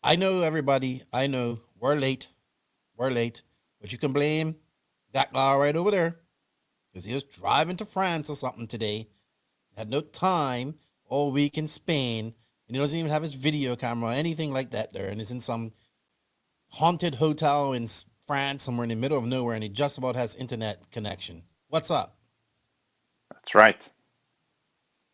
I know everybody. I know we're late. We're late. But you can blame that guy right over there because he was driving to France or something today. Had no time all week in Spain. And he doesn't even have his video camera or anything like that there. And he's in some haunted hotel in France, somewhere in the middle of nowhere. And he just about has internet connection. What's up? That's right.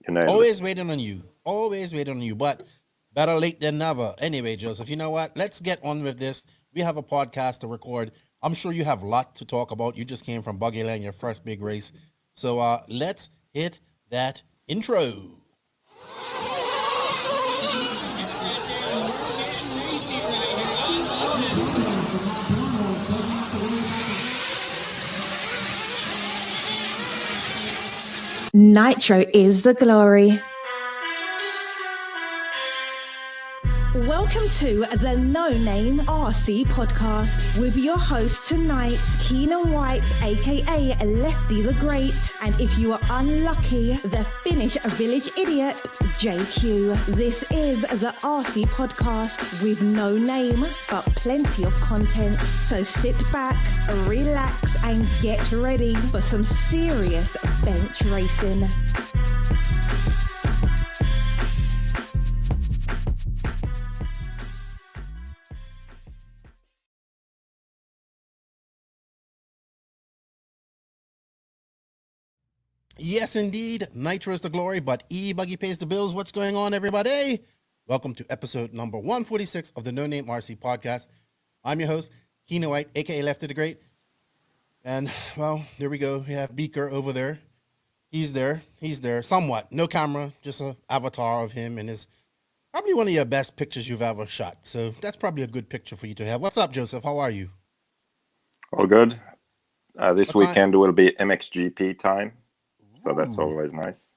You nailed Always it. waiting on you. Always waiting on you. But better late than never. Anyway, Joseph, you know what? Let's get on with this. We have a podcast to record. I'm sure you have a lot to talk about. You just came from Buggyland, your first big race. So let's hit that intro. Nitro is the glory. Welcome to the No Name RC podcast with your host tonight, Keenan White, aka Lefty the Great, and if you are unlucky, the Finnish village idiot, JQ. This is the RC podcast with no name, but plenty of content. So sit back, relax, and get ready for some serious bench racing. Yes, indeed. Nitro is the glory, but E-Buggy pays the bills. What's going on, everybody? Welcome to episode number 146 of the No Name RC podcast. I'm your host, Keenan White, aka Lefty the Great. And, well, there we go. We have Beaker over there. He's there. Somewhat. No camera, just an avatar of him, and is probably one of your best pictures you've ever shot. So that's probably a good picture for you to have. What's up, Joseph? How are you? All good. This What time? weekend will be MXGP time, so that's Ooh. always nice.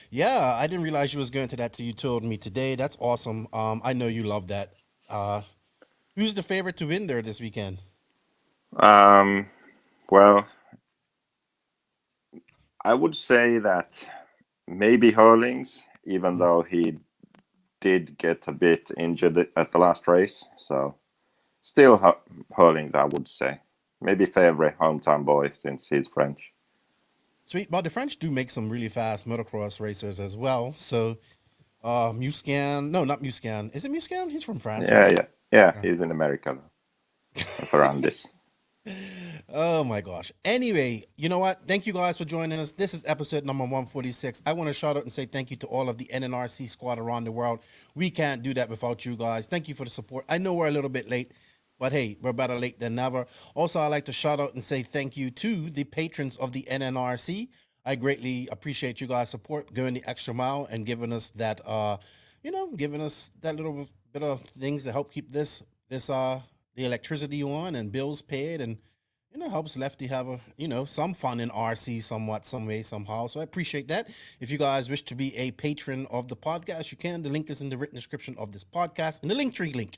Yeah, I didn't realize you was going to that till you told me today. That's awesome. I know you love that. Who's the favorite to win there this weekend? Well, I would say that maybe Hurlings, even though he did get a bit injured at the last race. So still Hurlings, I would say. Maybe favorite hometown boy since he's French. Sweet. Well, the French do make some really fast motocross racers as well. So, Muscan. No, not Muscan. Is it Muscan? He's from France, right? Yeah. He's in America though. Ferrandis. Oh my gosh. Anyway, you know what? Thank you guys for joining us. This is episode number 146. I want to shout out and say thank you to all of the NNRC squad around the world. We can't do that without you guys. Thank you for the support. I know we're a little bit late, but hey, we're better late than never. Also, I'd like to shout out and say thank you to the patrons of the NNRC. I greatly appreciate you guys' support, going the extra mile and giving us that, giving us that little bit of things to help keep the electricity on and bills paid, and helps Lefty have some fun in RC somewhat, some way, somehow. So I appreciate that. If you guys wish to be a patron of the podcast, you can. The link is in the written description of this podcast, in the Linktree link.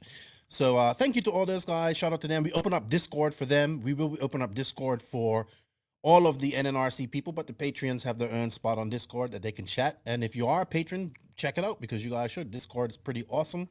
So thank you to all those guys. Shout out to them. We open up Discord for them. We will open up Discord for all of the NNRC people, but the Patreons have their own spot on Discord that they can chat. And if you are a patron, check it out because you guys should. Discord is pretty awesome.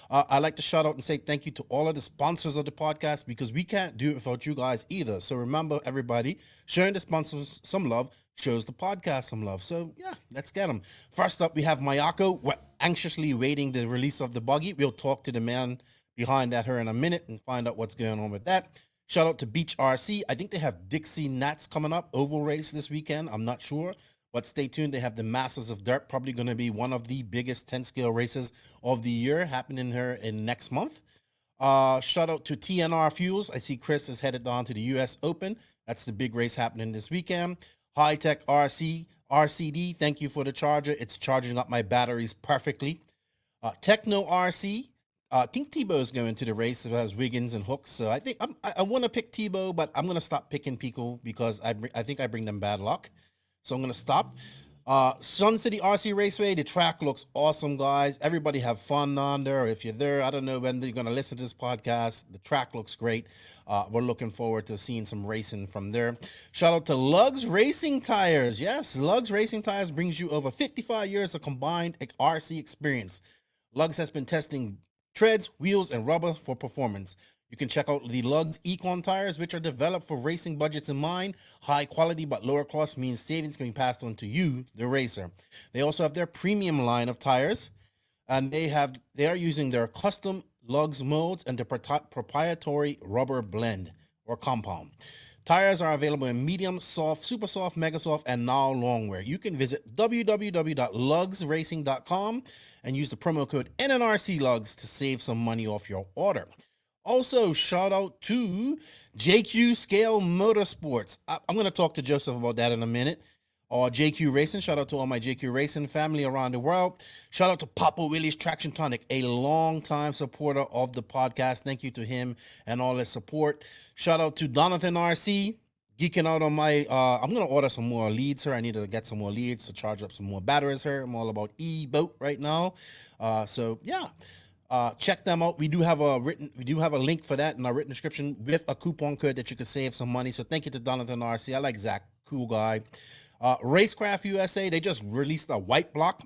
I'd like to shout out and say thank you to all of the sponsors of the podcast because we can't do it without you guys either. So remember, everybody, sharing the sponsors some love shows the podcast some love. So yeah, let's get them. First up, we have Mayako. We're anxiously waiting the release of the buggy. We'll talk to the man behind that here in a minute and find out what's going on with that. Shout out to Beach RC. I think they have Dixie Nats coming up, oval race this weekend. I'm not sure, but stay tuned. They have the Masters of Dirt, probably going to be one of the biggest 10-scale races of the year happening here in next month. Shout out to TNR Fuels. I see Chris is headed down to the US Open. That's the big race happening this weekend. Hitec RCD, thank you for the charger. It's charging up my batteries perfectly. Tekno RC. I think Tebow is going to the race. It has Wiggins and Hooks. So I think I want to pick Tebow, but I'm going to stop picking people because I think I bring them bad luck. So I'm going to stop. Sun City RC Raceway, the track looks awesome, guys. Everybody have fun on there. If you're there, I don't know when you're going to listen to this podcast. The track looks great. We're looking forward to seeing some racing from there. Shout out to Lugs Racing Tires. Yes, Lugs Racing Tires brings you over 55 years of combined RC experience. Lugs has been testing treads, wheels, and rubber for performance. You can check out the Lugs Econ tires, which are developed for racing budgets in mind. High quality but lower cost means savings can be passed on to you, the racer. They also have their premium line of tires, and they are using their custom Lugs molds and the proprietary rubber blend or compound. Tires are available in medium, soft, super soft, mega soft, and now long wear. You can visit www.lugsracing.com and use the promo code NNRC Lugs to save some money off your order. Also, shout out to JQ Scale Motorsports. I'm going to talk to Joseph about that in a minute. Or JQ Racing. Shout out to all my JQ Racing family around the world. Shout out to Papa Willie's Traction Tonic, a long-time supporter of the podcast. Thank you to him and all his support. Shout out to Donathan RC, geeking out on my, I'm going to order some more leads here. I need to get some more leads to charge up some more batteries here. I'm all about e-boat right now. So, yeah. Check them out. We do have a link for that in our written description with a coupon code that you can save some money. So thank you to Donathan RC. I like Zach, cool guy. Racecraft USA, they just released a white block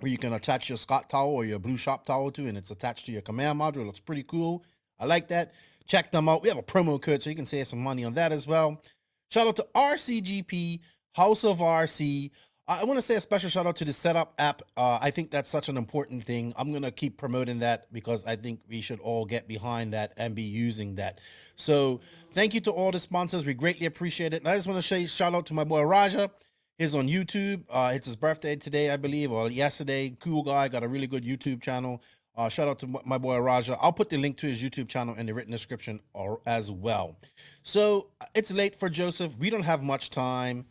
where you can attach your Scott towel or your Blue Shop towel to, and it's attached to your command module. It looks pretty cool. I like that. Check them out. We have a promo code, so you can save some money on that as well. Shout out to RCGP, House of RC. I want to say a special shout out to the Setup app. I think that's such an important thing. I'm going to keep promoting that because I think we should all get behind that and be using that. So thank you to all the sponsors. We greatly appreciate it. And I just want to say shout out to my boy Raja. He's on YouTube. It's his birthday today, I believe, or yesterday. Cool guy. Got a really good YouTube channel. Shout out to my boy Raja. I'll put the link to his YouTube channel in the written description as well. So it's late for Joseph. We don't have much time.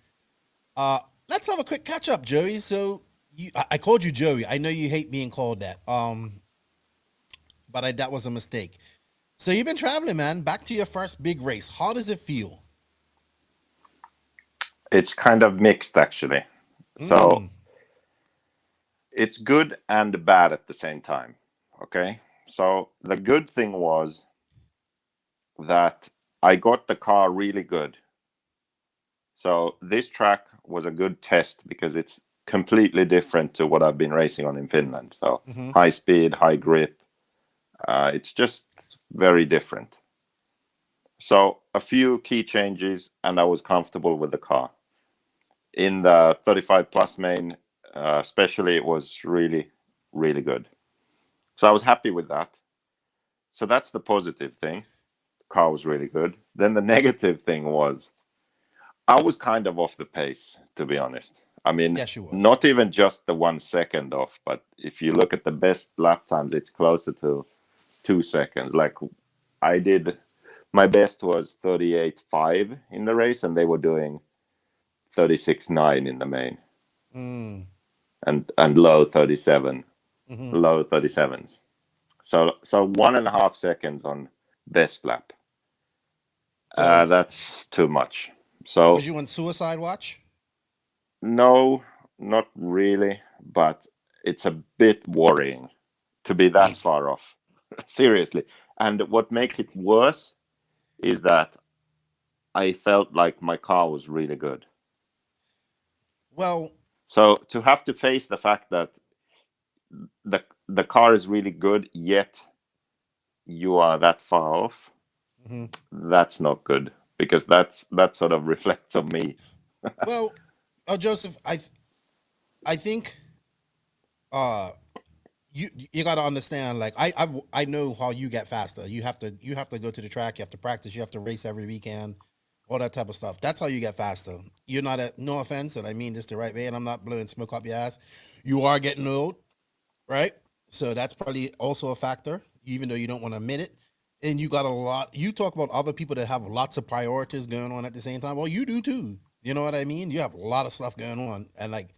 Let's have a quick catch up, Joey. So I called you Joey. I know you hate being called that. But that was a mistake. So you've been traveling, man. Back to your first big race. How does it feel? It's kind of mixed, actually. So it's good and bad at the same time. Okay. So the good thing was that I got the car really good. So this track was a good test because it's completely different to what I've been racing on in Finland. So high speed, high grip. It's just very different. So a few key changes and I was comfortable with the car. In the 35 plus main, especially, it was really, really good. So I was happy with that. So that's the positive thing. The car was really good. Then the negative thing was I was kind of off the pace, to be honest. I mean, yes, not even just the 1 second off, but if you look at the best lap times, it's closer to 2 seconds. Like my best was 38.5 in the race, and they were doing 36.9 in the main, and low 37, low 37s. So 1.5 seconds on best lap. That's too much. So was you on suicide watch? No, not really, but it's a bit worrying to be that far off. Seriously. And what makes it worse is that I felt like my car was really good. Well, so to have to face the fact that the car is really good, yet you are that far off, that's not good. Because that sort of reflects on me. Well, Joseph, I think you got to understand. Like I know how you get faster. You have to go to the track. You have to practice. You have to race every weekend. All that type of stuff. That's how you get faster. You're not no offense, and I mean this the right way. And I'm not blowing smoke up your ass. You are getting old, right? So that's probably also a factor, even though you don't want to admit it. And you got a lot. You talk about other people that have lots of priorities going on at the same time. Well, you do too. You know what I mean? You have a lot of stuff going on, and like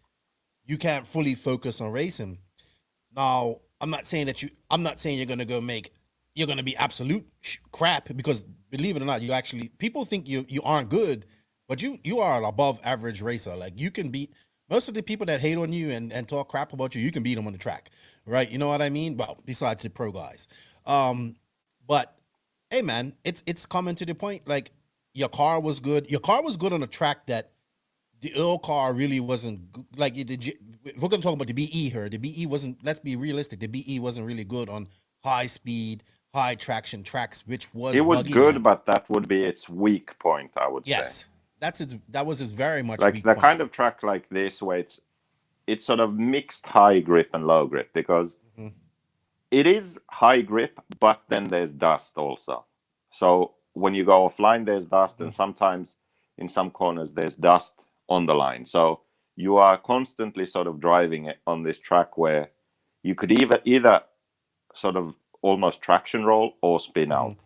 you can't fully focus on racing. Now, I'm not saying you're gonna you're gonna be absolute crap, because believe it or not, you actually, people think you aren't good, but you are an above average racer. Like you can beat most of the people that hate on you and talk crap about you. You can beat them on the track, right? You know what I mean? Well, besides the pro guys. But hey, man, it's coming to the point. Like your car was good. Your car was good on a track that the old car really wasn't good. Like if we're gonna talk about the BE here, the BE wasn't. Let's be realistic. The BE wasn't really good on high speed, high traction tracks, which was It was good, Buggyland. but that would be its weak point, I would say. Yes, that was his very much Like weak the point. kind of track like this, where it's sort of mixed high grip and low grip, because Mhm. it is high grip, but then there's dust also. So when you go offline, there's dust, and sometimes in some corners there's dust on the line. So you are constantly sort of driving it on this track where you could either sort of almost traction roll or spin Mhm. out.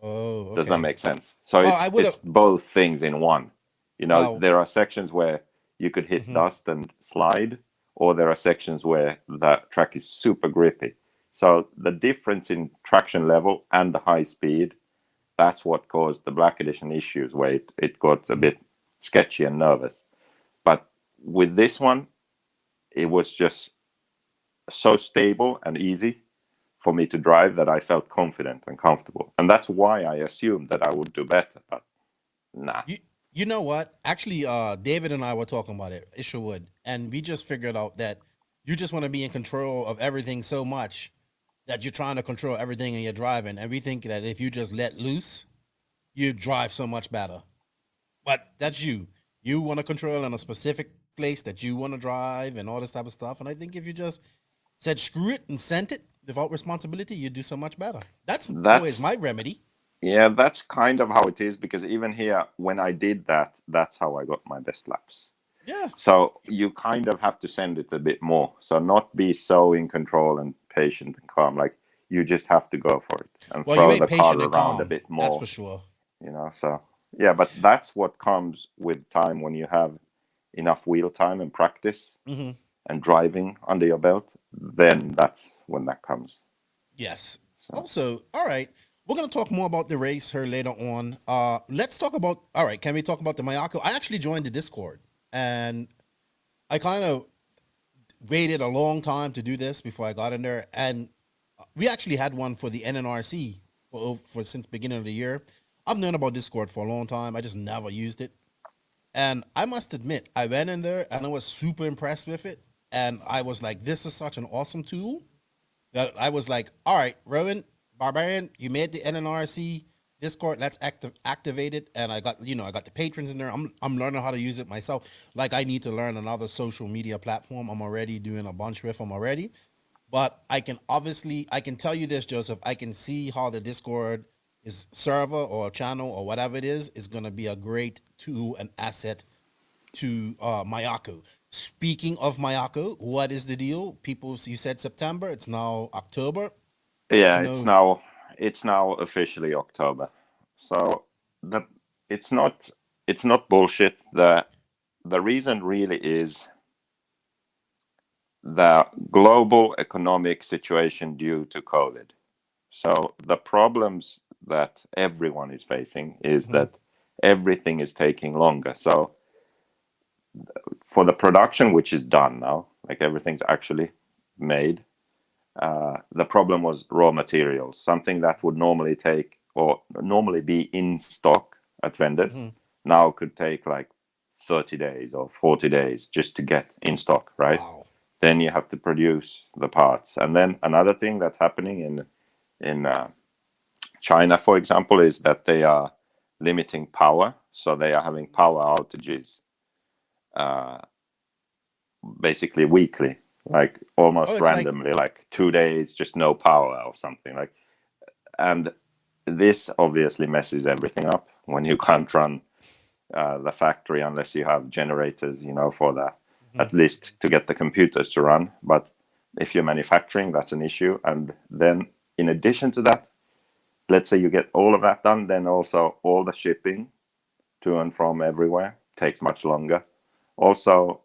Oh, Does that okay. make sense? So Well, I would have. it's both things in one. You know, Well, there are sections where you could hit mhm. dust and slide, or there are sections where the track is super grippy. So the difference in traction level and the high speed, that's what caused the Black Edition issues, where it got a bit sketchy and nervous. But with this one, it was just so stable and easy for me to drive that I felt confident and comfortable. And that's why I assumed that I would do better. But nah. You know what? Actually, David and I were talking about it, Isherwood, and we just figured out that you just want to be in control of everything so much that you're trying to control everything in your driving, and we think that if you just let loose, you drive so much better. But that's you. You want to control in a specific place that you want to drive and all this type of stuff. And I think if you just said screw it and sent it without responsibility, you'd do so much better. That's always That's my remedy. Yeah, that's kind of how it is, because even here, when I did that, that's how I got my best laps. Yeah. So you kind of have to send it a bit more. So not be so in control and patient and calm. Like you just have to go for it and Well, you throw ain't the car patient and around a calm. bit That's for more, sure. So yeah, but that's what comes with time when you have enough wheel time and practice Hmm. and driving under your belt. Then that's when that comes. Yes. So Also, all right. We're gonna talk more about the race here later on. Let's talk about. All right, can we talk about the Mayako? I actually joined the Discord, and I kind of waited a long time to do this before I got in there. And we actually had one for the NNRC for since beginning of the year. I've known about Discord for a long time. I just never used it, and I must admit, I went in there and I was super impressed with it. And I was like, "This is such an awesome tool." That I was like, all right, Rowan, Barbarian, you made the NNRC Discord. Let's activate it. And I got the patrons in there. I'm learning how to use it myself. Like I need to learn another social media platform. I'm already doing a bunch with them already. But I can tell you this, Joseph. I can see how the Discord is server or channel or whatever it is going to be a great tool and asset to Mayako. Speaking of Mayako, what is the deal? People, you said September. It's now October. yeah, You it's know, now officially October. So the it's not bullshit. The reason really is the global economic situation due to COVID. So the problems that everyone is facing is mhm, that everything is taking longer. So for the production, which is done now, like everything's actually made, the problem was raw materials, something that would normally take or normally be in stock at vendors, mhm. now could take like 30 days or 40 days just to get in stock, right? Wow. Then you have to produce the parts. And then another thing that's happening in China, for example, is that they are limiting power. So they are having power outages uh, basically weekly, like Oh, almost it's like, randomly, like 2 days, just no power or something. Like, and this obviously messes everything up when you can't run the factory unless you have generators, for the mhm, at least to get the computers to run. But if you're manufacturing, that's an issue. And then in addition to that, let's say you get all of that done, then also all the shipping to and from everywhere takes much longer. Also,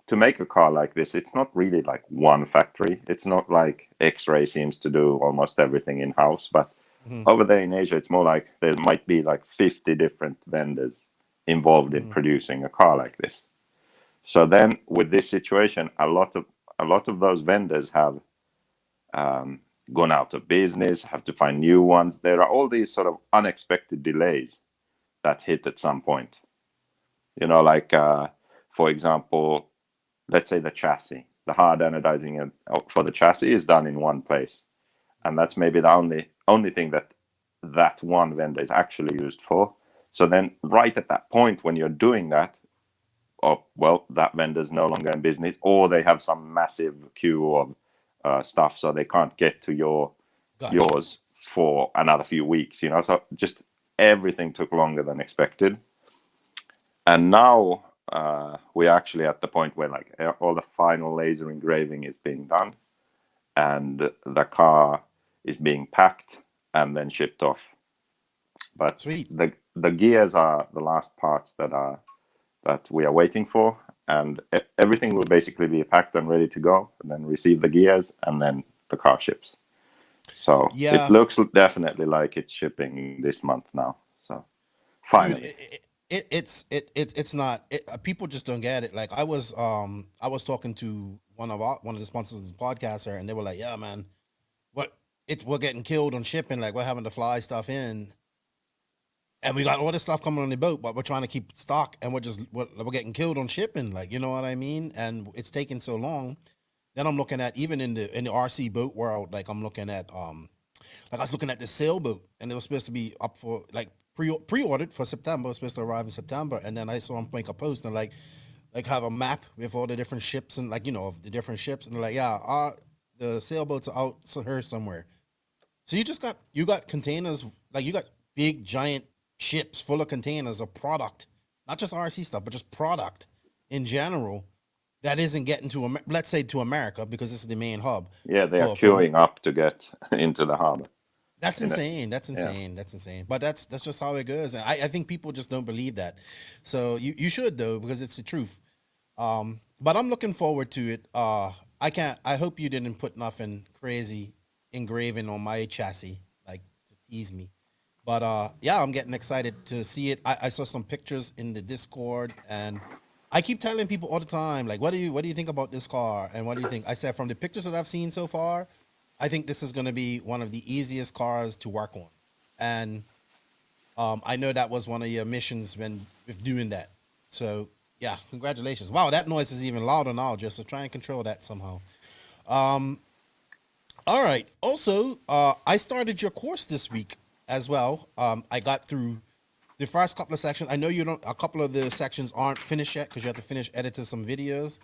to make a car like this, it's not really like one factory. It's not like X-Ray seems to do almost everything in house, but mhm, over there in Asia, it's more like there might be like 50 different vendors involved in mhm, producing a car like this. So then, with this situation, a lot of those vendors have gone out of business, have to find new ones. There are all these sort of unexpected delays that hit at some point. Like for example, let's say the chassis, the hard anodizing for the chassis is done in one place. and that's maybe the only thing that one vendor is actually used for. So then, right at that point when you're doing that, or well, that vendor's no longer in business, or they have some massive queue of stuff, so they can't get to yours for another few weeks. So just everything took longer than expected, and now we're actually at the point where like all the final laser engraving is being done, and the car is being packed and then shipped off. But Sweet. The gears are the last parts that we are waiting for, and everything will basically be packed and ready to go, and then receive the gears, and then the car ships. So Yeah. it looks definitely like it's shipping this month now. So finally. Dude, it's not. People just don't get it. Like I was talking to one of the sponsors of the podcast, and they were like, "Yeah, man, we're getting killed on shipping. Like we're having to fly stuff in, and we got all this stuff coming on the boat, but we're trying to keep stock, and we're getting killed on shipping. Like you know what I mean? And it's taking so long. Then I'm looking at even in the RC boat world, like I'm looking at like I was looking at the sailboat, and it was supposed to be up for like pre-ordered for September. It was supposed to arrive in September, and then I saw them make a post and like have a map with all the different ships and like of the different ships, and they're like, yeah, the sailboats are out here somewhere. So you got containers, like you got big giant ships full of containers of product, not just RC stuff, but just product in general that isn't getting to let's say to America because this is the main hub. Yeah, they are queuing up to get into the harbor. That's insane. That's insane. Yeah. That's insane. But that's just how it goes, and I think people just don't believe that. So you should though, because it's the truth. But I'm looking forward to it. I hope you didn't put nothing crazy engraving on my chassis, like to tease me. But yeah, I'm getting excited to see it. I saw some pictures in the Discord, and I keep telling people all the time, like, what do you think about this car, and what do you think? I said from the pictures that I've seen so far, I think this is going to be one of the easiest cars to work on, and I know that was one of your missions with doing that. So yeah, congratulations! Wow, that noise is even louder now. Just to try and control that somehow. All right. Also, I started your course this week as well. I got through the first couple of sections. I know a couple of the sections aren't finished yet because you have to finish editing some videos.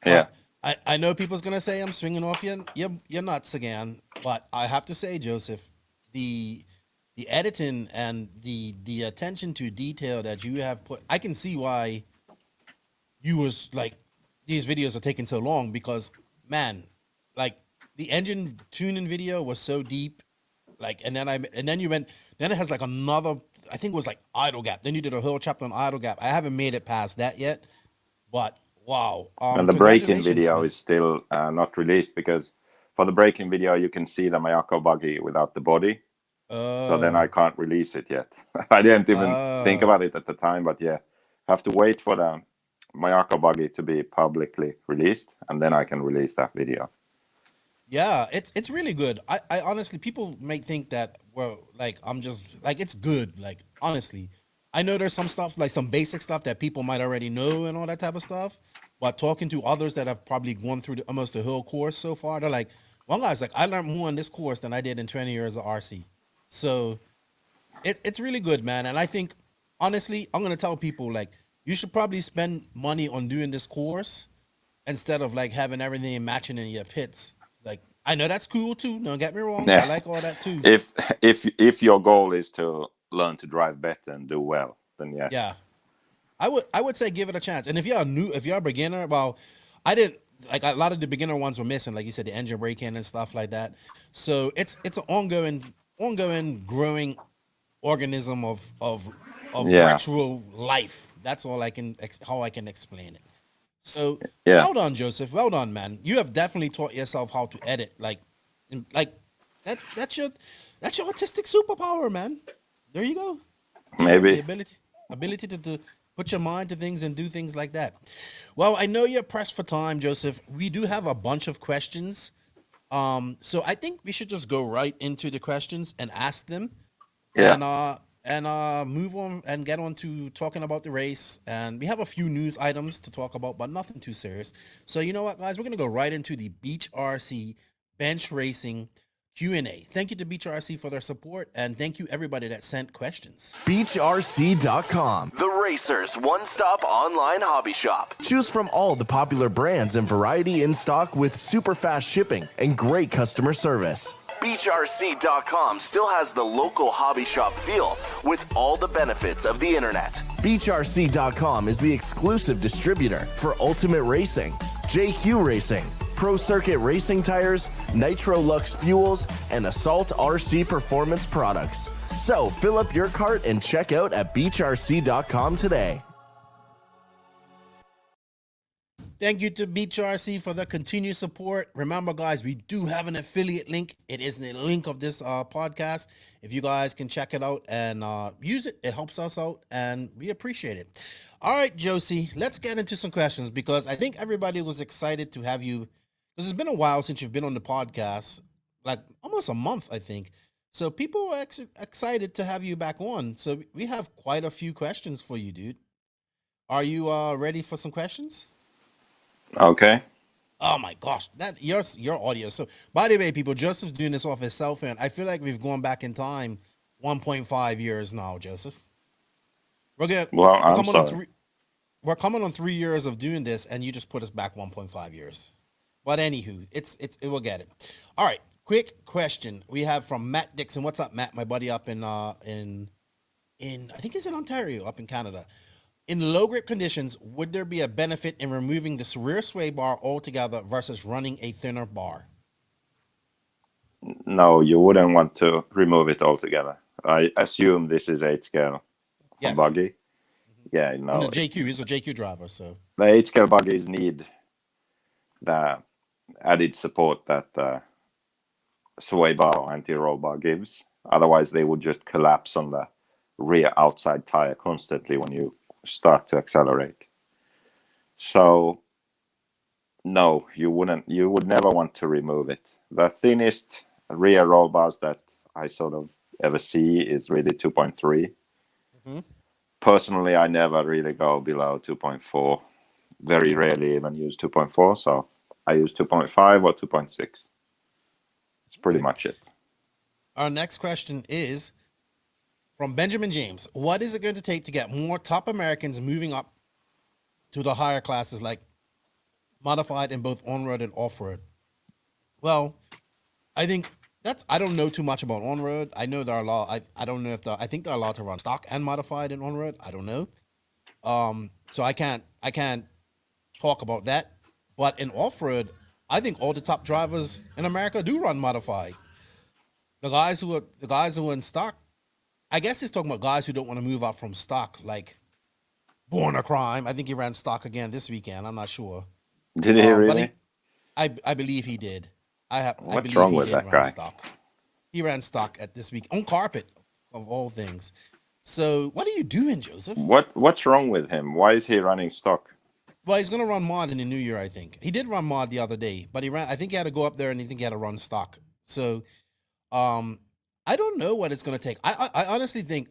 Yeah. I know people's going to say I'm swinging off your nuts again, but I have to say, Joseph, the editing and the attention to detail that you have put, I can see why you was like, these videos are taking so long because, man, like the engine tuning video was so deep. Like, and then it has like another, I think it was like idle gap. Then you did a whole chapter on idle gap. I haven't made it past that yet, but wow. And the braking video is still not released because for the braking video, you can see the Mayako buggy without the body. So then I can't release it yet. I didn't even think about it at the time, but yeah, have to wait for the Mayako buggy to be publicly released, and then I can release that video. Yeah, it's really good. I honestly, people may think that, well, like I'm just like, it's good. Like honestly, I know there's some stuff, like some basic stuff that people might already know and all that type of stuff. But talking to others that have probably gone through almost the whole course so far, they're like, one guy's like, I learned more in this course than I did in 20 years of RC. So it's really good, man. And I think honestly, I'm gonna tell people like you should probably spend money on doing this course instead of like having everything matching in your pits. Like I know that's cool too. Don't get me wrong. Yeah. I like all that too. If your goal is to learn to drive better and do well, then yes. Yeah. I would say give it a chance. And if you're a beginner, well, I didn't like a lot of the beginner ones were missing, like you said, the engine braking and stuff like that. So it's an ongoing growing organism of virtual life. That's all how I can explain it. So well done, Joseph. Well done, man. You have definitely taught yourself how to edit. Like that's your artistic superpower, man. There you go. Maybe the ability to put your mind to things and do things like that. Well, I know you're pressed for time, Joseph. We do have a bunch of questions. So I think we should just go right into the questions and ask them. Yeah. And move on and get on to talking about the race. And we have a few news items to talk about, but nothing too serious. So you know what, guys? We're going to go right into the Beach RC Bench Racing Q&A. Thank you to Beach RC for their support, and thank you everybody that sent questions. BeachRC.com, the racer's one-stop online hobby shop. Choose from all the popular brands and variety in stock with super fast shipping and great customer service. BeachRC.com still has the local hobby shop feel with all the benefits of the internet. BeachRC.com is the exclusive distributor for Ultimate Racing, JQ Racing, Pro Circuit Racing Tires, Nitro Lux Fuels, and Assault RC Performance products. So fill up your cart and check out at BeachRC.com today. Thank you to Beach RC for the continued support. Remember, guys, we do have an affiliate link. It is the link of this podcast. If you guys can check it out and use it, it helps us out, and we appreciate it. All right, Josie, let's get into some questions because I think everybody was excited to have you, because it's been a while since you've been on the podcast, like almost a month, I think. So people are excited to have you back on. So we have quite a few questions for you, dude. Are you ready for some questions? Okay. Oh my gosh, that your audio. So by the way, people, Joseph's doing this off his cell phone. I feel like we've gone back in time 1.5 years now, Joseph. We're coming on 3 years of doing this, and you just put us back 1.5 years. But anywho, it will get it. All right, quick question we have from Matt Dixon. What's up, Matt? My buddy up in I think it's in Ontario, up in Canada. In low grip conditions, would there be a benefit in removing this rear sway bar altogether versus running a thinner bar? No, you wouldn't want to remove it altogether. I assume this is 8 scale buggy. Yeah, no. And the JQ is a JQ driver, so the 8 scale buggies need the added support that sway bar or anti-roll bar gives. Otherwise, they would just collapse on the rear outside tire constantly when you start to accelerate. So no, you would never want to remove it. The thinnest rear roll bars that I sort of ever see is really 2.3. Mm-hmm. Personally, I never really go below 2.4. Very rarely even use 2.4, so I use 2.5 or 2.6. It's pretty much it. Our next question is from Benjamin James. What is it going to take to get more top Americans moving up to the higher classes, like modified in both on-road and off-road? Well, I think I don't know too much about on-road. I know there are a lot. I don't know if I think they're allowed to run stock and modified in on-road. I don't know. So I can't talk about that. But in off-road, I think all the top drivers in America do run modified. The guys who are in stock, I guess he's talking about guys who don't want to move up from stock, like Born a Crime. I think he ran stock again this weekend. I'm not sure. Did he really? But I believe he did. What's wrong with that guy? Stock. He ran stock at this week on carpet, of all things. So what are you doing, Joseph? What's wrong with him? Why is he running stock? Well, he's gonna run mod in the new year, I think. He did run mod the other day, but I think he had to go up there and I think he had to run stock. So I don't know what it's gonna take. I honestly think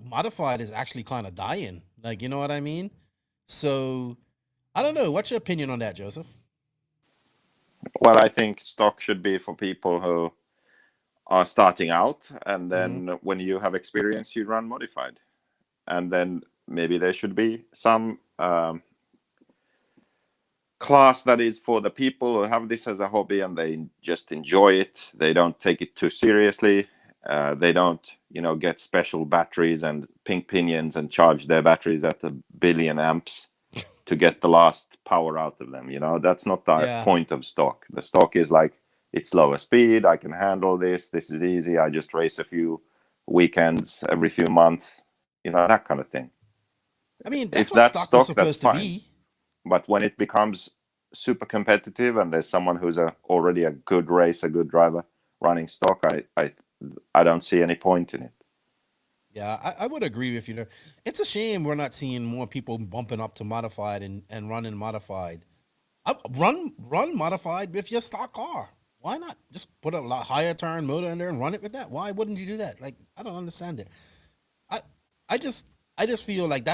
modified is actually kind of dying. Like, you know what I mean? So I don't know. What's your opinion on that, Joseph? Well, I think stock should be for people who are starting out, and then when you have experience, you run modified. And then maybe there should be some class that is for the people who have this as a hobby and they just enjoy it. They don't take it too seriously. They don't, get special batteries and pink pinions and charge their batteries at 1 billion amps to get the last power out of them. That's not the point of stock. The stock is like, it's lower speed. I can handle this. This is easy. I just race a few weekends every few months, that kind of thing. I mean, that's what stock is supposed to be. But when it becomes super competitive and there's someone who's already a good racer, good driver running stock, I don't see any point in it. Yeah, I would agree with you there. It's a shame we're not seeing more people bumping up to modified and running modified. Run modified with your stock car. Why not just put a lot higher turn motor in there and run it with that? Why wouldn't you do that? Like, I don't understand it. I just feel like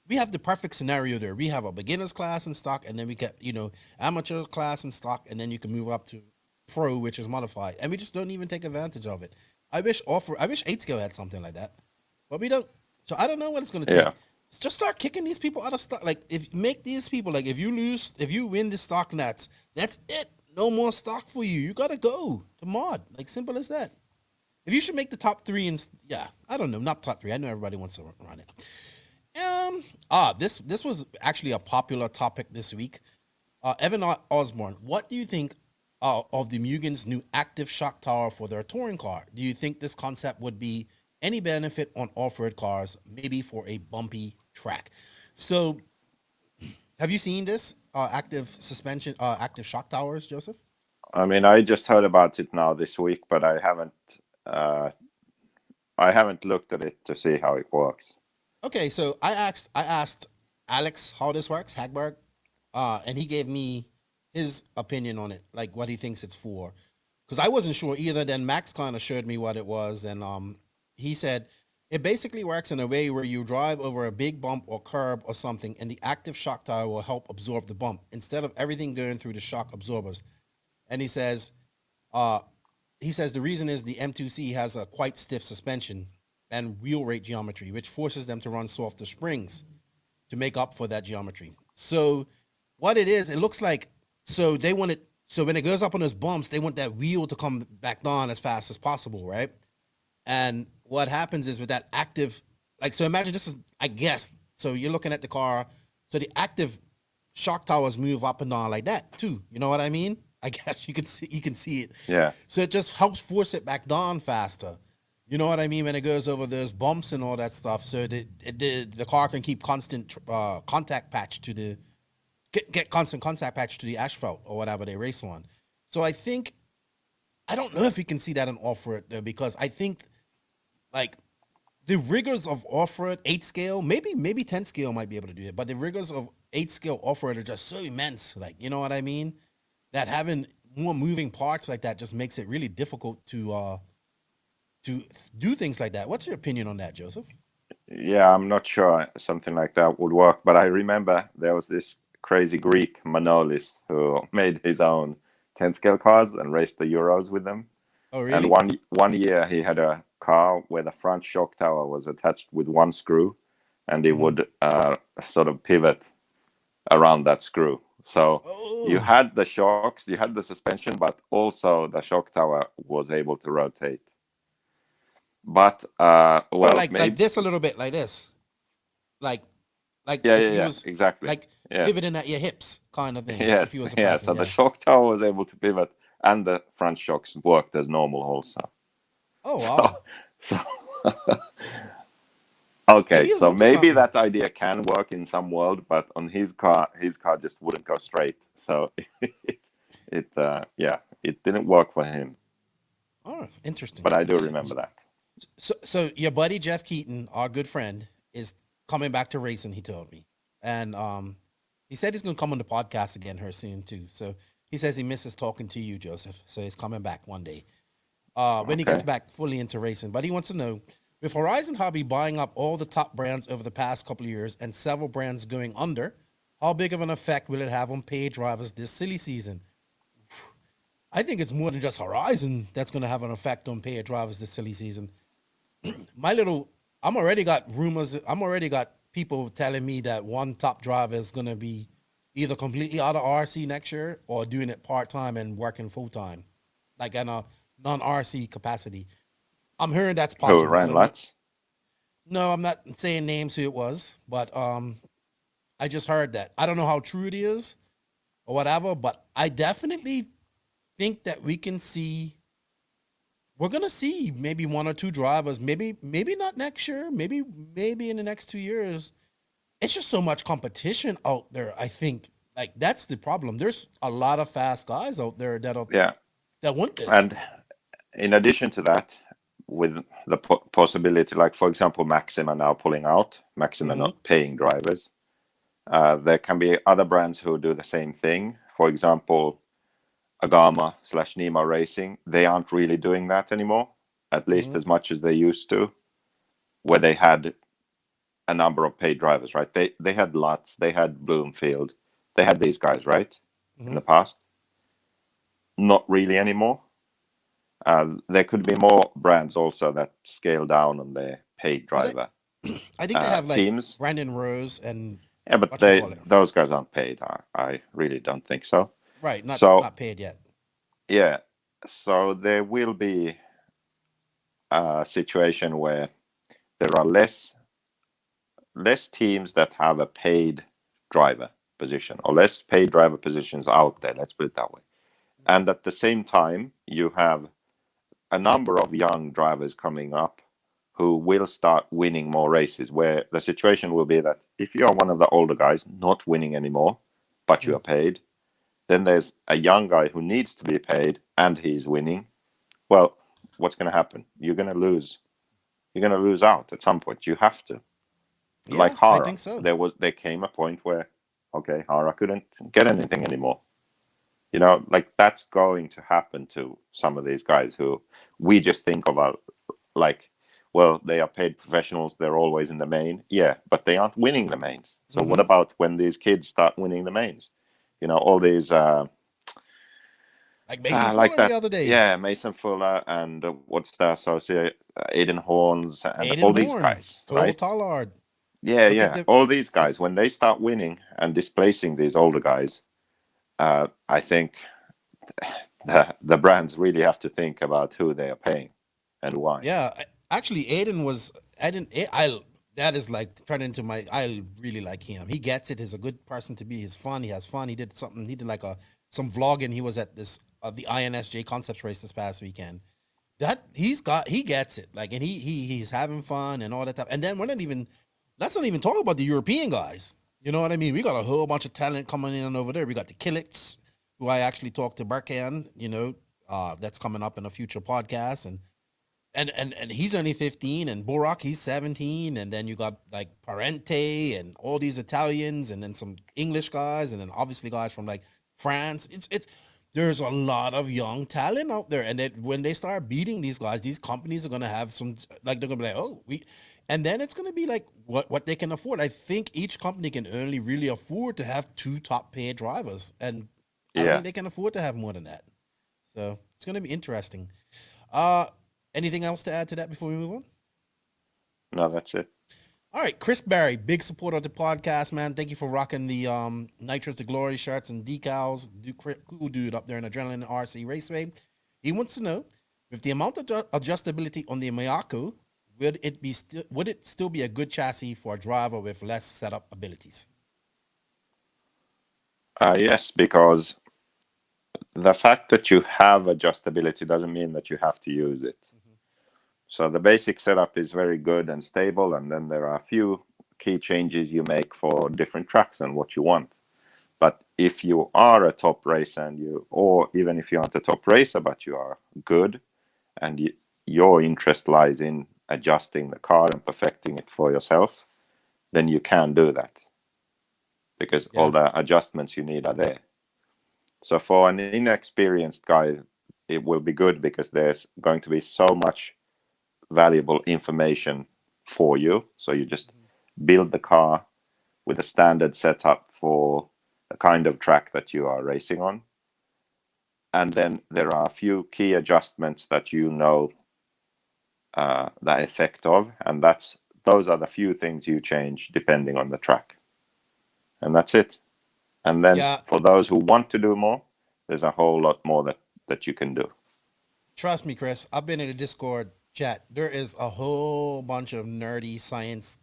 we have the perfect scenario there. We have a beginner's class in stock, and then we get, amateur class in stock, and then you can move up to Pro, which is modified, and we just don't even take advantage of it. I wish 8-scale had something like that, but we don't. So I don't know what it's going to take. Yeah. Just start kicking these people out of stock. Like, if make these people, like, if you win the stock nets, that's it. No more stock for you. You gotta go to mod. Like, simple as that. If you should make the top 3 and I don't know, not top 3. I know everybody wants to run it. This was actually a popular topic this week. Evan Osborne, what do you think of the Mugen's new active shock tower for their touring car? Do you think this concept would be any benefit on off-road cars, maybe for a bumpy track? So, have you seen this active suspension, active shock towers, Joseph? I mean, I just heard about it now this week, but I haven't looked at it to see how it works. Okay, so I asked Alex how this works, Hagberg, and he gave me his opinion on it, like what he thinks it's for, because I wasn't sure either. Then Max kind of showed me what it was, and he said it basically works in a way where you drive over a big bump or curb or something, and the active shock tower will help absorb the bump instead of everything going through the shock absorbers. And he says the reason is the M2C has a quite stiff suspension and wheel rate geometry, which forces them to run softer springs to make up for that geometry. So what it is, it looks like, so they want it, so when it goes up on those bumps, they want that wheel to come back down as fast as possible, right? And what happens is with that active, like, so imagine this is, I guess, so you're looking at the car, so the active shock towers move up and down like that too. You know what I mean? I guess you can see it. Yeah. So it just helps force it back down faster. You know what I mean? When it goes over those bumps and all that stuff, so the car can keep constant contact patch to the get constant contact patch to the asphalt or whatever they race on. So I don't know if we can see that in off-road though, because I think like the rigors of off-road 8-scale, maybe 10-scale might be able to do it, but the rigors of 8-scale off-road are just so immense. Like, you know what I mean? That having more moving parts like that just makes it really difficult to do things like that. What's your opinion on that, Joseph? Yeah, I'm not sure something like that would work, but I remember there was this crazy Greek, Manolis, who made his own 10-scale cars and raced the Euros with them. Oh, really? And one year he had a car where the front shock tower was attached with one screw, and it would sort of pivot around that screw. So you had the shocks, you had the suspension, but also the shock tower was able to rotate. But like this a little bit, like this, like exactly, like pivoting at your hips, kind of thing. Yes, If you was yeah. So the shock tower was able to pivot, and the front shocks worked as normal also. Oh wow! So okay, so maybe that idea can work in some world, but on his car just wouldn't go straight. So it didn't work for him. Oh, interesting. But I do remember that. So your buddy Jeff Keaton, our good friend, is coming back to racing. He told me, and he said he's going to come on the podcast again here soon too. So he says he misses talking to you, Joseph. So he's coming back one day when he gets back fully into racing. But he wants to know, with Horizon Hobby buying up all the top brands over the past couple of years and several brands going under, how big of an effect will it have on paid drivers this silly season? I think it's more than just Horizon that's going to have an effect on paid drivers this silly season. I'm already got rumors. I'm already got people telling me that one top driver is going to be either completely out of RC next year or doing it part-time and working full-time, like in a non-RC capacity. I'm hearing that's possible. Who, Ryan Lutz? No, I'm not saying names who it was, but I just heard that. I don't know how true it is or whatever, but I definitely think that we're going to see maybe one or two drivers, maybe not next year, maybe in the next 2 years. It's just so much competition out there. I think like that's the problem. There's a lot of fast guys out there that want this. And in addition to that, with the possibility, like for example, Maxima now pulling out, Maxima not paying drivers, there can be other brands who do the same thing. For example, Agama/Nima Racing, they aren't really doing that anymore, at least as much as they used to, where they had a number of paid drivers, right? They had Lutz, they had Bloomfield, they had these guys, right, in the past. not really anymore. There could be more brands also that scale down on their paid driver I think they have like teams. Brandon Rose and Yeah, but those guys aren't paid. I really don't think so. Right, So not paid yet. yeah, so there will be a situation where there are less teams that have a paid driver position, or less paid driver positions out there. Let's put it that way. And at the same time, you have a number of young drivers coming up who will start winning more races, where the situation will be that if you are one of the older guys not winning anymore, but you are paid, then there's a young guy who needs to be paid and he's winning. Well, what's going to happen? You're going to lose. You're going to lose out at some point. You have to. Yeah, like Hara, I think so. there came a point where, okay, Hara couldn't get anything anymore. You know, like that's going to happen to some of these guys who we just think of like, well, they are paid professionals. They're always in the main. Yeah, but they aren't winning the mains. So what about when these kids start winning the mains? You know, all these like Mason Fuller the other day. Yeah, Mason Fuller and what's the associate? Aiden Horns and Aiden all Horn, these guys. Cole right? Tollard. Yeah. All these guys, when they start winning and displacing these older guys, I think the brands really have to think about who they are paying and why. Yeah, actually, that is like turned into I really like him. He gets it. He's a good person to be. He's fun. He has fun. He did like some vlogging. He was at this the INSJ Concepts race this past weekend. He gets it. Like, and he's having fun and all that stuff. And then let's not even talk about the European guys. You know what I mean? We got a whole bunch of talent coming in over there. We got the Killix, who I actually talked to Berkan, that's coming up in a future podcast. And he's only 15, and Borak, he's 17. And then you got like Parente and all these Italians, and then some English guys, and then obviously guys from like France. There's a lot of young talent out there. And when they start beating these guys, these companies are going to have some, like, they're going to be like, and then it's going to be like what they can afford. I think each company can only really afford to have 2 top paid drivers. And I don't think they can afford to have more than that. So it's going to be interesting. Anything else to add to that before we move on? No, that's it. All right, Chris Barry, big supporter of the podcast, man. Thank you for rocking the Nitrous to Glory shirts and decals. Cool dude up there in Adrenaline RC Raceway. He wants to know, with the amount of adjustability on the Miyako, would it still be a good chassis for a driver with less setup abilities? Yes, because the fact that you have adjustability doesn't mean that you have to use it. So the basic setup is very good and stable, and then there are a few key changes you make for different tracks and what you want. But if you are a top racer or even if you aren't a top racer, but you are good and your interest lies in adjusting the car and perfecting it for yourself, then you can do that, because all the adjustments you need are there. So for an inexperienced guy, it will be good because there's going to be so much valuable information for you. So you just build the car with a standard setup for the kind of track that you are racing on. And then there are a few key adjustments that the effect of, and those are the few things you change depending on the track. And that's it. And then for those who want to do more, there's a whole lot more that you can do. Trust me, Chris, I've been in a Discord chat. There is a whole bunch of nerdy science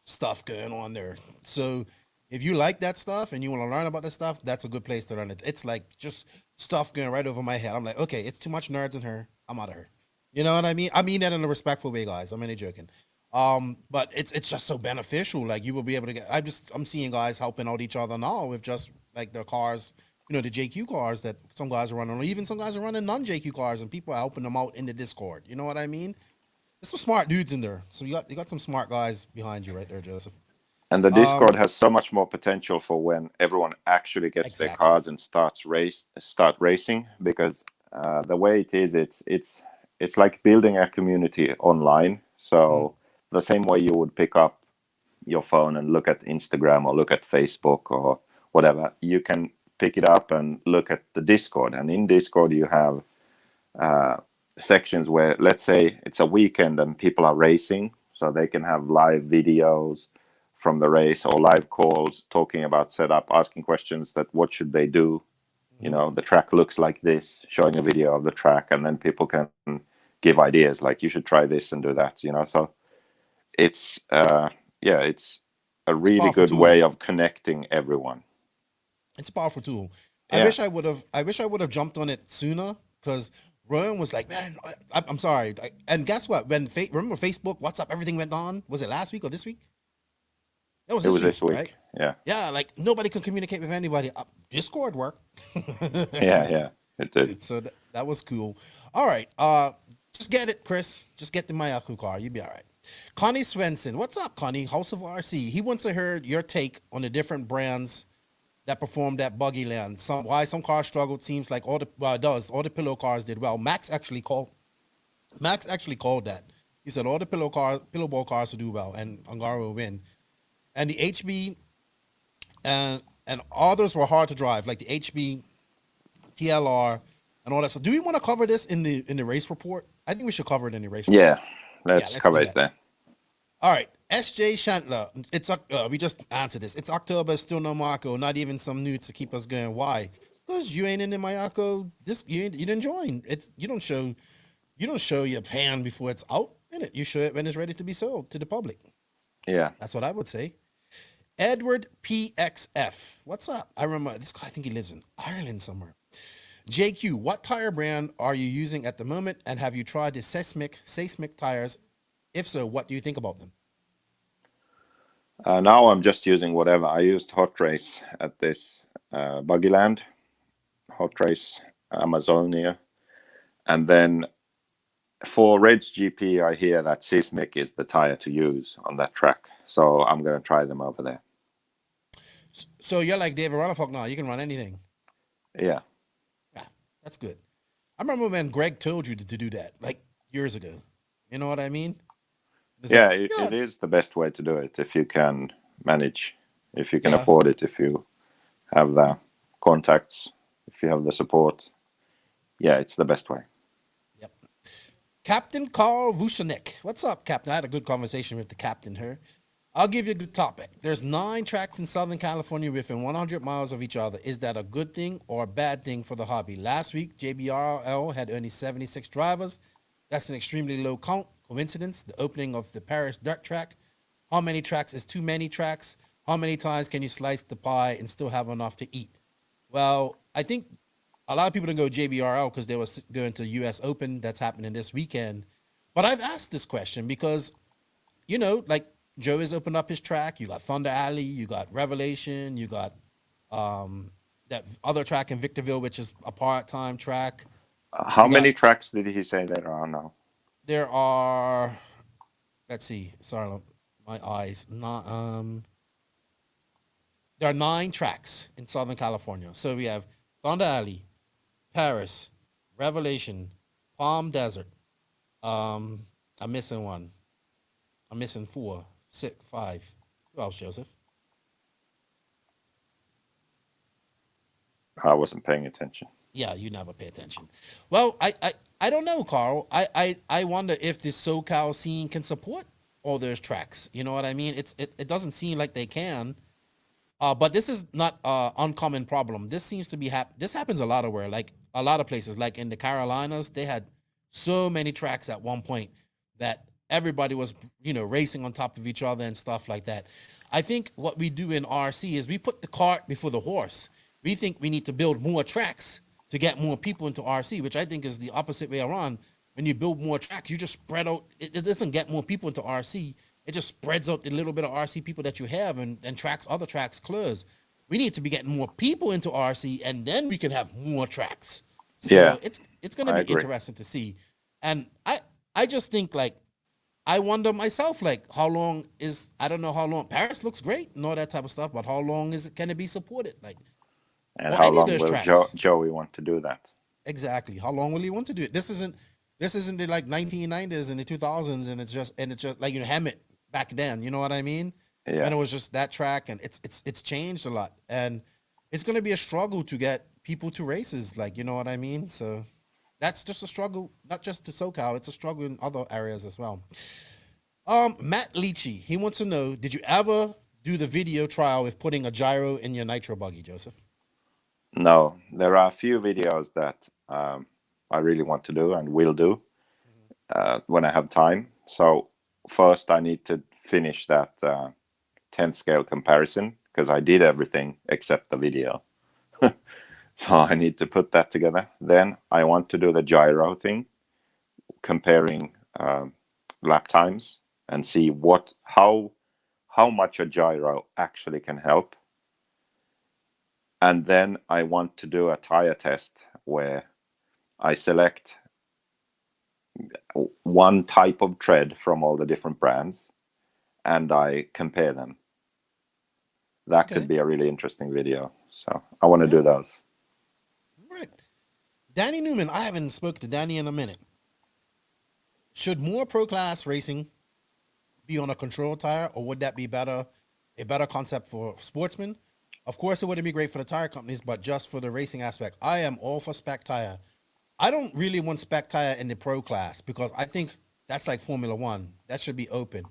stuff going on there. So if you like that stuff and you want to learn about that stuff, that's a good place to learn it. It's like just stuff going right over my head. I'm like, okay, it's too much nerds in her. I'm out of her. You know what I mean? I mean that in a respectful way, guys. I'm only joking. But it's just so beneficial. Like, you will be able to get. I'm seeing guys helping out each other now with just like their cars, the JQ cars that some guys are running, or even some guys are running non-JQ cars, and people are helping them out in the Discord. You know what I mean? There's some smart dudes in there. So you got some smart guys behind you right there, Joseph. And the Discord has so much more potential for when everyone actually gets their cars and start racing, because the way it is, it's like building a community online. So the same way you would pick up your phone and look at Instagram or look at Facebook or whatever, you can pick it up and look at the Discord. And in Discord, you have sections where, let's say it's a weekend and people are racing, so they can have live videos from the race or live calls talking about setup, asking questions that what should they do. You know, the track looks like this, showing a video of the track, and then people can give ideas like you should try this and do that, you know. So it's it's a really good way of connecting everyone. It's a powerful tool. Yeah. I wish I would have jumped on it sooner, because Rowan was like, man, I'm sorry. And guess what? When remember Facebook, WhatsApp, everything went on. Was it last week or this week? It was this week, right? Yeah. Yeah, like nobody could communicate with anybody. Discord worked. yeah, it did. So that was cool. All right. Just get it, Chris. Just get the Mayako car. You'll be all right. Connie Svensson. What's up, Connie? House of RC. He wants to hear your take on the different brands that performed at Buggyland. Why some cars struggled. Seems like all the pillow cars did well. Max actually called that. He said all the pillow ball cars will do well and Angara will win. And the HB and others were hard to drive, like the HB, TLR, and all that. So do we want to cover this in the race report? I think we should cover it in the race report. Yeah, let's cover it there. All right, SJ Shantler. It's we just answered this. It's October, still no Marco, not even some nudes to keep us going. Why? Because you ain't in the Mayako. You didn't join. You don't show your pan before it's out in it. You show it when it's ready to be sold to the public. Yeah, that's what I would say. Edward PXF. What's up? I remember this guy. I think he lives in Ireland somewhere. JQ, what tire brand are you using at the moment? And have you tried the seismic tires? If so, what do you think about them? Now I'm just using whatever. I used Hot Race at this Buggyland, Hot Race Amazonia. And then for Reds GP, I hear that seismic is the tire to use on that track. So I'm going to try them over there. So you're like David Rutherford now. You can run anything. Yeah. Yeah, that's good. I remember when Greg told you to do that, like years ago. You know what I mean? It is the best way to do it if you can manage, if you can afford it, if you have the contacts, if you have the support. Yeah, it's the best way. Yep. Captain Carl Vuchanek. What's up, Captain? I had a good conversation with the captain here. I'll give you a good topic. There's 9 tracks in Southern California within 100 miles of each other. Is that a good thing or a bad thing for the hobby? Last week, JBRL had only 76 drivers. That's an extremely low count. Coincidence? The opening of the Paris dirt track. How many tracks is too many tracks? How many times can you slice the pie and still have enough to eat? Well, I think a lot of people don't go JBRL because they were going to US Open. That's happening this weekend. But I've asked this question because, you know, like Joe has opened up his track. You got Thunder Alley. You got Revelation. You got that other track in Victorville, which is a part-time track. How many tracks did he say there are now? There are, let's see. Sorry, my eyes. There are 9 tracks in Southern California. So we have Thunder Alley, Paris, Revelation, Palm Desert. I'm missing one. I'm missing 4, 6, 5. Who else, Joseph? I wasn't paying attention. Yeah, you never pay attention. Well, I don't know, Carl. I wonder if this SoCal scene can support all those tracks. You know what I mean? It doesn't seem like they can. But this is not an uncommon problem. This seems to be this happens a lot of where, like a lot of places, like in the Carolinas, they had so many tracks at one point that everybody was, you know, racing on top of each other and stuff like that. I think what we do in RC is we put the cart before the horse. We think we need to build more tracks to get more people into RC, which I think is the opposite way around. When you build more tracks, you just spread out. It doesn't get more people into RC. It just spreads out the little bit of RC people that you have and other tracks close. We need to be getting more people into RC, and then we can have more tracks. So it's going to be interesting to see. And I just think, like, I wonder myself, like, I don't know how long. Paris looks great and all that type of stuff, but how long can it be supported? Like, and how long will Joey want to do that? Exactly. How long will he want to do it? This isn't the like 1990s and the 2000s, and it's just like, you know, Hammett back then. You know what I mean? Yeah. And it was just that track, and it's changed a lot. And it's going to be a struggle to get people to races. Like, you know what I mean? So that's just a struggle, not just to SoCal. It's a struggle in other areas as well. Matt Leachy, he wants to know, did you ever do the video trial with putting a gyro in your nitro buggy, Joseph? No, there are a few videos that I really want to do and will do when I have time. So first I need to finish that 10th scale comparison, because I did everything except the video. So I need to put that together. Then I want to do the gyro thing, comparing lap times and see how much a gyro actually can help. And then I want to do a tire test where I select one type of tread from all the different brands and I compare them. That could be a really interesting video. So I want to do those. All right. Danny Newman, I haven't spoken to Danny in a minute. Should more pro class racing be on a control tire, or would that be a better concept for sportsmen? Of course, it wouldn't be great for the tire companies, but just for the racing aspect, I am all for spec tire. I don't really want spec tire in the pro class because I think that's like Formula One. That should be open.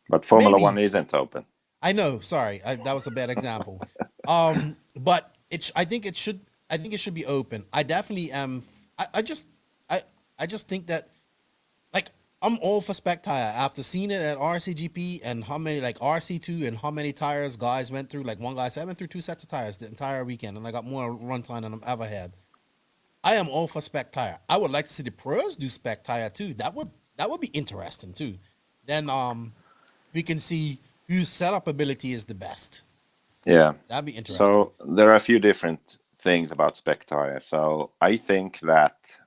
But Formula One isn't open. I know. Sorry, that was a bad example. But I think it should be open. I definitely am. I just think that, like, I'm all for spec tire after seeing it at RCGP and how many, like, RC2 and how many tires guys went through. Like, one guy said I went through 2 sets of tires the entire weekend and I got more runtime than I've ever had. I am all for spec tire. I would like to see the pros do spec tire too. That would be interesting too. Then we can see whose setup ability is the best. Yeah, that'd be interesting. So there are a few different things about spec tire. So I think that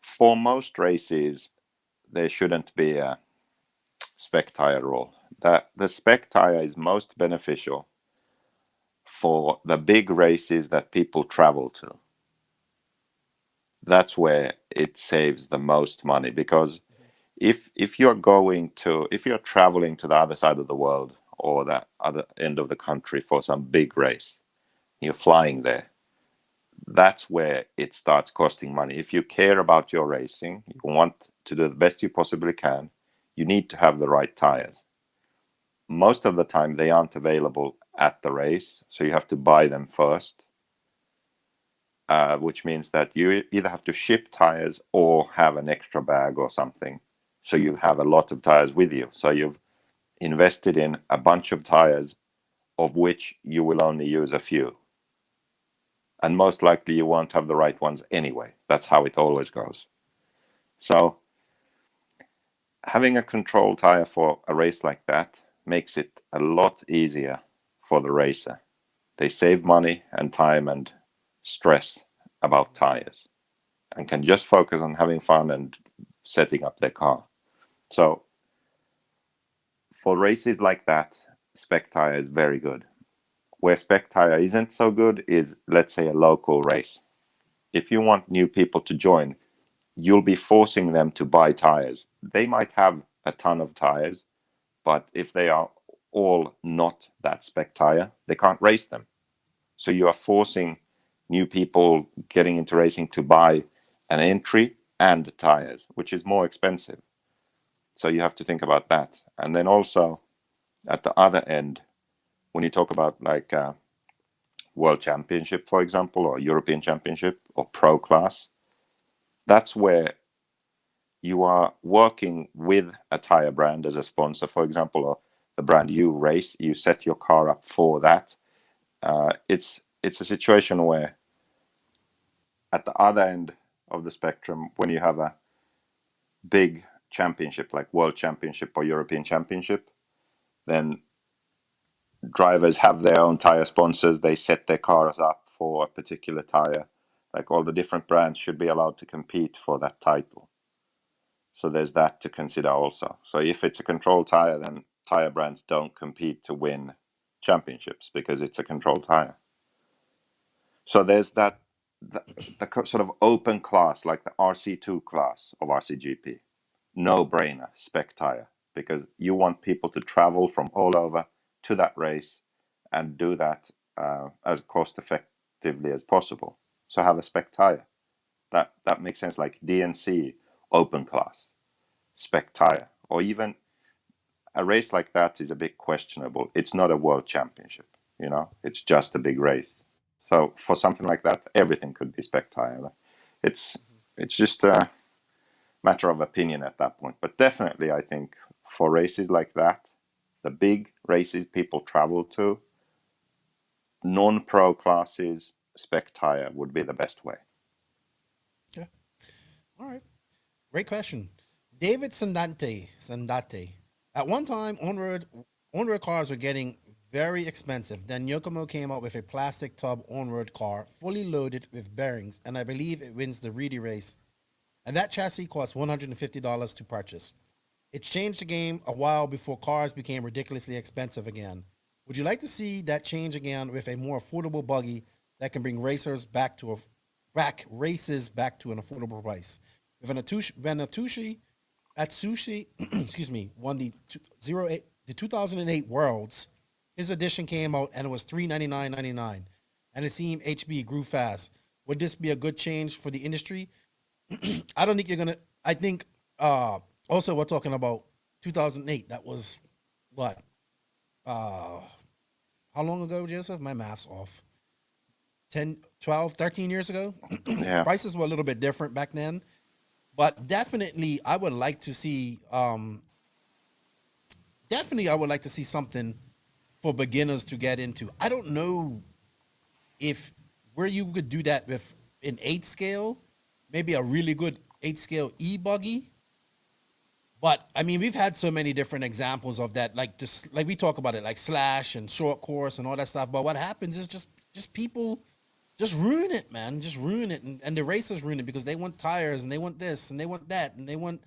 for most races there shouldn't be a spec tire rule. That the spec tire is most beneficial for the big races that people travel to. That's where it saves the most money, because if you're traveling to the other side of the world or the other end of the country for some big race, you're flying there, that's where it starts costing money. If you care about your racing, you want to do the best you possibly can, you need to have the right tires. Most of the time they aren't available at the race, so you have to buy them first, which means that you either have to ship tires or have an extra bag or something, so you have a lot of tires with you. So you've invested in a bunch of tires of which you will only use a few. And most likely you won't have the right ones anyway. That's how it always goes. So having a control tire for a race like that makes it a lot easier for the racer. They save money and time and stress about tires and can just focus on having fun and setting up their car. So for races like that, spec tire is very good. Where spec tire isn't so good is, let's say, a local race. If you want new people to join, you'll be forcing them to buy tires. They might have a ton of tires, but if they are all not that spec tire, they can't race them. So you are forcing new people getting into racing to buy an entry and tires, which is more expensive. So you have to think about that. And then also at the other end, when you talk about like World Championship, for example, or European Championship or Pro Class, that's where you are working with a tire brand as a sponsor, for example, or the brand you race, you set your car up for that. It's a situation where at the other end of the spectrum, when you have a big championship like World Championship or European Championship, then drivers have their own tire sponsors. They set their cars up for a particular tire. Like all the different brands should be allowed to compete for that title. So there's that to consider also. So if it's a control tire, then tire brands don't compete to win championships because it's a control tire. So there's that the sort of open class, like the RC2 class of RCGP. No brainer, spec tire, because you want people to travel from all over to that race and do that as cost effectively as possible. So have a spec tire. That makes sense. Like DNC open class spec tire, or even a race like that is a bit questionable. It's not a world championship, you know. It's just a big race. So for something like that, everything could be spec tire. It's just a matter of opinion at that point. But definitely, I think for races like that, the big races people travel to, non-pro classes, spec tire would be the best way. Yeah. All right. Great question. David Sandate. At one time, on-road cars were getting very expensive. Then Yokomo came out with a plastic tub on-road car, fully loaded with bearings, and I believe it wins the Reedy race. And that chassis cost $150 to purchase. It changed the game a while before cars became ridiculously expensive again. Would you like to see that change again with a more affordable buggy that can bring races back to an affordable price? With an Atsushi, excuse me, won the 2008 Worlds. His edition came out and it was $399.99, and it seemed HB grew fast. Would this be a good change for the industry? I don't think you're gonna. I think also we're talking about 2008. That was what? How long ago, Joseph? My math's off. 10, 12, 13 years ago. Yeah. Prices were a little bit different back then. But definitely, I would like to see. Definitely, I would like to see something for beginners to get into. I don't know if where you could do that with an 8 scale, maybe a really good 8 scale e-buggy. But I mean, we've had so many different examples of that, like just like we talk about it, like slash and short course and all that stuff. But what happens is just people just ruin it, man. Just ruin it, and the racers ruin it because they want tires and they want this and they want that and they want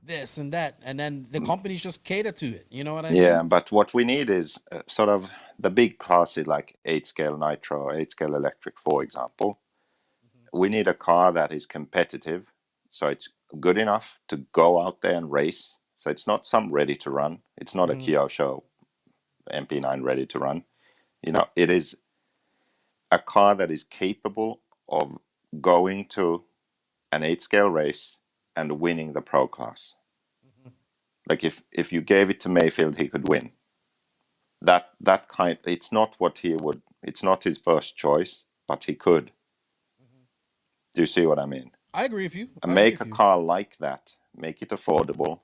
this and that, and then the companies just cater to it. You know what I mean? Yeah, but what we need is sort of the big classes like 8 scale nitro, 8 scale electric, for example. We need a car that is competitive, so it's good enough to go out there and race. So it's not some ready to run. It's not a Kyosho MP9 ready to run. You know, it is a car that is capable of going to an 8 scale race and winning the pro class. Like if you gave it to Mayfield, he could win. That kind. It's not what he would. It's not his first choice, but he could. Do you see what I mean? I agree with you. And make a car like that, make it affordable,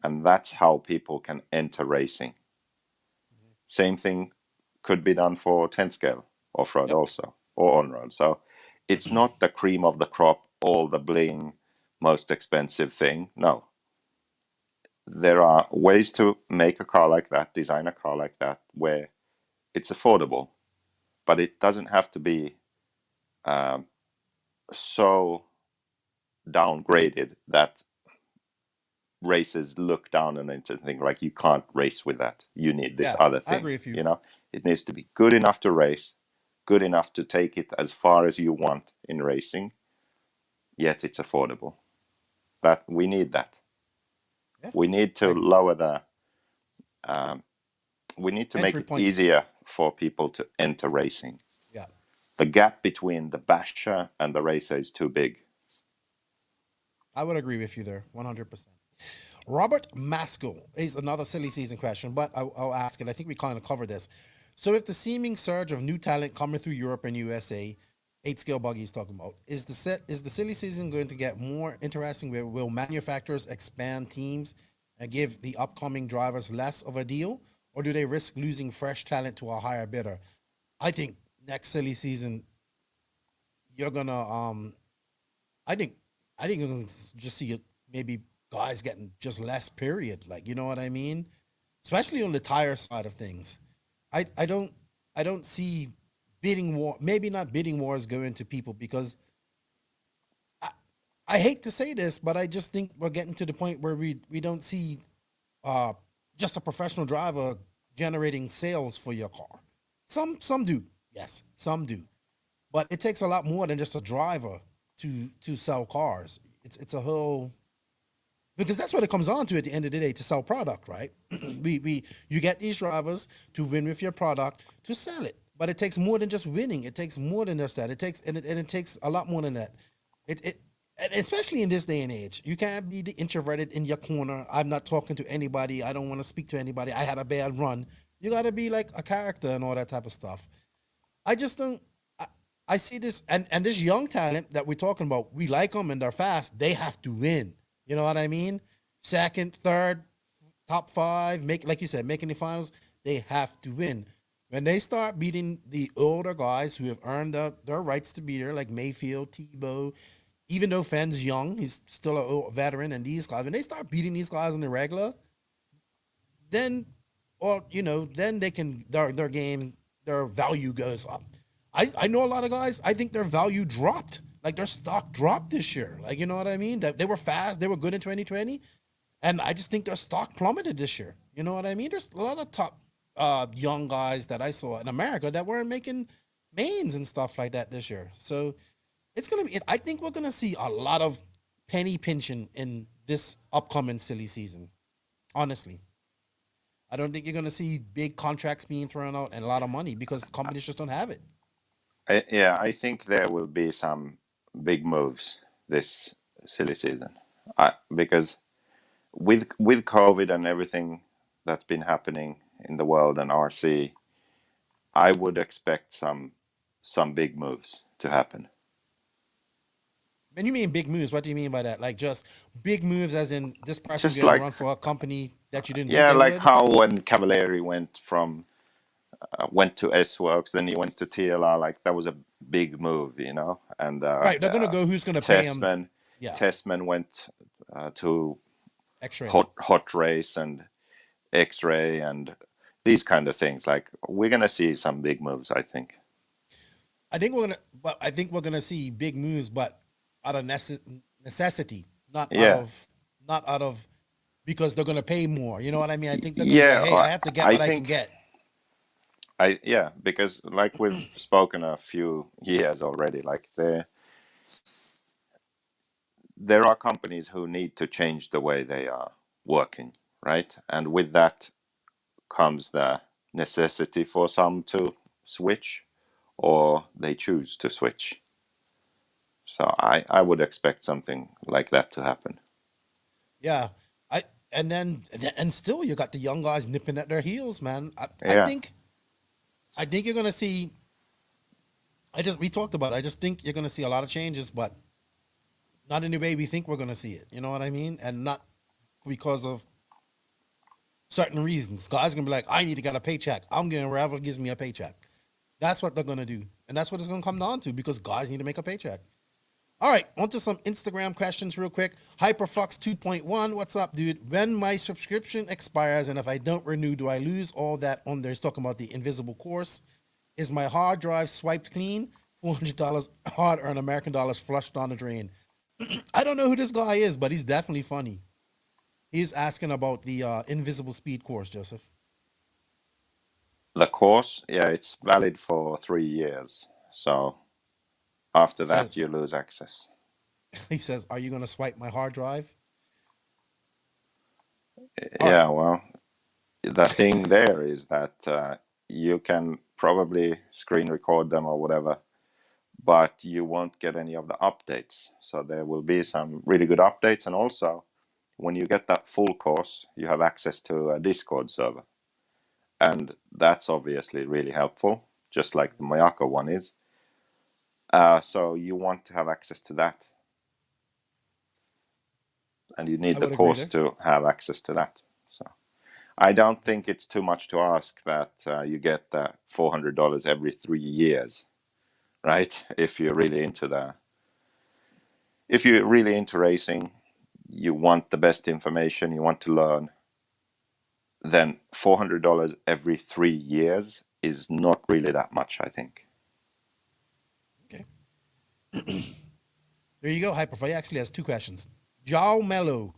and that's how people can enter racing. Same thing could be done for 10 scale off-road also, or on-road. So it's not the cream of the crop, all the bling, most expensive thing. No. There are ways to make a car like that, design a car like that, where it's affordable, but it doesn't have to be so downgraded that races look down on it and think like you can't race with that. You need this other thing. I agree with you. You know, it needs to be good enough to race, good enough to take it as far as you want in racing, yet it's affordable. That we need that. Yeah. We need to lower the. We need to make it easier for people to enter racing. Yeah. The gap between the basher and the racer is too big. I would agree with you there, 100%. Robert Maskell is another silly season question, but I'll ask it. I think we kind of covered this. So if the seeming surge of new talent coming through Europe and USA, 8 scale buggy is talking about, is the silly season going to get more interesting? Will manufacturers expand teams and give the upcoming drivers less of a deal, or do they risk losing fresh talent to a higher bidder? I think next silly season, you're gonna I think you're gonna just see maybe guys getting just less, period. Like, you know what I mean? Especially on the tire side of things. I don't see bidding war, maybe not bidding wars going to people, because I hate to say this, but I just think we're getting to the point where we don't see just a professional driver generating sales for your car. Some do, yes, some do. But it takes a lot more than just a driver to sell cars. It's a whole, because that's what it comes on to at the end of the day, to sell product, right? You get these drivers to win with your product, to sell it. but it takes more than just winning. It takes more than just that. It takes and it takes a lot more than that. It and especially in this day and age, you can't be the introverted in your corner. I'm not talking to anybody. I don't want to speak to anybody. I had a bad run. You got to be like a character and all that type of stuff. I just don't. I see this and this young talent that we're talking about. We like them and they're fast. They have to win. You know what I mean? Second, third, top five, make like you said, making the finals. They have to win. When they start beating the older guys who have earned their rights to be there, like Mayfield, Tebow, even though Fenn's young, he's still a veteran, and these guys, when they start beating these guys in the regular, then, or then they can their game, their value goes up. I know a lot of guys. I think their value dropped, like their stock dropped this year. Like you know what I mean? That they were fast, they were good in 2020, and I just think their stock plummeted this year. You know what I mean? There's a lot of top young guys that I saw in America that weren't making mains and stuff like that this year. So it's gonna be. I think we're gonna see a lot of penny pinching in this upcoming silly season. Honestly, I don't think you're gonna see big contracts being thrown out and a lot of money because companies just don't have it. I think there will be some big moves this silly season. Because with COVID and everything that's been happening in the world and RC, I would expect some big moves to happen. When you mean big moves, what do you mean by that? Like just big moves, as in this person's Just going to like run for a company that you didn't think yeah, they like would? how when Cavalieri went to S Works, then he went to TLR. Like that was a big move, And Right, they're going to go. Who's going to pay him? Yeah, Testman went to X-ray. hot race and X-ray and these kind of things. Like we're gonna see some big moves, I think. I think we're gonna see big moves, but out of necessity, Yeah, not out of because they're gonna pay more. You know what I mean? I think they're gonna be like, hey, I have to get what I can get. Because like we've spoken a few years already, like there are companies who need to change the way they are working, right? And with that comes the necessity for some to switch, or they choose to switch. So I would expect something like that to happen. Yeah, and still you got the young guys nipping at their heels, man. Yeah, I think you're gonna see. We talked about it. I just think you're gonna see a lot of changes, but not in the way we think we're gonna see it. You know what I mean? And not because of certain reasons. Guys gonna be like, I need to get a paycheck. I'm going wherever gives me a paycheck. That's what they're gonna do, and that's what it's gonna come down to because guys need to make a paycheck. All right, on to some Instagram questions real quick. Hyperflux 2.1, what's up, dude? When my subscription expires and if I don't renew, do I lose all that on there? He's talking about the invisible course. Is my hard drive swiped clean? $400 hard-earned American dollars flushed down the drain. I don't know who this guy is, but he's definitely funny. He's asking about the invisible speed course, Joseph. the course, it's valid for 3 years. So after that, you lose access. He says, are you going to swipe my hard drive? Yeah, well, the thing there is that you can probably screen record them or whatever, but you won't get any of the updates. So there will be some really good updates. And also, when you get that full course, you have access to a Discord server. And that's obviously really helpful, just like the Mayako one is. So you want to have access to that. And you need the course to have access to that. So I don't think it's too much to ask that you get $400 every 3 years, right? If you're really into racing, you want the best information, you want to learn, then $400 every 3 years is not really that much, I think. Okay. There you go, Hyperfly. He actually has 2 questions. Joe Mello,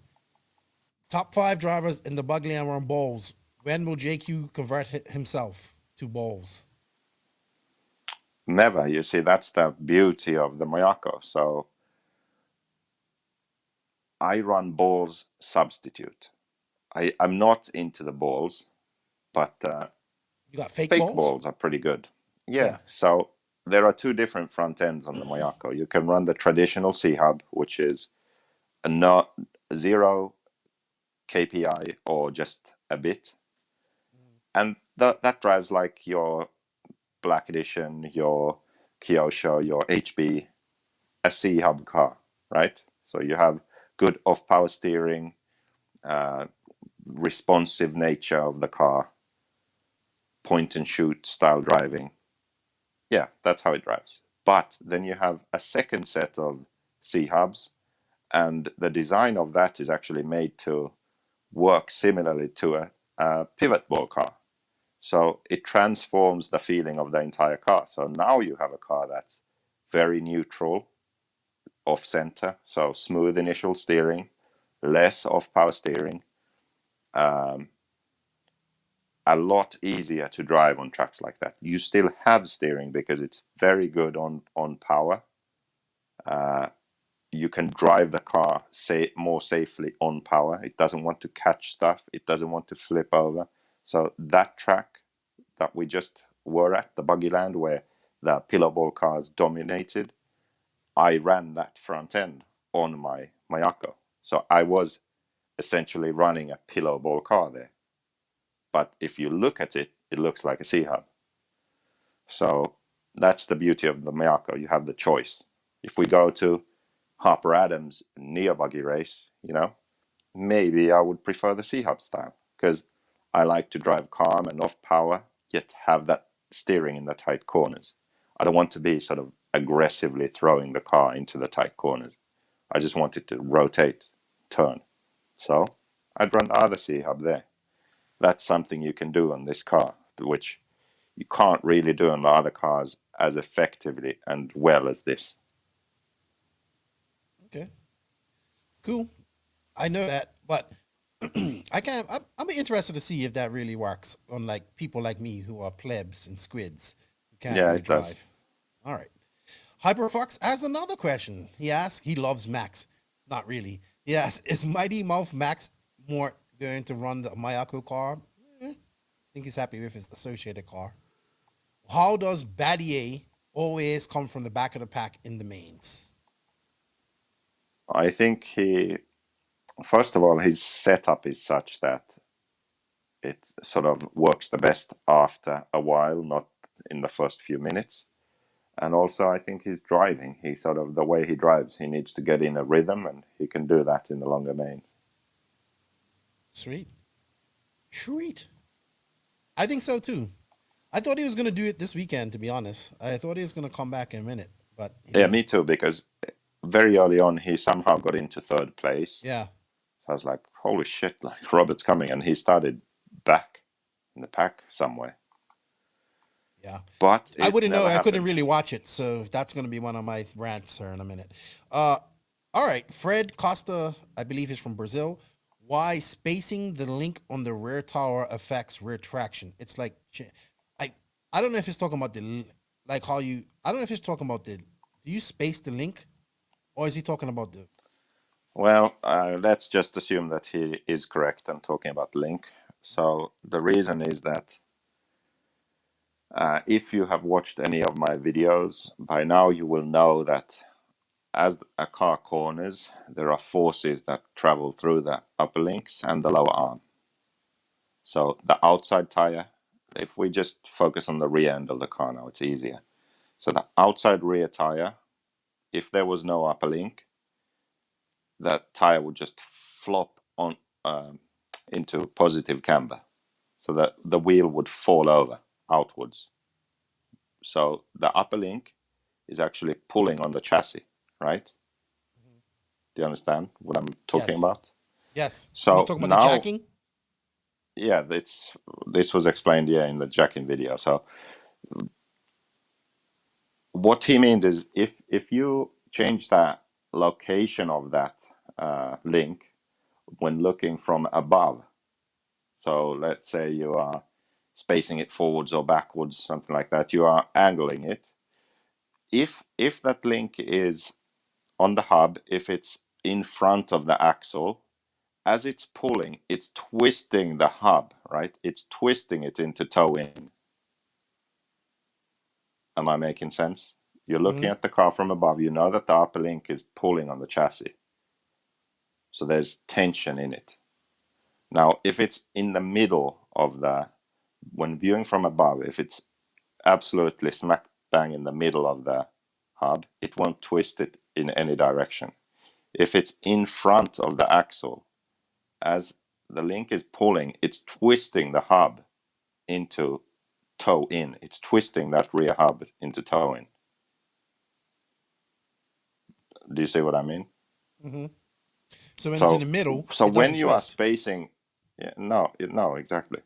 top 5 drivers in the Buggyland run bowls. When will JQ convert himself to bowls? Never. You see, that's the beauty of the Mayako. So I run balls substitute. I'm not into the balls, but you got fake balls are pretty good. Yeah, so there are two different front ends on the Mayako. You can run the traditional C-hub, which is a not zero KPI or just a bit. And that drives like your Black Edition, your Kyosho, your HB, a C-hub car, right? So you have good off-power steering, responsive nature of the car, point and shoot style driving. Yeah, that's how it drives. But then you have a second set of C-hubs, and the design of that is actually made to work similarly to a pivot ball car. So it transforms the feeling of the entire car. So now you have a car that's very neutral, off center, so smooth initial steering, less off power steering, a lot easier to drive on tracks like that. You still have steering because it's very good on power. You can drive the car more safely on power. It doesn't want to catch stuff. It doesn't want to flip over. So that track that we just were at, the Buggyland, where the pillow ball cars dominated, I ran that front end on my Mayako. So I was essentially running a pillow ball car there. But if you look at it, it looks like a C-hub. So that's the beauty of the Mayako. You have the choice. If we go to Harper Adams Neo Buggy race, maybe I would prefer the C-hub style because I like to drive calm and off power, yet have that steering in the tight corners. I don't want to be sort of aggressively throwing the car into the tight corners. I just want it to rotate, turn. So I'd run the other C-hub there. That's something you can do on this car, which you can't really do on the other cars as effectively and well as this. Okay. Cool. I know that, but I'm interested to see if that really works on like people like me who are plebs and squids who can't Yeah, really it does. drive. All right. Hyperfox has another question. He asks, he loves Max. Not really. He asks, is Mighty Mouth Max more going to run the Mayako car? I think he's happy with his associated car. How does Battier always come from the back of the pack in the mains? I think first of all, his setup is such that it sort of works the best after a while, not in the first few minutes. And also, I think his driving, the way he drives, he needs to get in a rhythm, and he can do that in the longer main. Sweet. I think so too. I thought he was going to do it this weekend, to be honest. I thought he was going to come back and win it, but yeah, me too, because very early on, he somehow got into third place. Yeah. So I was like, holy shit, like Robert's coming, and he started back in the pack somewhere. Yeah. But I wouldn't know. happened. I couldn't really watch it, so that's going to be one of my rants here in a minute. All right. Fred Costa, I believe he's from Brazil. Why spacing the link on the rear tower affects rear traction? It's like, I don't know if he's talking about I don't know if he's talking about do you space the link, or is he talking about the? Well, let's just assume that he is correct and talking about link. So the reason is that if you have watched any of my videos, by now you will know that as a car corners, there are forces that travel through the upper links and the lower arm. So the outside tire, if we just focus on the rear end of the car now, it's easier. So the outside rear tire, if there was no upper link, that tire would just flop on into positive camber. So that the wheel would fall over outwards. So the upper link is actually pulling on the chassis, right? Do you understand what I'm talking about? Yes. So you talking about now, the jacking? Yeah, this was explained in the jacking video. So what he means is if you change the location of that link when looking from above, so let's say you are spacing it forwards or backwards, something like that, you are angling it. If that link is on the hub, if it's in front of the axle, as it's pulling, it's twisting the hub, right? It's twisting it into toe in. Am I making sense? You're looking at the car from above. You know that the upper link is pulling on the chassis. So there's tension in it. Now, if it's in the middle of when viewing from above, if it's absolutely smack bang in the middle of the hub, it won't twist it in any direction. If it's in front of the axle, as the link is pulling, it's twisting the hub into toe in. It's twisting that rear hub into toe in. Do you see what I mean? Mm-hmm. So when it's in the middle, so it when doesn't you twist. are spacing, no, exactly.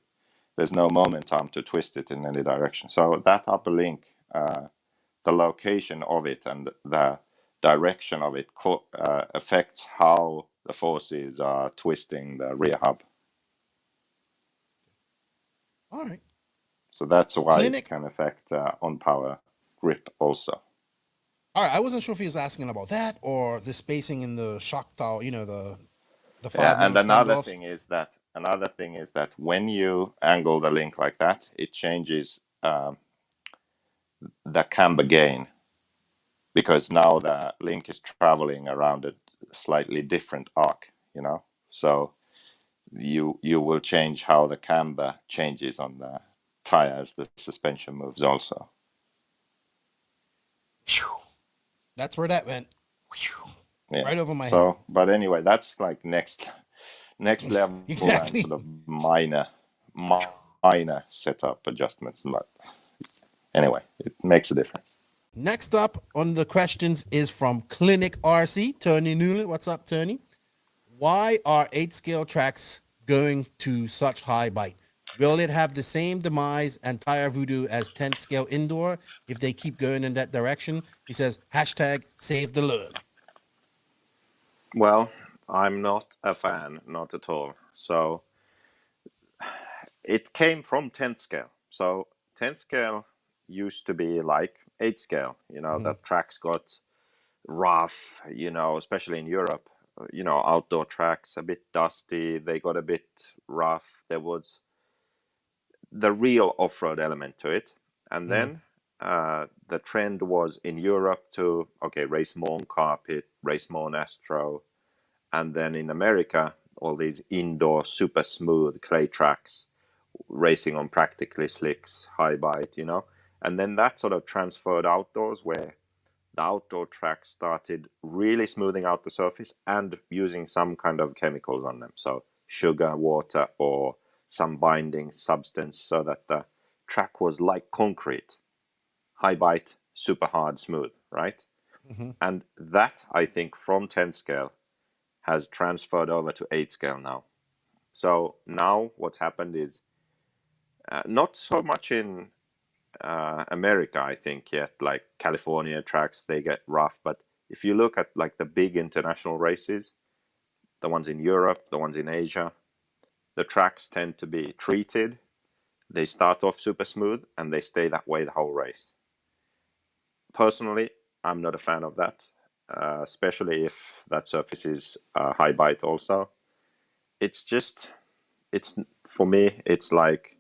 There's no momentum to twist it in any direction. So that upper link, the location of it and the direction of it affects how the forces are twisting the rear hub. All right. So that's why Clinic. it can affect on power grip also. All right. I wasn't sure if he was asking about that or the spacing in the shock tower. You know, the 5 Yeah, and another standoffs. thing is that when you angle the link like that, it changes the camber gain, because now the link is traveling around a slightly different arc, so you will change how the camber changes on the tire as the suspension moves also. That's where that went. Yeah. Right over my head. But anyway, that's like next level Exactly. and sort of minor setup adjustments, but anyway, it makes a difference. Next up on the questions is from Clinic RC, Tony Newland. What's up, Tony? Why are 8-scale tracks going to such high bite? Will it have the same demise and tire voodoo as 10-scale indoor if they keep going in that direction? He says, #save the lug. Well, I'm not a fan, not at all. So it came from 10th scale. So 10th scale used to be like 8th scale. The tracks got rough, especially in Europe. Outdoor tracks, a bit dusty. They got a bit rough. There was the real off-road element to it. And then the trend was in Europe to, race more on carpet, race more on Astro. And then in America, all these indoor super smooth clay tracks, racing on practically slicks, high bite, And then that sort of transferred outdoors, where the outdoor tracks started really smoothing out the surface and using some kind of chemicals on them. So sugar, water, or some binding substance, so that the track was like concrete. High bite, super hard, smooth, right? And that, I think, from 10 scale has transferred over to 8 scale now. So now what's happened is not so much in America, I think, yet. Like California tracks, they get rough. But if you look at like the big international races, the ones in Europe, the ones in Asia, the tracks tend to be treated. They start off super smooth and they stay that way the whole race. Personally, I'm not a fan of that, especially if that surface is high bite also. For me, it's like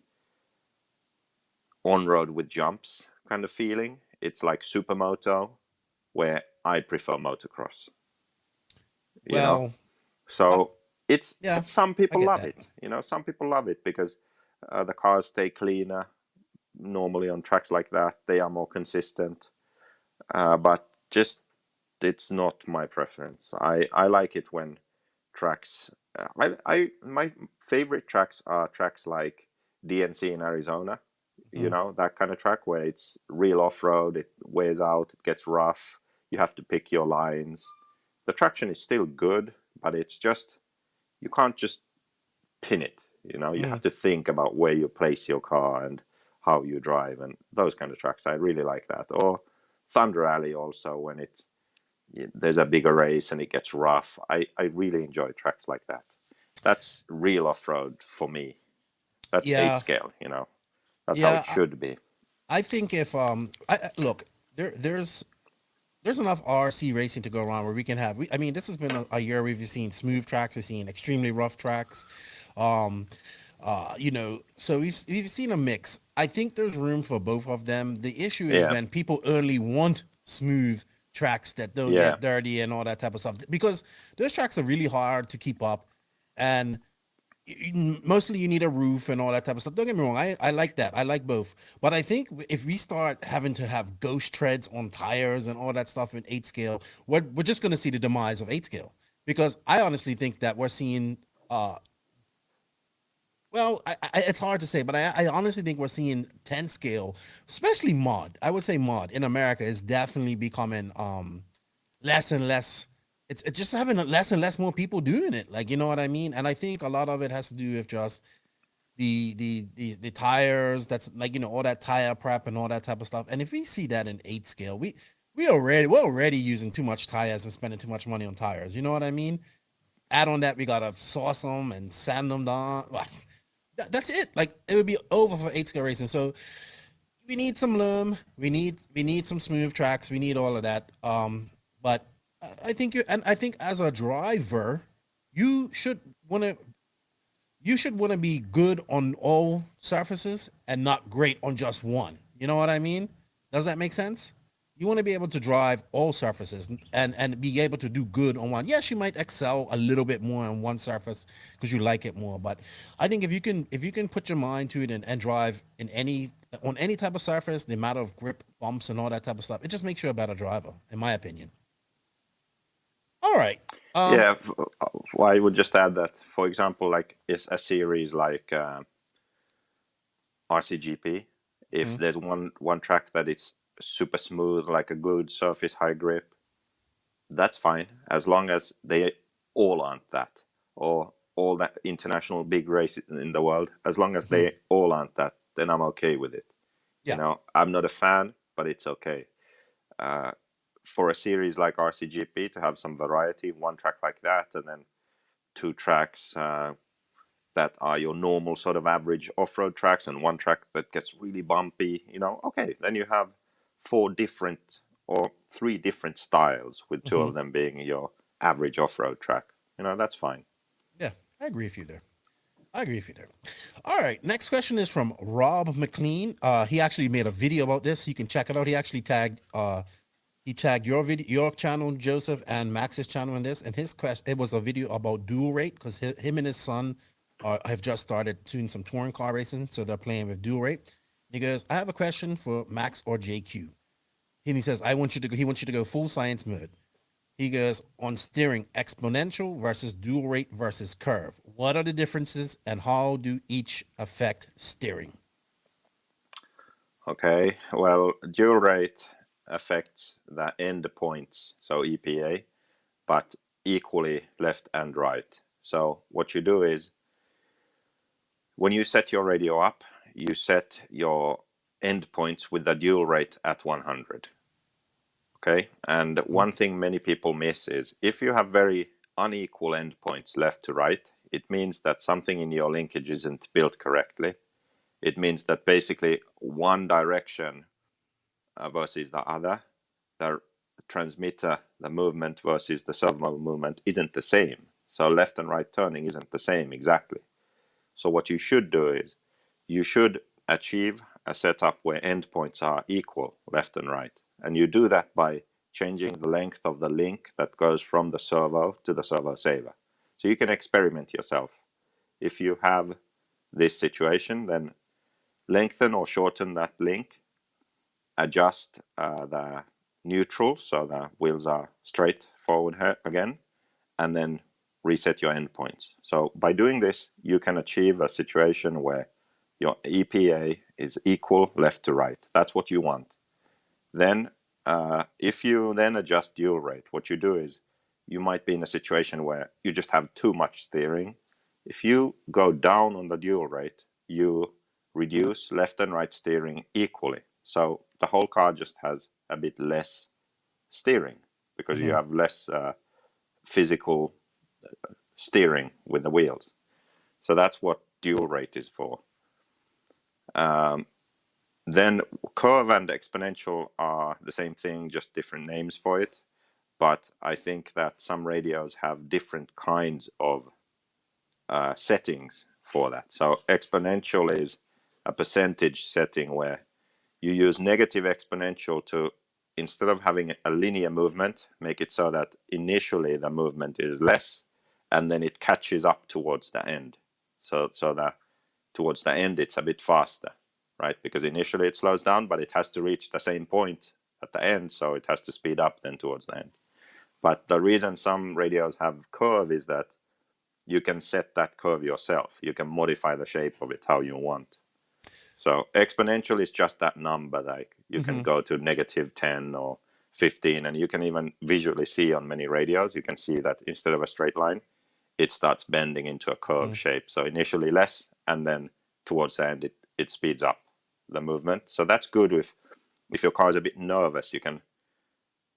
on-road with jumps kind of feeling. It's like supermoto, where I prefer motocross. So it's some people love it. Some people love it because the cars stay cleaner normally on tracks like that. They are more consistent, but just it's not my preference. I like it when tracks. My favorite tracks are tracks like DNC in Arizona. That kind of track where it's real off-road, it wears out, it gets rough, you have to pick your lines. The traction is still good, but it's just, you can't just pin it. You have to think about where you place your car and how you drive, and those kind of tracks. I really like that. Or Thunder Alley also, when there's a bigger race and it gets rough. I really enjoy tracks like that. That's real off-road for me. That's 8 scale, That's how it should be. I think if look, there's enough RC racing to go around where we can have. This has been a year we've seen smooth tracks, we've seen extremely rough tracks. So we've seen a mix. I think there's room for both of them. The issue is Yeah. when people only want smooth tracks that don't Yeah. get dirty and all that type of stuff, because those tracks are really hard to keep up, and mostly you need a roof and all that type of stuff. Don't get me wrong, I like that. I like both. But I think if we start having to have ghost treads on tires and all that stuff in 8 scale, we're just going to see the demise of 8 scale, because I honestly think that we're seeing it's hard to say, but I honestly think we're seeing 10 scale, especially mod. I would say mod in America is definitely becoming less and less. It's just having less and less more people doing it. Like, you know what I mean? And I think a lot of it has to do with just the tires. That's like, all that tire prep and all that type of stuff. And if we see that in 8 scale, we're already using too much tires and spending too much money on tires. You know what I mean? Add on that, we gotta sauce them and sand them down. That's it. Like, it would be over for 8 scale racing. So we need some loom. We need some smooth tracks. We need all of that. But I think I think as a driver, you should want to be good on all surfaces and not great on just one. You know what I mean? Does that make sense? You want to be able to drive all surfaces and be able to do good on one. Yes, you might excel a little bit more on one surface because you like it more. But I think if you can put your mind to it and drive on any type of surface, the amount of grip, bumps, and all that type of stuff, it just makes you a better driver, in my opinion. All right. Yeah, I would just add that, for example, like is a series like RCGP, if there's one track that it's super smooth, like a good surface, high grip, that's fine, as long as they all aren't that, or all that international big races in the world, as long as they all aren't that, then I'm okay with it. Yeah. I'm not a fan, but it's okay. For a series like RCGP to have some variety, one track like that, and then 2 tracks that are your normal sort of average off-road tracks, and one track that gets really bumpy, okay, then you have 4 different or 3 different styles, with 2 of them being your average off-road track. That's fine. Yeah, I agree with you there. All right, next question is from Rob McLean. He actually made a video about this. You can check it out. He actually tagged your video, your channel, Joseph, and Max's channel in this. And his question, it was a video about dual rate, because him and his son have just started doing some touring car racing, so they're playing with dual rate. He goes, I have a question for Max or JQ. And he says, he wants you to go full science mode. He goes, on steering, exponential versus dual rate versus curve. What are the differences and how do each affect steering? Okay, well, dual rate affects the end points, so EPA, but equally left and right. So what you do is, when you set your radio up, you set your endpoints with the dual rate at 100. Okay, and one thing many people miss is, if you have very unequal endpoints left to right, it means that something in your linkage isn't built correctly. It means that basically one direction versus the other, the transmitter, the movement versus the servo movement isn't the same. So left and right turning isn't the same exactly. So what you should do is, you should achieve a setup where endpoints are equal left and right. And you do that by changing the length of the link that goes from the servo to the servo saver. So you can experiment yourself. If you have this situation, then lengthen or shorten that link, adjust the neutral so the wheels are straight forward again, and then reset your endpoints. So by doing this, you can achieve a situation where your EPA is equal left to right. That's what you want. Then if you then adjust dual rate, what you do is, you might be in a situation where you just have too much steering. If you go down on the dual rate, you reduce left and right steering equally. So the whole car just has a bit less steering, because you have less physical steering with the wheels. So that's what dual rate is for. Then curve and exponential are the same thing, just different names for it. But I think that some radios have different kinds of settings for that. So exponential is a percentage setting where you use negative exponential to, instead of having a linear movement, make it so that initially the movement is less and then it catches up towards the end. So that towards the end it's a bit faster, right? Because initially it slows down, but it has to reach the same point at the end, so it has to speed up then towards the end. But the reason some radios have curve is that you can set that curve yourself. You can modify the shape of it how you want. So exponential is just that number. Like you can go to -10 or 15, and you can even visually see on many radios, you can see that instead of a straight line, it starts bending into a curve shape. So initially less, and then towards the end, it speeds up the movement. So that's good if your car is a bit nervous, you can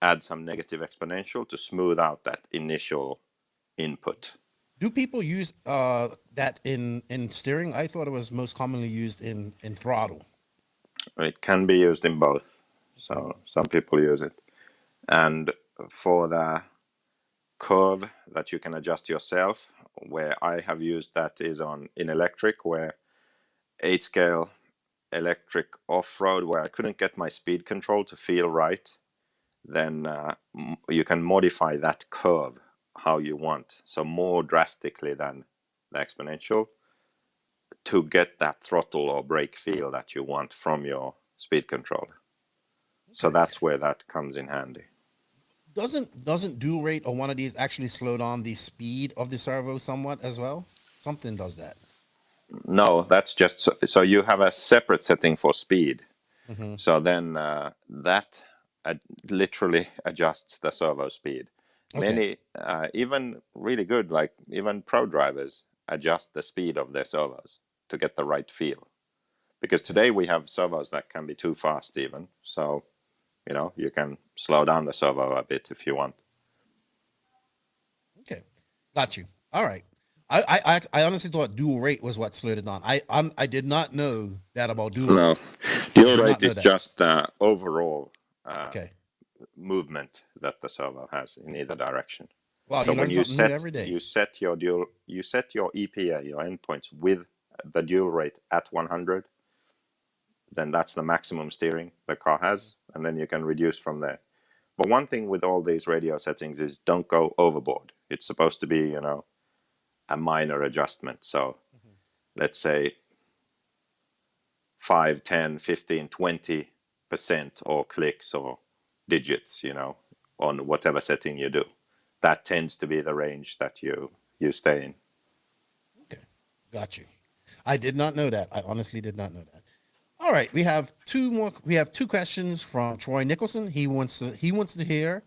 add some negative exponential to smooth out that initial input. Do people use that in steering? I thought it was most commonly used in throttle. It can be used in both. So some people use it. And for the curve that you can adjust yourself, where I have used that is in electric, where 8-scale electric off-road, where I couldn't get my speed control to feel right, then you can modify that curve how you want, so more drastically than the exponential, to get that throttle or brake feel that you want from your speed controller. So that's where that comes in handy. Doesn't dual rate or one of these actually slow down the speed of the servo somewhat as well? Something does that. No, that's just so you have a separate setting for speed. So then that literally adjusts the servo speed. Many, even really good, like even pro drivers, adjust the speed of their servos to get the right feel. Because today we have servos that can be too fast even. So, you can slow down the servo a bit if you want. Okay, got you. All right. I honestly thought dual rate was what slowed it down. I did not know that about dual rate. No, dual rate is just the overall movement that the servo has in either direction. Wow, so you learn something new every day. You set your EPA, your endpoints with the dual rate at 100, then that's the maximum steering the car has, and then you can reduce from there. But one thing with all these radio settings is don't go overboard. It's supposed to be, a minor adjustment. So let's say 5, 10, 15, 20% or clicks or digits, on whatever setting you do. That tends to be the range that you stay in. Okay, got you. I did not know that. I honestly did not know that. All right, we have two more. We have two questions from Troy Nicholson. He wants to hear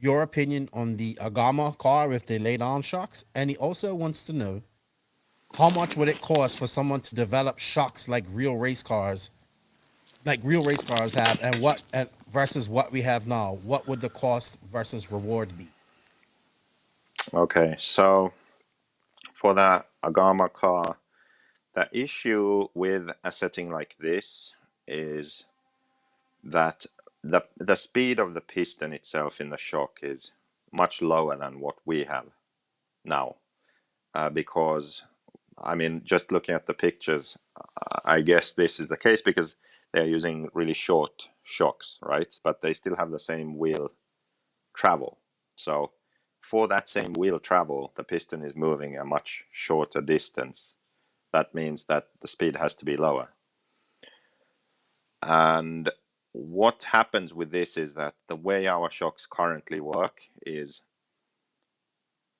your opinion on the Agama car with the lay-down shocks, and he also wants to know how much would it cost for someone to develop shocks like real race cars have, and versus what we have now. What would the cost versus reward be? Okay, so for the Agama car, the issue with a setting like this is that the speed of the piston itself in the shock is much lower than what we have now. Because, just looking at the pictures, I guess this is the case because they're using really short shocks, right? But they still have the same wheel travel. So for that same wheel travel, the piston is moving a much shorter distance. That means that the speed has to be lower. And what happens with this is that the way our shocks currently work is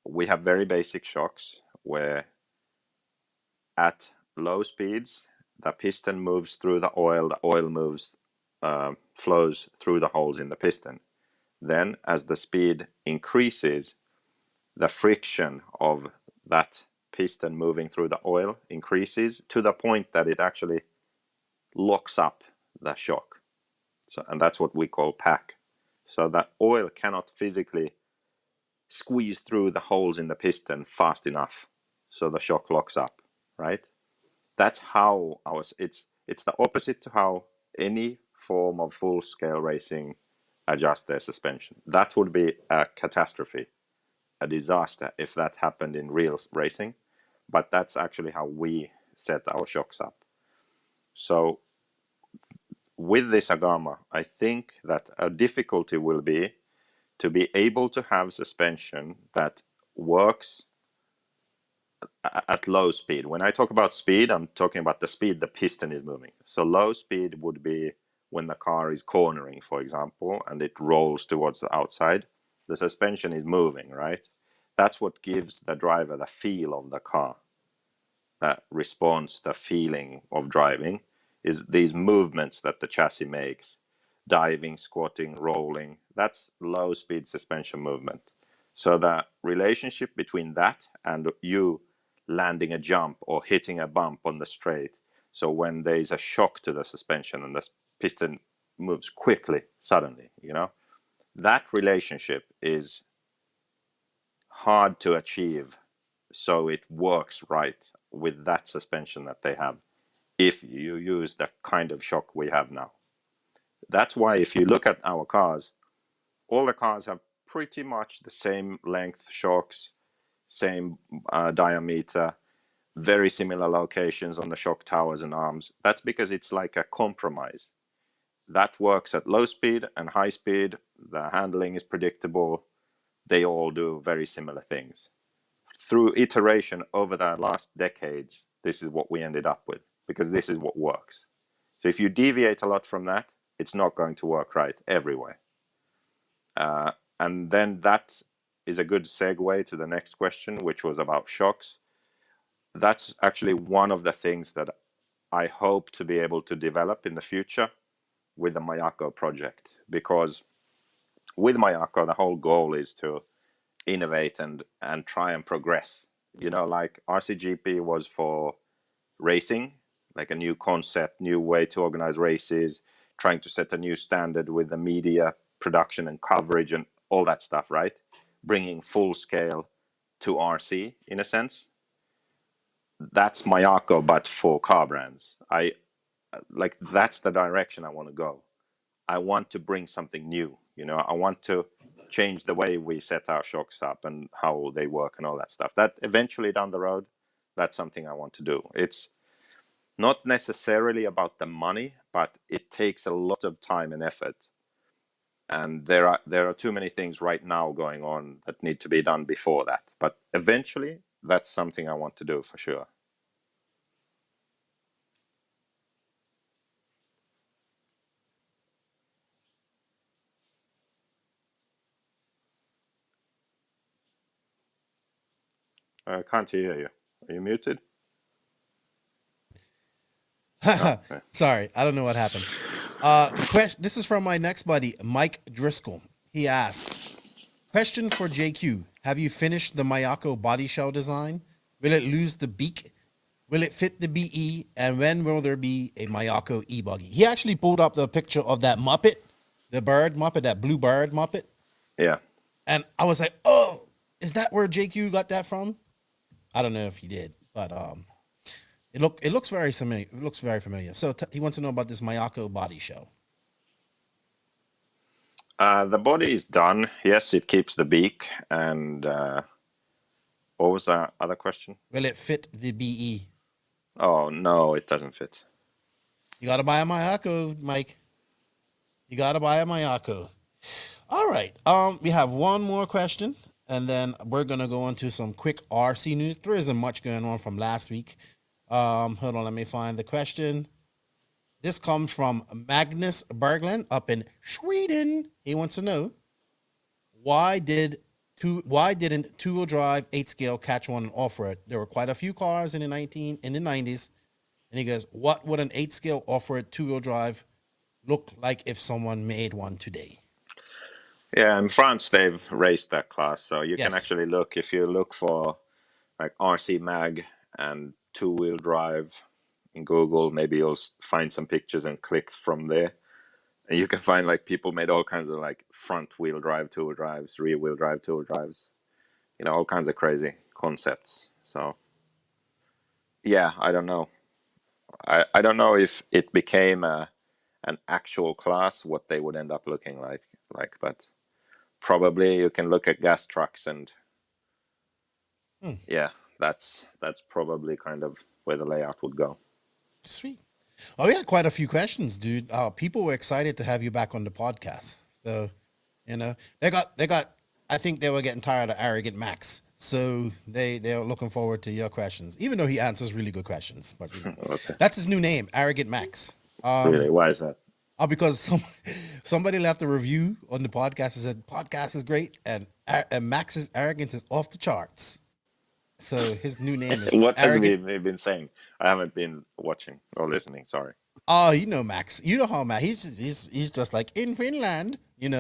we have very basic shocks where at low speeds, the piston moves through the oil moves, flows through the holes in the piston. Then as the speed increases, the friction of that piston moving through the oil increases to the point that it actually locks up the shock. And that's what we call pack. So that oil cannot physically squeeze through the holes in the piston fast enough so the shock locks up, right? That's how it's the opposite to how any form of full-scale racing adjusts their suspension. That would be a catastrophe, a disaster if that happened in real racing. but that's actually how we set our shocks up. So with this Agama, I think that a difficulty will be to be able to have suspension that works at low speed. When I talk about speed, I'm talking about the speed the piston is moving. So low speed would be when the car is cornering, for example, and it rolls towards the outside. The suspension is moving, right? That's what gives the driver the feel of the car. That response, the feeling of driving, is these movements that the chassis makes. Diving, squatting, rolling. That's low speed suspension movement. So the relationship between that and you landing a jump or hitting a bump on the straight. So when there is a shock to the suspension and the piston moves quickly, suddenly, that relationship is hard to achieve. So it works right with that suspension that they have if you use the kind of shock we have now. That's why if you look at our cars, all the cars have pretty much the same length shocks, same diameter, very similar locations on the shock towers and arms. That's because it's like a compromise. That works at low speed and high speed. The handling is predictable. They all do very similar things. Through iteration over the last decades, this is what we ended up with, because this is what works. So if you deviate a lot from that, it's not going to work right everywhere. And then that is a good segue to the next question, which was about shocks. That's actually one of the things that I hope to be able to develop in the future with the Mayako project, because with Mayako, the whole goal is to innovate and try and progress. Like RCGP was for racing, like a new concept, new way to organize races, trying to set a new standard with the media production and coverage and all that stuff, right? Bringing full scale to RC in a sense. That's Mayako, but for car brands. That's the direction I want to go. I want to bring something new. I want to change the way we set our shocks up and how they work and all that stuff. That eventually down the road, that's something I want to do. It's not necessarily about the money, but it takes a lot of time and effort. And there are too many things right now going on that need to be done before that. But eventually, that's something I want to do for sure. I can't hear you. Are you muted? Sorry, I don't know what happened. This is from my next buddy, Mike Driscoll. He asks, question for JQ. Have you finished the Mayako body shell design? Will it lose the beak? Will it fit the BE? And when will there be a Mayako e-buggy? He actually pulled up the picture of that Muppet, the bird Muppet, that blue bird Muppet. Yeah. And I was like, oh, is that where JQ got that from? I don't know if he did, but it looks very familiar. It looks very familiar. So he wants to know about this Mayako body shell. The body is done. Yes, it keeps the beak. And what was the other question? Will it fit the BE? Oh, no, it doesn't fit. You got to buy a Mayako, Mike. You got to buy a Mayako. All right. We have one more question, and then we're going to go into some quick RC news. There isn't much going on from last week. Hold on, let me find the question. This comes from Magnus Berglund up in Sweden. He wants to know, why didn't two-wheel drive 8-scale catch on an off-road? There were quite a few cars in the 90s. And he goes, what would an 8-scale off-road two-wheel drive look like if someone made one today? Yeah, in France, they've raised that class. So you Yes. can actually look, if you look for like RC Mag and two-wheel drive in Google, maybe you'll find some pictures and click from there. And you can find like people made all kinds of like front-wheel drive two-wheel drives, rear-wheel drive two-wheel drives, all kinds of crazy concepts. So yeah, I don't know. I don't know if it became an actual class, what they would end up looking like, but probably you can look at gas trucks and yeah, that's probably kind of where the layout would go. Sweet. Oh, we had quite a few questions, dude. People were excited to have you back on the podcast. So, they got. I think they were getting tired of Arrogant Max, so they're looking forward to your questions. Even though he answers really good questions, but Okay. that's his new name, Arrogant Max. Really, why is that? Because somebody left a review on the podcast and said podcast is great and Max's arrogance is off the charts. So his new name is What has Arrogant. he been saying? I haven't been watching or listening. Sorry. Oh, Max. You know how Max. He's just like in Finland, and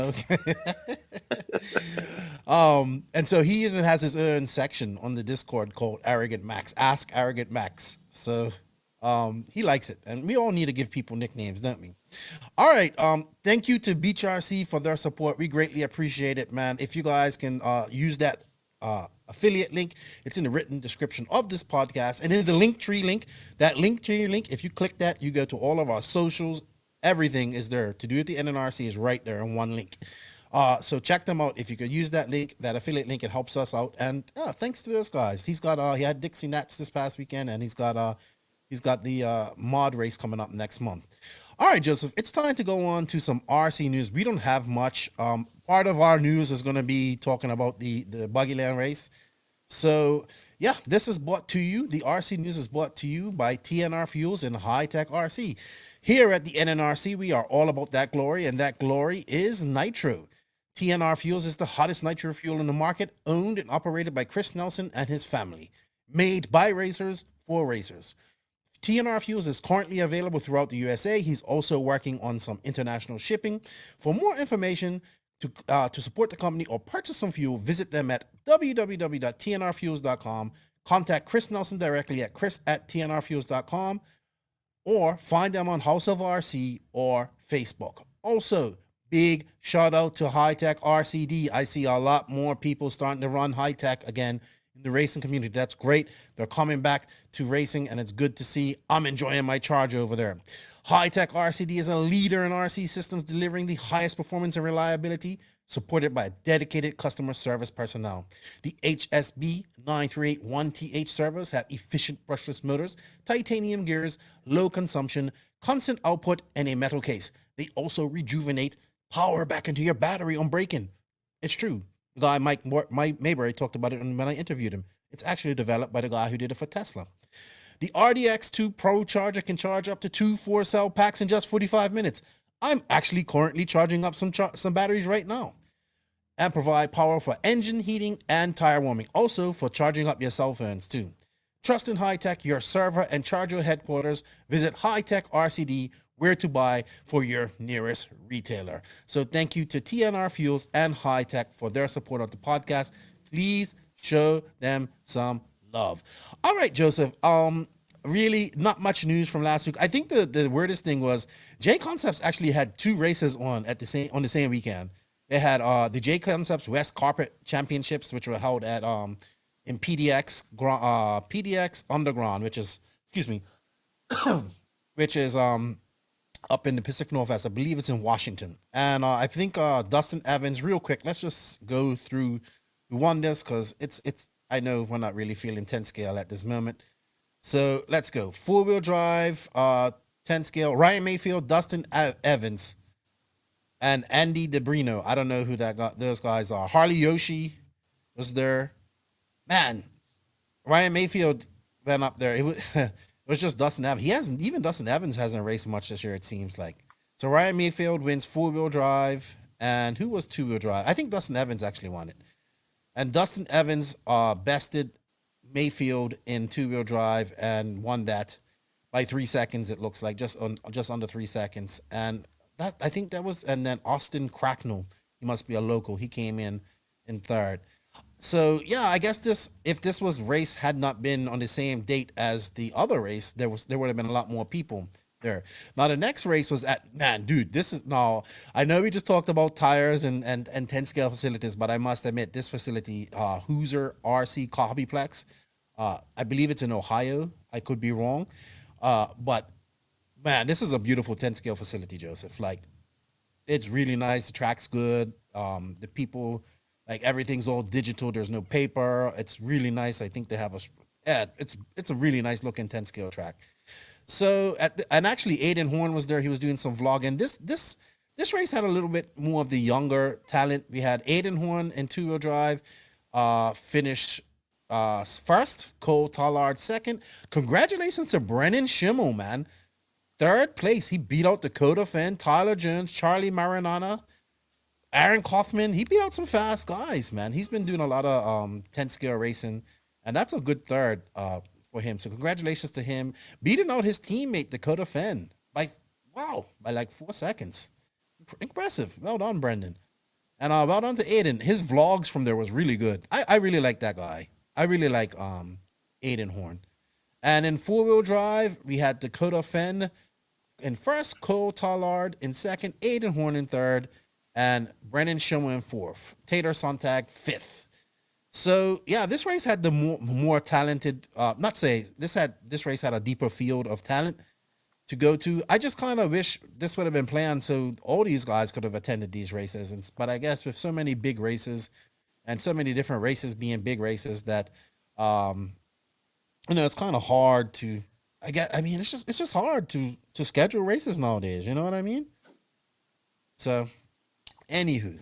so he even has his own section on the Discord called Arrogant Max. Ask Arrogant Max. So he likes it, and we all need to give people nicknames, don't we? All right. Thank you to Beach RC for their support. We greatly appreciate it, man. If you guys can use that affiliate link, it's in the written description of this podcast, and in the Linktree link. That Linktree link, if you click that, you go to all of our socials. Everything is there. To do it, the NNRC is right there in one link. So check them out. If you could use that link, that affiliate link, it helps us out. And thanks to those guys. He had Dixie Nats this past weekend, and he's got the mod race coming up next month. All right, Joseph, it's time to go on to some RC news. We don't have much. Part of our news is going to be talking about the Buggyland race. So, yeah, this is brought to you. The RC news is brought to you by TNR Fuels and Hitec RC. Here at the NNRC, we are all about that glory, and that glory is nitro. TNR Fuels is the hottest nitro fuel in the market, owned and operated by Chris Nelson and his family. Made by racers for racers. TNR Fuels is currently available throughout the USA. He's also working on some international shipping. For more information to support the company or purchase some fuel, visit them at www.tnrfuels.com. Contact Chris Nelson directly at chris@tnrfuels.com or find them on House of RC or Facebook. Also, big shout out to Hitec RCD. I see a lot more people starting to run Hitec again in the racing community. That's great. They're coming back to racing, and it's good to see. I'm enjoying my charge over there. Hitec RCD is a leader in RC systems, delivering the highest performance and reliability, supported by dedicated customer service personnel. The HSB 9381TH servos have efficient brushless motors, titanium gears, low consumption, constant output, and a metal case. They also rejuvenate power back into your battery on braking. It's true. The guy Mike Mayberry talked about it when I interviewed him. It's actually developed by the guy who did it for Tesla. The RDX2 Pro charger can charge up to 2 4-cell packs in just 45 minutes. I'm actually currently charging up some batteries right now, and provide power for engine heating and tire warming. Also for charging up your cell phones too. Trust in Hitec, your server and charger headquarters. Visit Hitec RCD, where to buy for your nearest retailer. So thank you to TNR Fuels and Hitec for their support of the podcast. Please show them some love. All right, Joseph. Really not much news from last week. I think the weirdest thing was J Concepts actually had 2 races on the same weekend. They had the J Concepts West Carpet Championships, which were held at in PDX Underground, which is up in the Pacific Northwest. I believe it's in Washington. And I think Dustin Evans, real quick, let's just go through who won this, because it's I know we're not really feeling 10 scale at this moment. So let's go. 4-wheel drive, 10 scale, Ryan Mayfield, Dustin Evans, and Andy DeBrino. I don't know who those guys are. Harley Yoshi was there. Man, Ryan Mayfield went up there. It was just Dustin Evans. Dustin Evans hasn't raced much this year, it seems like. So Ryan Mayfield wins 4-wheel drive. And who was 2-wheel drive? I think Dustin Evans actually won it. And Dustin Evans bested Mayfield in 2-wheel drive and won that by 3 seconds. It looks like just under 3 seconds. And that, I think that was, and then Austin Cracknell, he must be a local. He came in third. So yeah, I guess if this race had not been on the same date as the other race, there would have been a lot more people there. Now the next race was I know we just talked about tires and 10 scale facilities, but I must admit this facility, Hoosier RC Hobbyplex, I believe it's in Ohio. I could be wrong. But man, this is a beautiful 10 scale facility, Joseph. Like, it's really nice. The track's good. The people, like, everything's all digital. There's no paper. It's really nice. I think they have Yeah, it's a really nice looking 10 scale track. So and actually Aiden Horn was there. He was doing some vlogging. This race had a little bit more of the younger talent. We had Aiden Horn in 2-wheel drive, finished first. Cole Tollard second. Congratulations to Brennan Schimmel, man. Third place. He beat out Dakota Fenn, Tyler Jones, Charlie Marinana, Aaron Kaufman. He beat out some fast guys, man. He's been doing a lot of 10 scale racing, and that's a good third for him. So congratulations to him. Beating out his teammate, Dakota Fenn, by like 4 seconds. Impressive. Well done, Brendan. And well done to Aiden. His vlogs from there was really good. I really like that guy. I really like Aiden Horn. And in 4-wheel drive, we had Dakota Fenn in first, Cole Tollard in second, Aiden Horn in third, and Brennan Schimmel in fourth. Tater Sontag fifth. So yeah, this race had the more talented. This race had a deeper field of talent to go to. I just kind of wish this would have been planned so all these guys could have attended these races. But I guess with so many big races and so many different races being big races that, it's kind of hard to. It's just hard to schedule races nowadays. You know what I mean? So, anywho.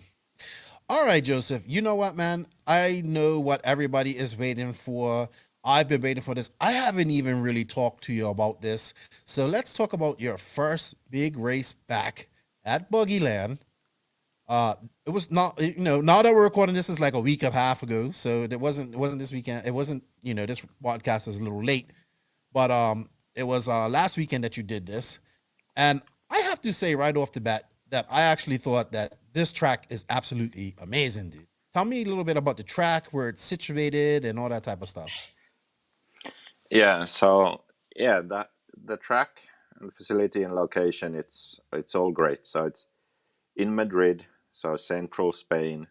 All right, Joseph, you know what, man? I know what everybody is waiting for. I've been waiting for this. I haven't even really talked to you about this. So let's talk about your first big race back at Buggyland. It was not, now that we're recording this is like a week and a half ago. So it wasn't this weekend. It wasn't, this podcast is a little late. But it was last weekend that you did this. And I have to say right off the bat that I actually thought that this track is absolutely amazing, dude. Tell me a little bit about the track, where it's situated, and all that type of stuff. Yeah, so the track and facility and location, it's all great. So it's in Madrid, so central Spain,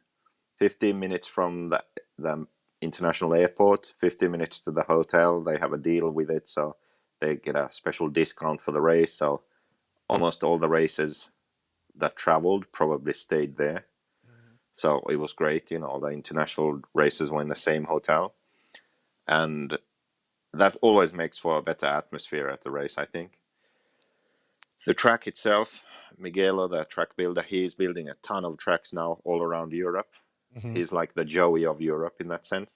15 minutes from the international airport, 15 minutes to the hotel. They have a deal with it, so they get a special discount for the race. So almost all the races that traveled probably stayed there. So it was great, the international races were in the same hotel. And that always makes for a better atmosphere at the race, I think. The track itself, Miguelo, the track builder, he's building a ton of tracks now all around Europe. Mm-hmm. He's like the Joey of Europe in that sense.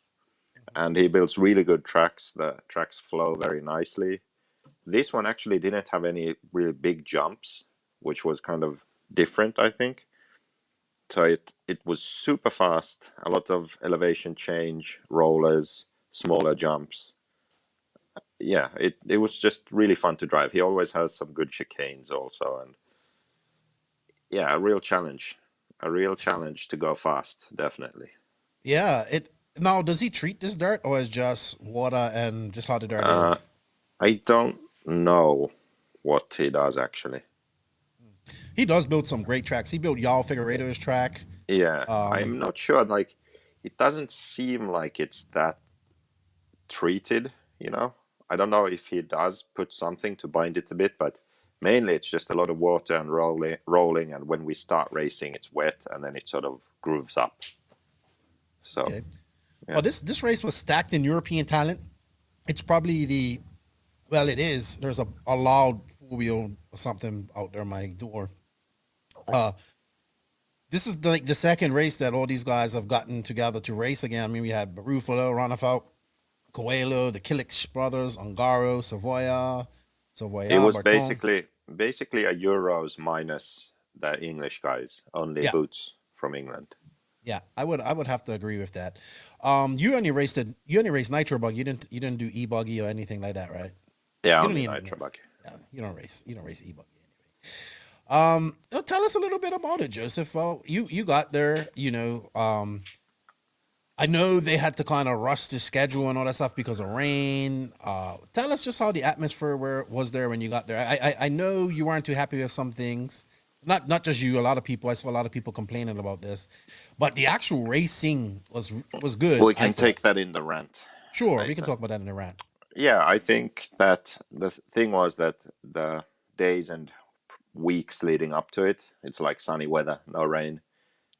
Mm-hmm. And he builds really good tracks. The tracks flow very nicely. This one actually didn't have any really big jumps, which was kind of different, I think. So it was super fast, a lot of elevation change, rollers, smaller jumps. Yeah, it was just really fun to drive. He always has some good chicanes also, and yeah, a real challenge to go fast, definitely. Yeah, now does he treat this dirt, or is just water and just how the dirt is? I don't know what he does actually. He does build some great tracks. He built Yao Figueiredo's track. Yeah, I'm not sure. Like, it doesn't seem like it's that treated, I don't know if he does put something to bind it a bit, but mainly it's just a lot of water and rolling. And when we start racing, it's wet, and then it sort of grooves up. So, okay. Yeah. Well, this race was stacked in European talent. It's probably it is. There's a loud wheel or something out there my door. This is the second race that all these guys have gotten together to race again. I mean, we had Barufalo, Ranafout, Coelho, the Killick brothers, Ongaro, Savoya. It was Barton. basically a Euros minus the English guys, only boots from England. Yeah, I would have to agree with that. You only raced Nitro Bug. You didn't do e-buggy or anything like that, right? Yeah, only Nitro Bug. Yeah, you don't race e-buggy anyway. Tell us a little bit about it, Joseph. Well, you got there, I know they had to kind of rush the schedule and all that stuff because of rain. Tell us just how the atmosphere was there when you got there. I know you weren't too happy with some things. Not just you, a lot of people. I saw a lot of people complaining about this. But the actual racing was good. We can take that in the rant. Sure, later. We can talk about that in the rant. Yeah, I think that the thing was that the days and weeks leading up to it, it's like sunny weather, no rain.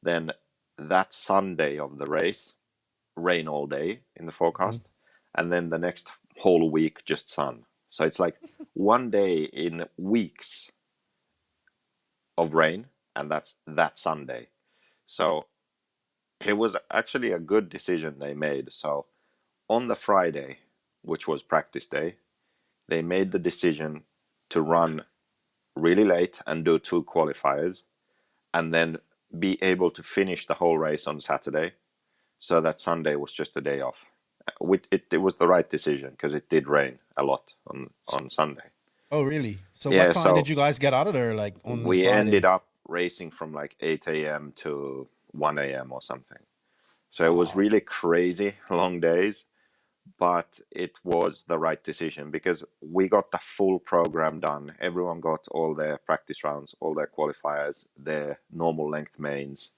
Then that Sunday of the race, rain all day in the forecast. and then the next whole week just sun. So it's like one day in weeks of rain, and that's that Sunday. So it was actually a good decision they made. So on the Friday, which was practice day, they made the decision to run really late and do 2 qualifiers, and then be able to finish the whole race on Saturday, so that Sunday was just a day off. It was the right decision because it did rain a lot on Sunday. Oh, really? So Yeah, what time so did you guys get out of there? Like on we Friday? ended up racing from like 8 a.m. to 1 a.m. or something. So it was really crazy long days, but it was the right decision because we got the full program done. Everyone got all their practice rounds, all their qualifiers, their normal length mains.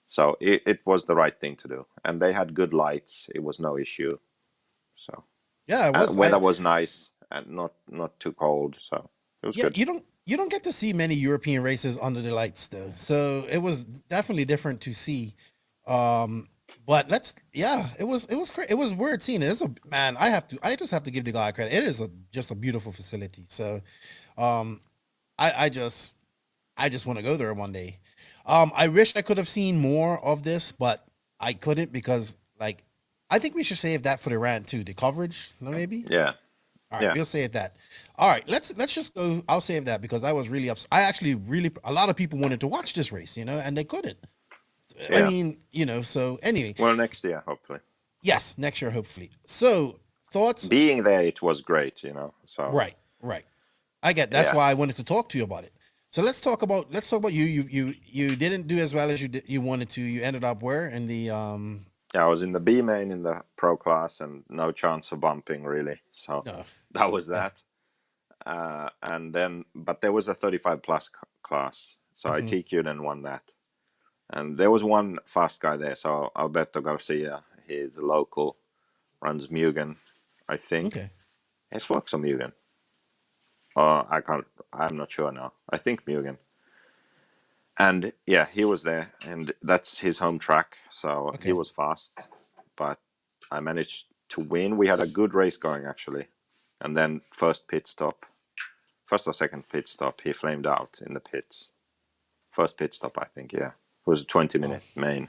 So it was the right thing to do. And they had good lights. It was no issue. So Yeah, it was. weather was nice and not too cold. So it was Yeah, good. you don't get to see many European races under the lights though. So it was definitely different to see. But it was weird seeing it. It's a man. I just have to give the guy credit. It is just a beautiful facility. So, I just want to go there one day. I wish I could have seen more of this, but I couldn't because like I think we should save that for the rant too. The coverage, maybe. Yeah. All right, we'll save that. All right, let's just go. I'll save that because I was really upset. I actually a lot of people wanted to watch this race, and they couldn't. Yeah. I mean, so anyway. Well, next year, hopefully. Yes, next year, hopefully. So, thoughts? Being there, it was great, So Right. I get that's Yeah. why I wanted to talk to you about it. So let's talk about you. You didn't do as well as you wanted to. You ended up where in the Yeah, I was in the B main in the pro class, and no chance of bumping really. So No. that was that. And then, but there was a 35 plus class, so I TQ'd and won that. And there was one fast guy there, so Alberto Garcia. He's local, runs Mugen, I think. Okay. It's Fox or Mugen. I'm not sure now. I think Mugen. And yeah, he was there, and that's his home track, so Okay. he was fast. But I managed to win. We had a good race going actually, and then first or second pit stop, he flamed out in the pits. First pit stop, I think. Yeah, it was a 20-minute main,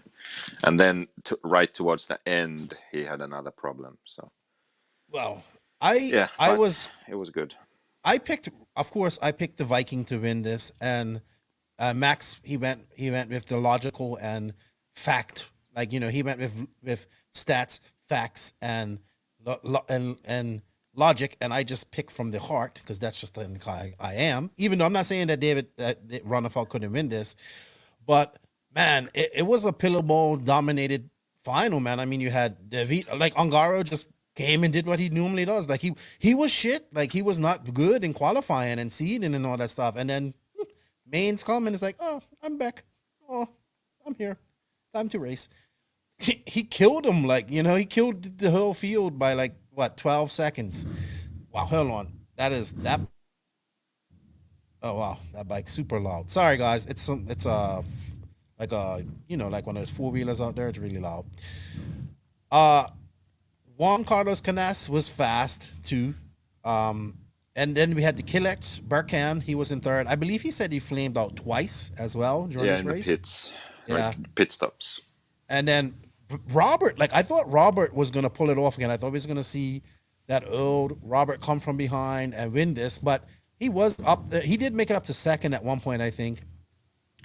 and then right towards the end, he had another problem. So Well, it was good. I picked the Viking to win this, and Max he went with the logical and fact, like he went with stats, facts, and logic, and I just picked from the heart because that's just the guy I am. Even though I'm not saying that David Ronnefeld couldn't win this, but man, it was a pillow ball dominated final, man. I mean, you had David, like Ongaro just came and did what he normally does. Like he was shit. Like he was not good in qualifying and seeding and all that stuff. And then Main's come and it's like, oh, I'm back. Oh, I'm here. Time to race. He killed him. Like, he killed the whole field by like, 12 seconds. Wow, hold on. That. Oh, wow. That bike's super loud. Sorry, guys. It's like like one of those 4-wheelers out there. It's really loud. Juan Carlos Canas was fast too. And then we had the Killex Barkan. He was in third. I believe he said he flamed out twice as well during this in race. The pits. Yeah. Like pit stops. And then Robert, like I thought Robert was going to pull it off again. I thought we was going to see that old Robert come from behind and win this, but he was up there. He did make it up to second at one point, I think.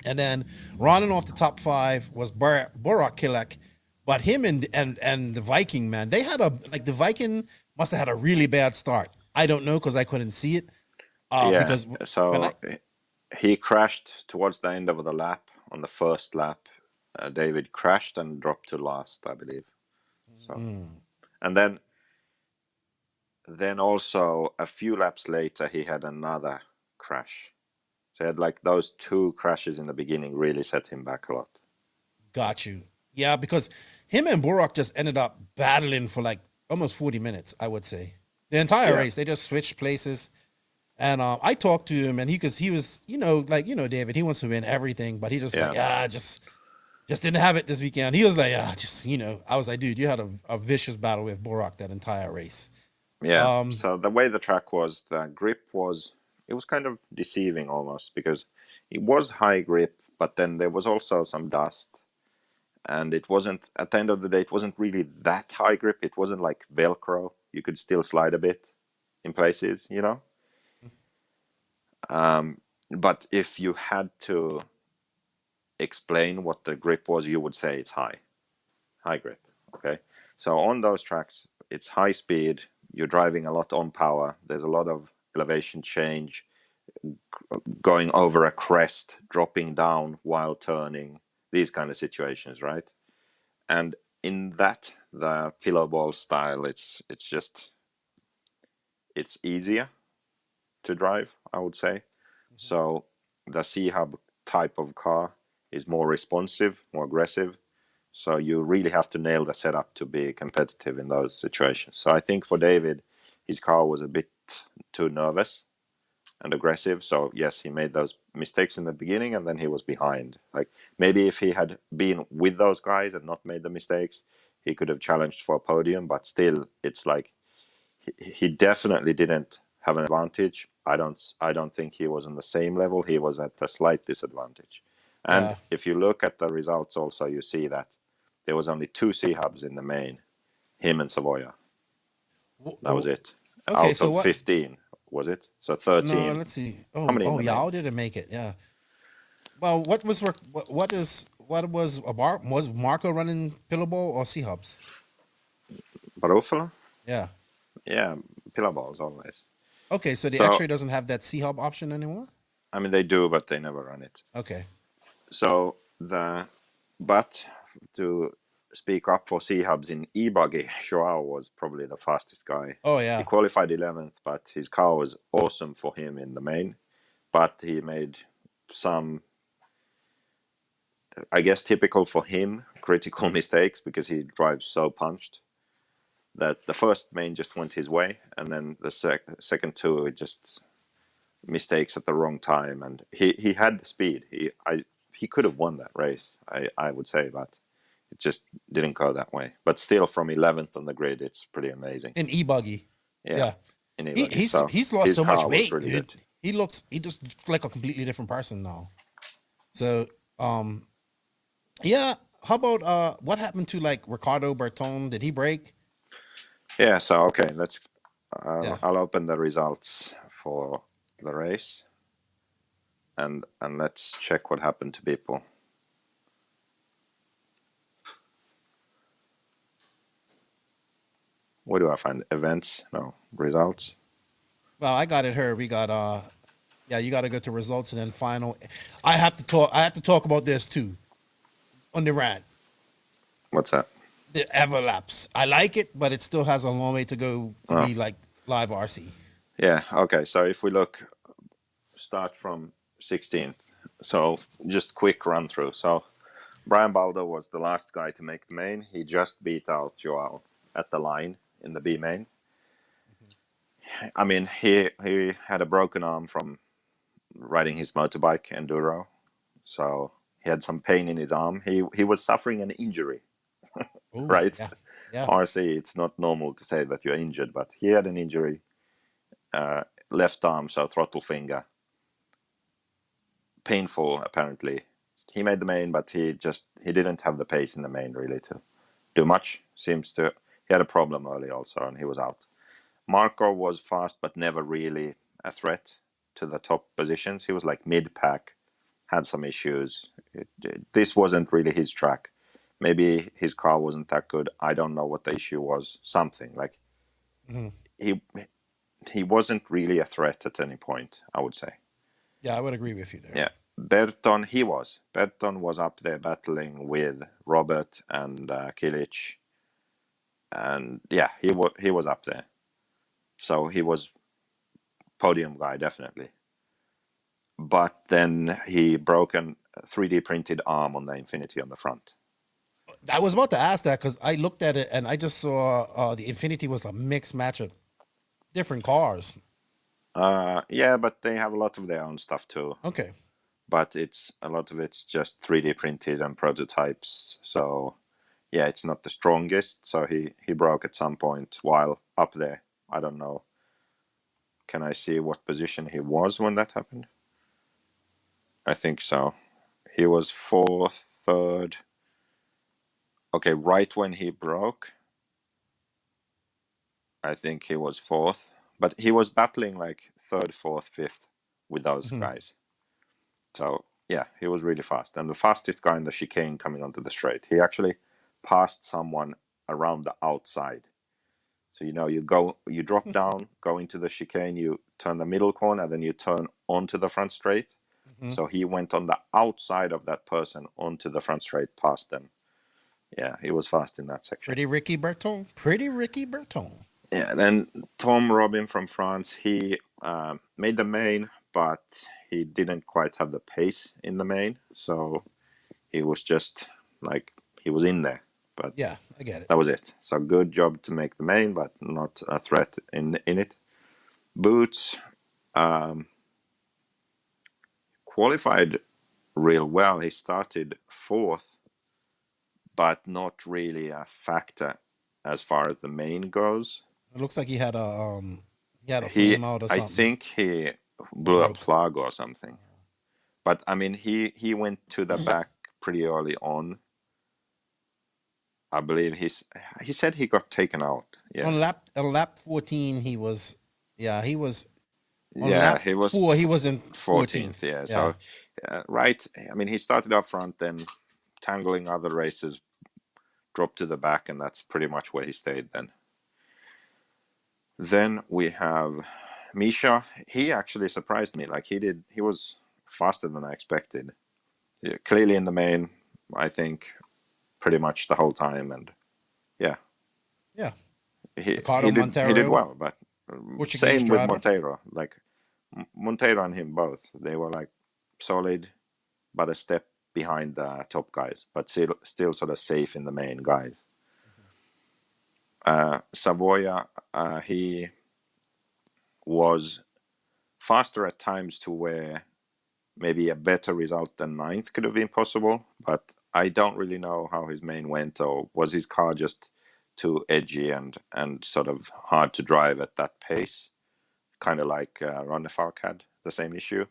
And then running off the top 5 was Borak Killek. But him and the Viking, man, they had the Viking must have had a really bad start. I don't know because I couldn't see it. Because he crashed towards the end of the lap. On the first lap, David crashed and dropped to last, I believe. So, and then also a few laps later, he had another crash. So he had like those 2 crashes in the beginning really set him back a lot. Got you. Yeah, because him and Borak just ended up battling for like almost 40 minutes, I would say. The entire race, they just switched places. And I talked to him, and he was, David, he wants to win everything, but he just just Just didn't have it this weekend. He was like, just, I was like, dude, you had a vicious battle with Borak that entire race. Yeah. So the way the track was, the grip was, it was kind of deceiving almost, because it was high grip, but then there was also some dust. And it wasn't, at the end of the day, it wasn't really that high grip. It wasn't like Velcro. You could still slide a bit in places, But if you had to explain what the grip was, you would say it's high grip. Okay. So on those tracks, it's high speed. You're driving a lot on power. There's a lot of elevation change, going over a crest, dropping down while turning, these kind of situations, right? And in that, the pillow ball style, it's easier to drive, I would say. So the C-Hub type of car is more responsive, more aggressive. So you really have to nail the setup to be competitive in those situations. So I think for David, his car was a bit too nervous and aggressive. So yes, he made those mistakes in the beginning, and then he was behind. Like maybe if he had been with those guys and not made the mistakes, he could have challenged for a podium. But still, it's like he definitely didn't have an advantage. I don't think he was on the same level. He was at a slight disadvantage. And if you look at the results also, you see that there was only 2 C-Hubs in the main, him and Savoya. That was it. Okay, Out so of 15, was it? So 13. No, let's see. How many in the main? Yao didn't make it. Yeah. Well, was Marco running pillow ball or C-Hubs? Barufalo? Yeah. Yeah, pillow balls always. Okay, so the X-Ray doesn't have that C-Hub option anymore? I mean, they do, but they never run it. Okay. So but to speak up for C-Hubs in e-buggy, Joao was probably the fastest guy. Oh, yeah. He qualified 11th, but his car was awesome for him in the main. But he made some, I guess, typical for him, critical mistakes, because he drives so punched that the first main just went his way, and then the second 2, it just mistakes at the wrong time. And he had the speed. He could have won that race, I would say, but it just didn't go that way. But still, from 11th on the grid, it's pretty amazing. In e-buggy. Yeah. In e-buggy. He's lost so much weight, really dude. Good. He just looks like a completely different person now. So, yeah. How about what happened to like Ricardo Bertone? Did he break? Yeah. So okay, I'll open the results for the race, and let's check what happened to people. Where do I find events? No, results. Well, I got it here. We got you got to go to results and then final. I have to talk about this too on the rant. What's that? The Everlapse. I like it, but it still has a long way to go to be like live RC. Yeah. Okay. So if we start from 16th. So just quick run through. So Brian Baldo was the last guy to make the main. He just beat out Joao at the line in the B main. I mean, he had a broken arm from riding his motorbike enduro, so he had some pain in his arm. He was suffering an injury. Ooh, right? Yeah. RC, it's not normal to say that you're injured, but he had an injury. Left arm, so throttle finger. Painful, apparently. He made the main, but he didn't have the pace in the main really to do much. He had a problem early also, and he was out. Marco was fast, but never really a threat to the top positions. He was like mid-pack, had some issues. This wasn't really his track. Maybe his car wasn't that good. I don't know what the issue was. Something like he wasn't really a threat at any point, I would say. Yeah, I would agree with you there. Yeah. Berton was up there battling with Robert and Kilic. And yeah, he was up there. So he was podium guy, definitely. But then he broke a 3D printed arm on the Infinity on the front. I was about to ask that because I looked at it and I just saw the Infinity was a mixed match of different cars. Yeah, but they have a lot of their own stuff too. Okay. but a lot of it's just 3D printed and prototypes. So yeah, it's not the strongest. So he broke at some point while up there. I don't know. Can I see what position he was when that happened? I think so. He was fourth, third. Okay, right when he broke, I think he was fourth. But he was battling like third, fourth, fifth with those guys. So yeah, he was really fast. And the fastest guy in the chicane coming onto the straight, he actually passed someone around the outside. So you drop down, go into the chicane, you turn the middle corner, then you turn onto the front straight. So he went on the outside of that person onto the front straight, past them. Yeah, he was fast in that section. Pretty Ricky Berton. Yeah, then Tom Robin from France, he made the main, but he didn't quite have the pace in the main. So he was just like, he was in there. But yeah, I get it. That was it. So good job to make the main, but not a threat in it. Boots qualified real well. He started fourth, but not really a factor as far as the main goes. It looks like he had a flame out or something. I think he blew a plug or something. But I mean, he went to the back pretty early on. I believe he said he got taken out. Yeah. On lap 14, he was. He was. On yeah, lap he was 4. He was in 14th. Yeah. So right. I mean, he started up front, then tangling other races, dropped to the back, and that's pretty much where he stayed then. Then we have Misha. He actually surprised me. Like he was faster than I expected. Yeah, clearly in the main, I think, pretty much the whole time, and yeah, he did well. But same with Monteiro. Like Monteiro and him both, they were like solid, but a step behind the top guys, but still sort of safe in the main guys. Savoia, he was faster at times to where maybe a better result than 9th could have been possible, but I don't really know how his main went, or was his car just too edgy and sort of hard to drive at that pace, kind of like Ronnefalk had the same issue.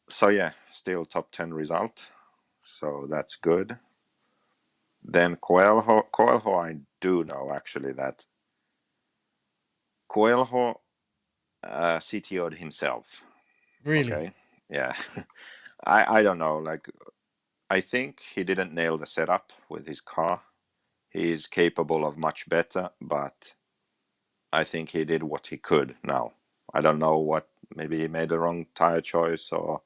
So yeah, still top 10 result, so that's good. Then Coelho, I do know actually that Coelho CTO'd himself. Really? Okay. Yeah. I don't know. Like, I think he didn't nail the setup with his car. He is capable of much better, but I think he did what he could now. I don't know what, maybe he made the wrong tire choice or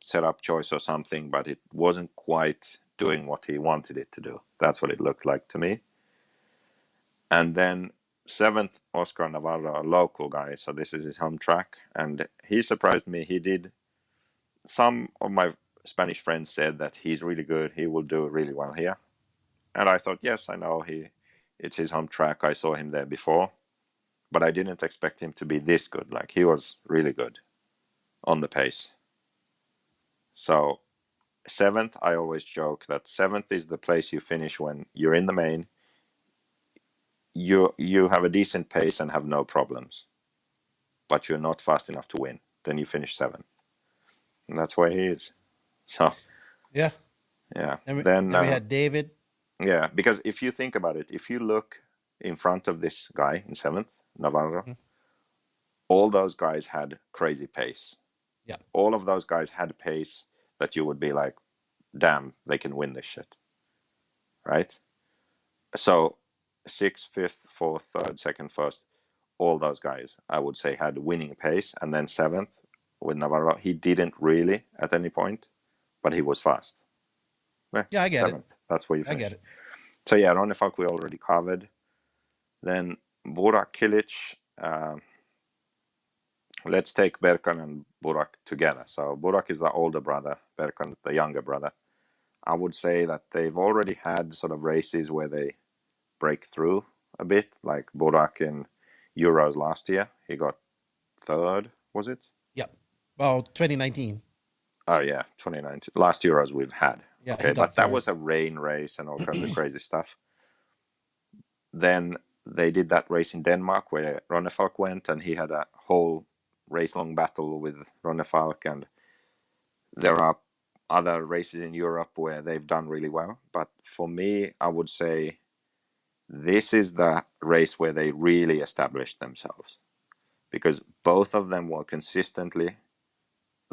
setup choice or something, but it wasn't quite doing what he wanted it to do. That's what it looked like to me. And then 7th, Oscar Navarro, a local guy. So this is his home track. And he surprised me. He did. Some of my Spanish friends said that he's really good. He will do really well here. And I thought, yes, I know it's his home track. I saw him there before. But I didn't expect him to be this good. Like, he was really good on the pace. So 7th, I always joke that 7th is the place you finish when you're in the main. You have a decent pace and have no problems, but you're not fast enough to win. Then you finish 7th, and that's where he is. So yeah. And then we had David. Yeah, because if you think about it, if you look in front of this guy in 7th, Navarro, all those guys had crazy pace. Yeah, all of those guys had pace that you would be like, damn, they can win this shit, right? So 6th, 5th, 4th, 3rd, 2nd, 1st, all those guys, I would say, had winning pace. And then 7th with Navarro, he didn't really at any point, but he was fast. Yeah, I get 7th. It. That's where you finish. I get it. So yeah, Ronnefalk we already covered. Then Burak Kilic. Let's take Berkan and Burak together. So Burak is the older brother, Berkan the younger brother. I would say that they've already had sort of races where they break through a bit, like Burak in Euros last year. He got 3rd, was it? Yep. Well, 2019. Oh yeah, 2019. Last Euros we've had. Yeah, Okay, he got but that third. was a rain race and all kinds of crazy stuff. Then they did that race in Denmark where Ronnefalk went, and he had a whole race-long battle with Ronnefalk. And there are other races in Europe where they've done really well. But for me, I would say this is the race where they really established themselves, because both of them were consistently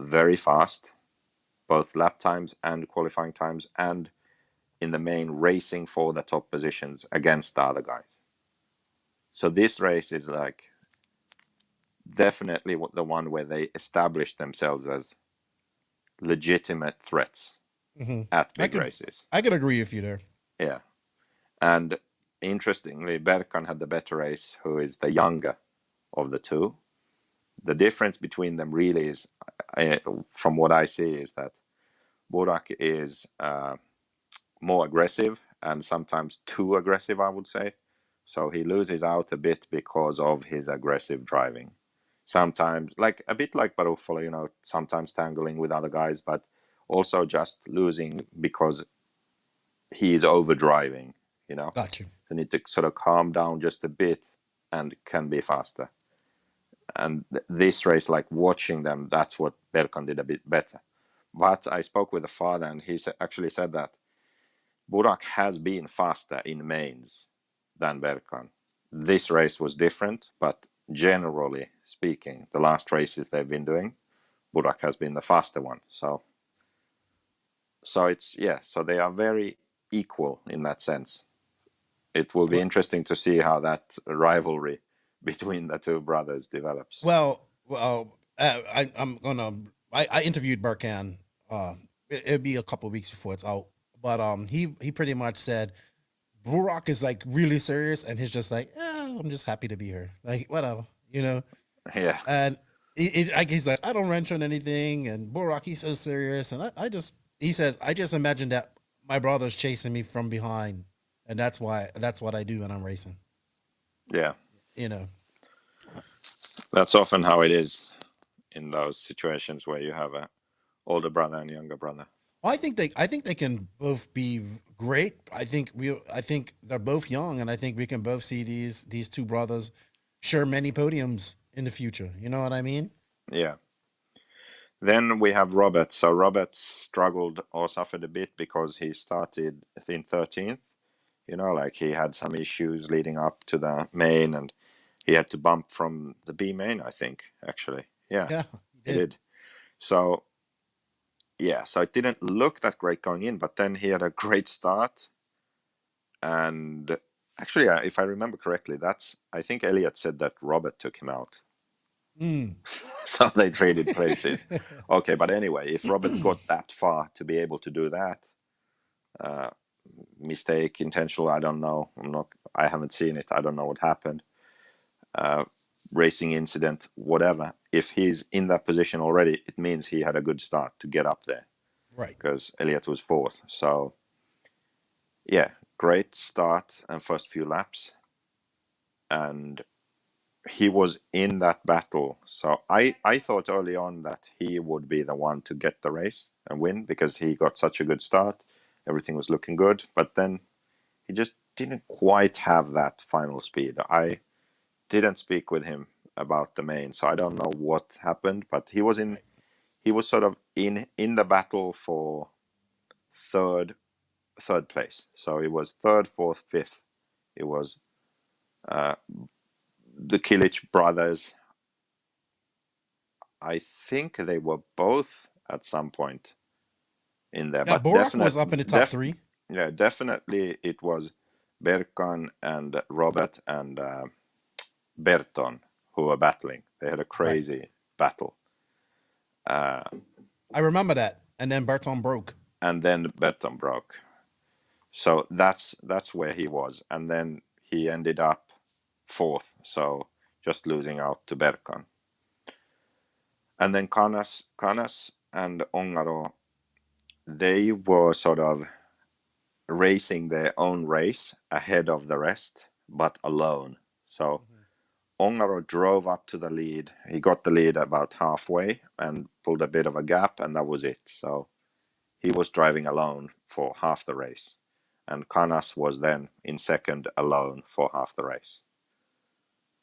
very fast, both lap times and qualifying times, and in the main racing for the top positions against the other guys. So this race is like definitely the one where they established themselves as legitimate threats at big races. I could agree with you there. Yeah. And interestingly, Berkan had the better race, who is the younger of the two. The difference between them really is, from what I see, is that Burak is more aggressive, and sometimes too aggressive, I would say. So he loses out a bit because of his aggressive driving. Sometimes, like a bit like Barufalo, sometimes tangling with other guys, but also just losing because he is overdriving, Got you. So need to sort of calm down just a bit and can be faster. And this race, like watching them, that's what Berkan did a bit better. But I spoke with the father, and he actually said that Burak has been faster in mains than Berkan. This race was different, but generally speaking, the last races they've been doing, Burak has been the faster one. So it's, yeah, so they are very equal in that sense. It will be interesting to see how that rivalry between the two brothers develops. Well, I interviewed Berkan. It'd be a couple of weeks before it's out, but he pretty much said Burak is like really serious, and he's just like, I'm just happy to be here, like whatever, Yeah. And he's like, I don't wrench on anything, and Burak, he's so serious, and he says, I just imagine that my brother's chasing me from behind, and that's what I do when I'm racing. Yeah. That's often how it is in those situations where you have a older brother and younger brother. I think they can both be great. I think they're both young, and I think we can both see these two brothers share many podiums in the future. You know what I mean? Yeah. Then we have Robert. So Robert struggled or suffered a bit because he started in 13th. Like he had some issues leading up to the main, and he had to bump from the B main, I think, actually. Yeah, he did. So, yeah, so it didn't look that great going in, but then he had a great start. And actually, if I remember correctly, I think Elliot said that Robert took him out. So they traded places. Okay, but anyway, if Robert got that far to be able to do that, mistake, intentional, I don't know. I haven't seen it. I don't know what happened. Racing incident, whatever. If he's in that position already, it means he had a good start to get up there. Right. Because Elliot was 4th. So, yeah, great start and first few laps. And he was in that battle. So I thought early on that he would be the one to get the race and win, because he got such a good start. Everything was looking good. But then he just didn't quite have that final speed. I didn't speak with him about the main, so I don't know what happened, but he was sort of in the battle for third place. So it was 3rd, 4th, 5th. It was the Kilic brothers. I think they were both at some point in there. Yeah, but Burak was up in the top 3. Yeah, definitely it was Berkan and Robert and Berton who were battling. They had a crazy battle. I remember that. And then Berton broke. So that's where he was. And then he ended up 4th, so just losing out to Berkan. And then Kanas and Ongaro, they were sort of racing their own race ahead of the rest, but alone. So Ongaro drove up to the lead. He got the lead about halfway and pulled a bit of a gap, and that was it. So he was driving alone for half the race. And Canas was then in second alone for half the race.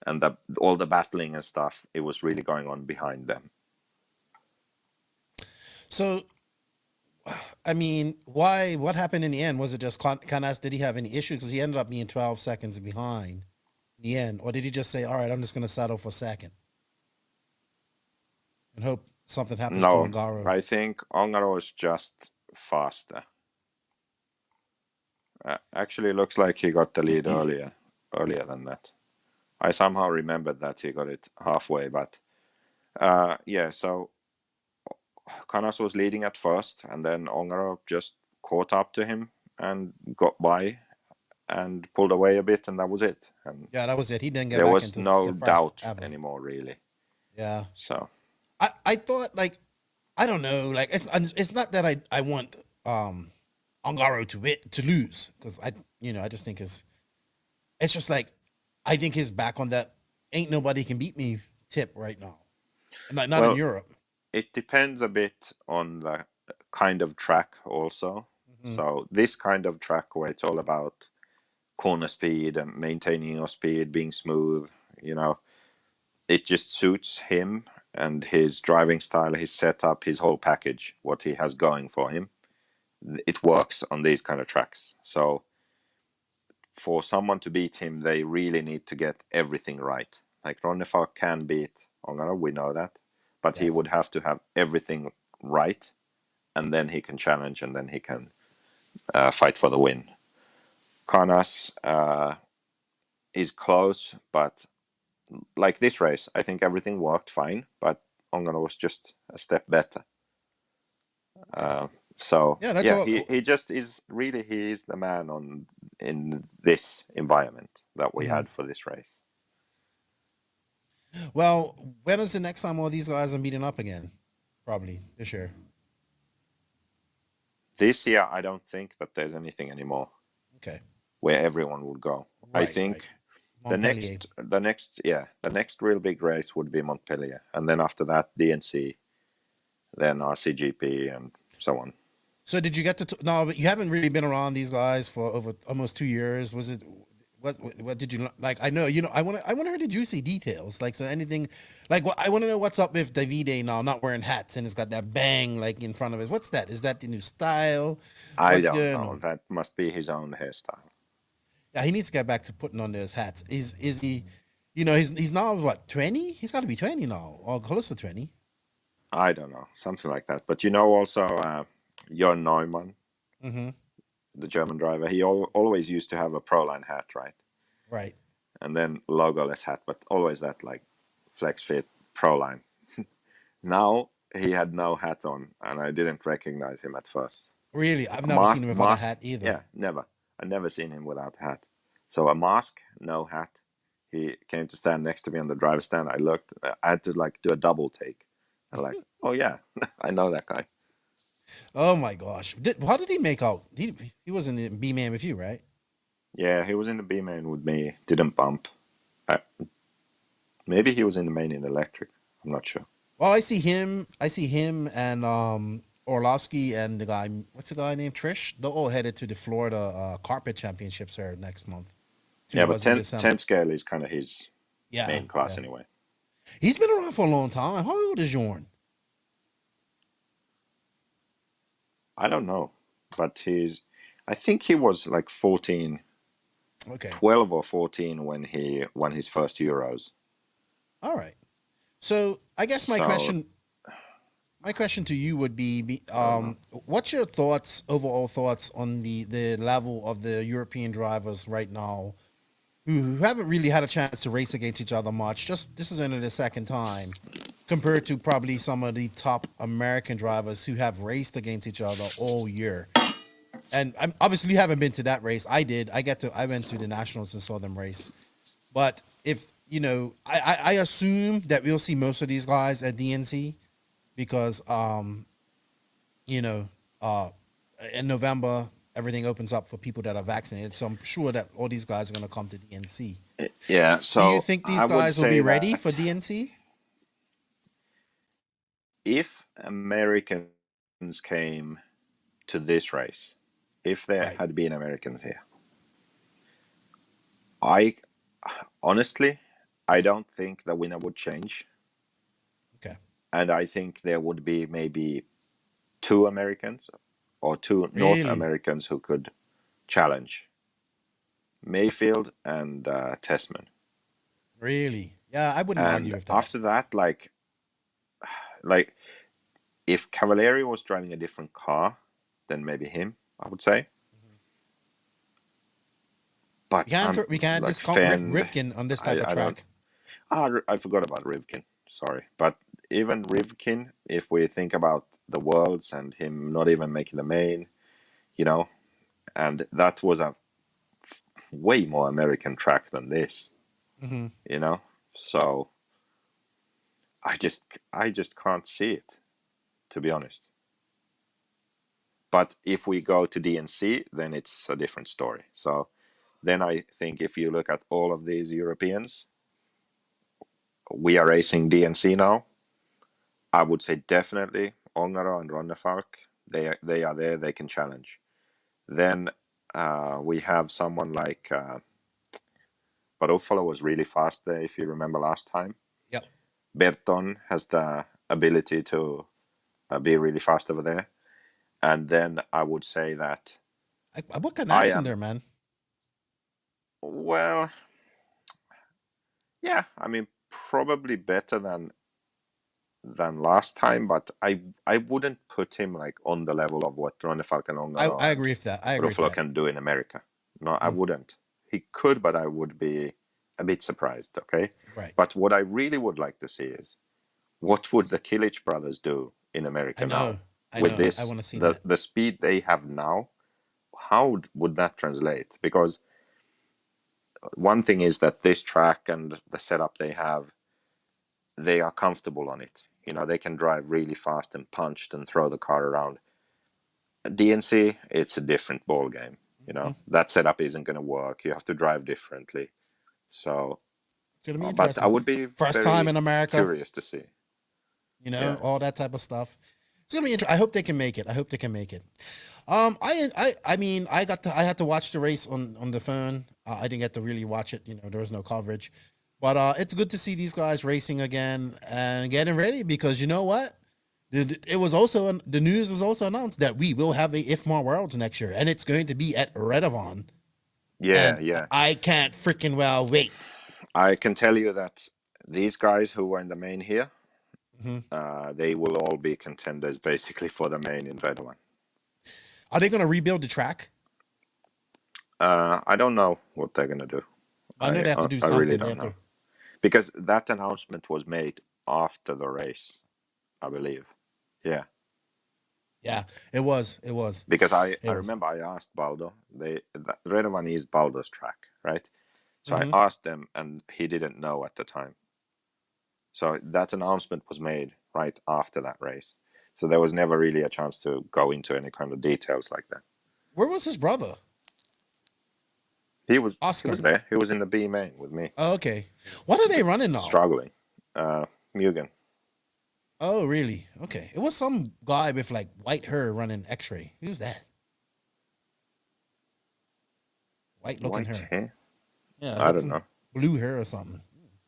And all the battling and stuff, it was really going on behind them. So, I mean, why? What happened in the end? Was it just Canas? Did he have any issues? Because he ended up being 12 seconds behind in the end. Or did he just say, all right, I'm just going to settle for second and hope something happens to Ongaro? I think Ongaro is just faster. Actually, it looks like he got the lead earlier than that. I somehow remembered that he got it halfway, but so Canas was leading at first, and then Ongaro just caught up to him and got by and pulled away a bit, and that was it. And yeah, that was it. He didn't get there back was into no first doubt ever. anymore, really. Yeah. So I thought, like, I don't know, like, it's not that I want Ongaro to lose, because I just think it's just like, I think he's back on that ain't nobody can beat me tip right now. Not in Europe. It depends a bit on the kind of track also. Mm-hmm. So this kind of track where it's all about corner speed and maintaining your speed, being smooth, it just suits him and his driving style, his setup, his whole package, what he has going for him. It works on these kind of tracks. So for someone to beat him, they really need to get everything right. Like Ronnefar can beat Ongaro, we know that, but he would have to have everything right, and then he can challenge, and then he can fight for the win. Canas is close, but like this race, I think everything worked fine, but Ongaro was just a step better. So he just is really, he is the man in this environment that we had for this race. Well, when is the next time all these guys are meeting up again? Probably this year. This year, I don't think that there's anything anymore. Okay. Where everyone would go. Right, I think the next real big race would be Montpellier, and then after that DNC, then RCGP, and so on. So did you get to no? But you haven't really been around these guys for over almost 2 years. Was it? What did you like? I know I want to hear the juicy details. Like, so anything, like, I want to know what's up with Davide now, not wearing hats, and it's got that bang like in front of us. What's that? Is that the new style? I don't know. That must be his own hairstyle. Yeah, he needs to get back to putting on those hats. Is he? He's now what, 20? He's got to be 20 now, or close to 20. I don't know, something like that. But also Jörn Neumann, the German driver. He always used to have a Proline hat, right? Right. And then logoless hat, but always that like flex fit Proline. Now he had no hat on, and I didn't recognize him at first. Really, I've never seen him without a hat either. Yeah, never. I never seen him without a hat. So a mask, no hat. He came to stand next to me on the driver's stand. I looked. I had to like do a double take. I'm like, oh yeah, I know that guy. Oh my gosh! How did he make out? He was in the B-Man with you, right? Yeah, he was in the B-Man with me. Didn't bump. Maybe he was in the main in electric. I'm not sure. Well, I see him and Orlovsky and the guy. What's the guy named Trish? They're all headed to the Florida Carpet Championships here next month. Yeah, but 10 scale is kind of his main class anyway. He's been around for a long time. How old is Jorn? I don't know, but I think he was like 14, 12 or 14 when he won his first Euros. All right. So I guess my question to you would be, what's your overall thoughts on the level of the European drivers right now who haven't really had a chance to race against each other much? This is only the second time, compared to probably some of the top American drivers who have raced against each other all year. And obviously you haven't been to that race. I did. I went to the Nationals and saw them race. But if, I assume that we'll see most of these guys at DNC because, in November, everything opens up for people that are vaccinated. So I'm sure that all these guys are going to come to DNC. Yeah. So do you think these I would guys will be say ready that for DNC? if Americans came to this race, if there Right. had been Americans here, I honestly, I don't think the winner would change. Okay. And I think there would be maybe 2 Americans or 2 North Really? Americans who could challenge Mayfield and Tessman. Really? Yeah, I wouldn't argue And with that. after that, like if Cavalieri was driving a different car, then maybe him, I would say. But We can't like discount Fend, Rivkin on this type of I don't. track. I forgot about Rivkin. Sorry, but even Rivkin, if we think about the worlds and him not even making the main, and that was a way more American track than this, Mm-hmm. So I just can't see it, to be honest. But if we go to DNC, then it's a different story. So then I think if you look at all of these Europeans, we are racing DNC now. I would say definitely Ongaro and Ronnefalk. They are there. They can challenge. Then we have someone like Baruffalo was really fast there, if you remember last time. Yep. Berton has the ability to be really fast over there. And then I would say that I put Canas in there, man. Well, yeah, I mean, probably better than last time, but I wouldn't put him like on the level of what Ronnefalk and Ongaro I agree with that. I agree with Ruffalo that. can do in America. No, I wouldn't. He could, but I would be a bit surprised, okay? Right. But what I really would like to see is what would the Killich brothers do in America now? With this, I want to see the speed they have now, how would that translate? Because one thing is that this track and the setup they have, they are comfortable on it. They can drive really fast and punch and throw the car around. DNC, it's a different ball game. That setup isn't going to work. You have to drive differently. So, It's gonna be but interesting. I would be First very time in America. curious to see. All that type of stuff. It's gonna be interesting. I hope they can make it. I mean, I had to watch the race on the phone. I didn't get to really watch it. There was no coverage, but it's good to see these guys racing again and getting ready because you know what? It was also the news was also announced that we will have a IFMAR Worlds next year, and it's going to be at Redovon. Yeah, And yeah. I can't freaking well wait. I can tell you that these guys who were in the main here, they will all be contenders basically for the main in Redovon. Are they going to rebuild the track? I don't know what they're going to do. I know they have to do something. I really don't know. Because that announcement was made after the race, I believe. Yeah. Yeah, it was. Because I remember I asked Baldo, Redovon is Baldo's track, right? So I asked them and he didn't know at the time. So that announcement was made right after that race. So there was never really a chance to go into any kind of details like that. Where was his brother? He was Oscar. He was there. He was in the B main with me. Oh, okay. What are they running now? Struggling. Mugen. Oh, really? Okay. It was some guy with like white hair running X-ray. Who's that? White looking hair. Yeah, I don't know. Blue hair or something.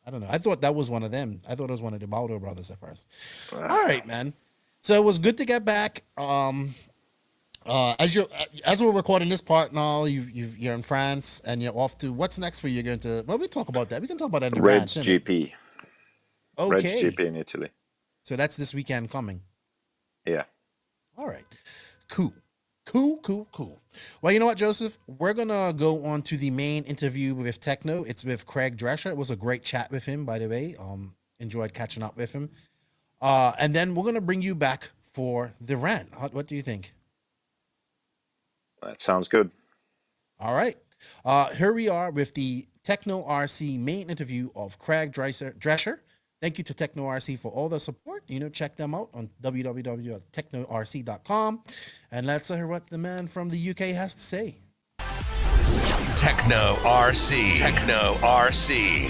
I don't know. I thought that was one of them. I thought it was one of the Baldo brothers at first. All right, man. So it was good to get back. As we're recording this part now, you're in France and you're off to what's next for you? You're going to we talk about that. We can talk about that in the Reds rant, GP. Okay. Reds GP in Italy. So that's this weekend coming. Yeah. All right. Cool. Well, you know what, Joseph? We're going to go on to the main interview with Tekno. It's with Craig Drescher. It was a great chat with him, by the way. Enjoyed catching up with him. And then we're going to bring you back for the rant. What do you think? That sounds good. All right. Here we are with the Tekno RC main interview of Craig Drescher. Thank you to Tekno RC for all the support. Check them out on www.teknorc.com. And let's hear what the man from the UK has to say. Tekno RC. Tekno RC.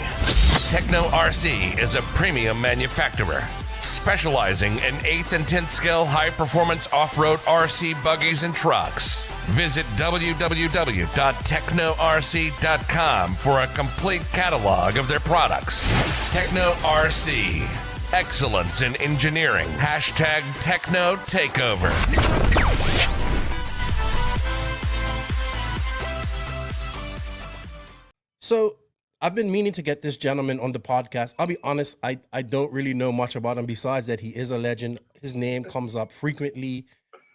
Tekno RC is a premium manufacturer specializing in 8th and 10th scale high-performance off-road RC buggies and trucks. Visit www.teknorc.com for a complete catalog of their products. Tekno RC. Excellence in engineering. Hashtag Tekno Takeover. So I've been meaning to get this gentleman on the podcast. I'll be honest, I don't really know much about him besides that he is a legend. His name comes up frequently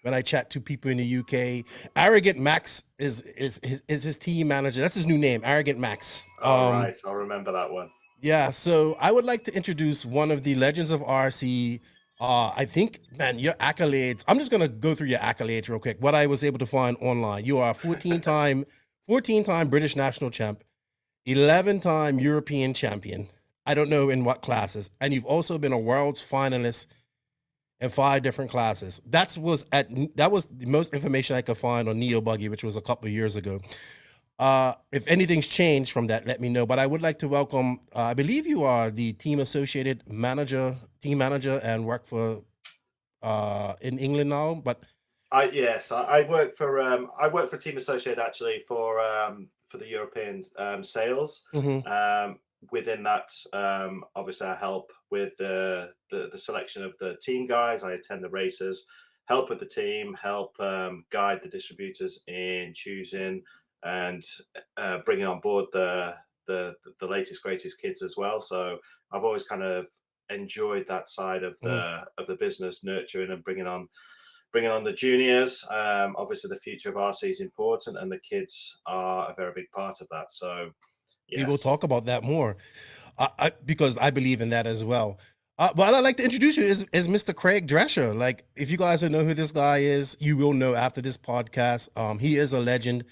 when I chat to people in the UK. Arrogant Max is his team manager. That's his new name, Arrogant Max. Right, I'll remember that one. Yeah, so I would like to introduce one of the legends of RC. I think, man, your accolades. I'm just gonna go through your accolades real quick. What I was able to find online. You are a 14-time British national champ, 11-time European champion. I don't know in what classes. And you've also been a world's finalist in 5 different classes. That was the most information I could find on Neo Buggy, which was a couple of years ago. If anything's changed from that, let me know. But I would like to welcome, I believe you are the team manager, and work for in England now. But I work for Team Associated actually for the European sales. mhm. Within that, obviously I help with the selection of the team guys. I attend the races, help with the team, help guide the distributors in choosing and bringing on board the latest greatest kids as well. So I've always kind of enjoyed that side of the business, nurturing and bringing on the juniors. Obviously the future of RC is important and the kids are a very big part of that. So yes. We will talk about that more because I believe in that as well. But I'd like to introduce you is Mr. Craig Drescher. Like, if you guys don't know who this guy is, you will know after this podcast. He is a legend.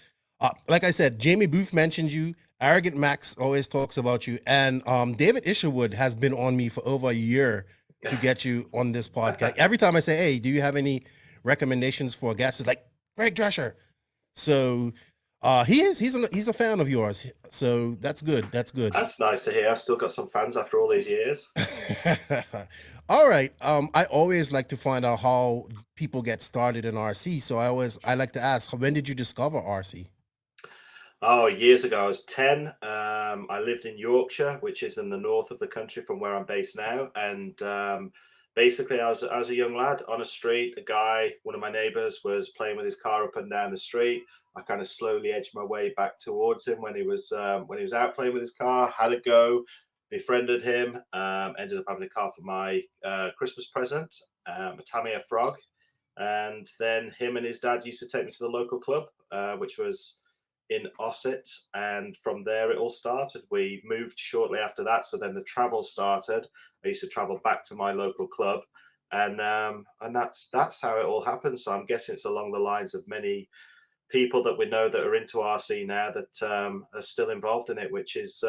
Like I said, Jamie Booth mentioned you. Arrogant Max always talks about you. And David Isherwood has been on me for over a year to get you on this podcast. Every time I say, hey, do you have any recommendations for a guest? It's like, Craig Drescher. So he's a fan of yours. So that's good. That's good. That's nice to hear. I've still got some fans after all these years. All right. I always like to find out how people get started in RC. So I like to ask, when did you discover RC? Oh, years ago, I was 10. I lived in Yorkshire, which is in the north of the country from where I'm based now. And basically, I was a young lad on a street. One of my neighbors, was playing with his car up and down the street. I kind of slowly edged my way back towards him when he was out playing with his car. Had a go, befriended him. Ended up having a car for my Christmas present, a Tamiya Frog. And then him and his dad used to take me to the local club, which was in Ossett, and from there it all started. We moved shortly after that, so then the travel started. I used to travel back to my local club, and that's how it all happened. So I'm guessing it's along the lines of many people that we know that are into RC now that are still involved in it, which is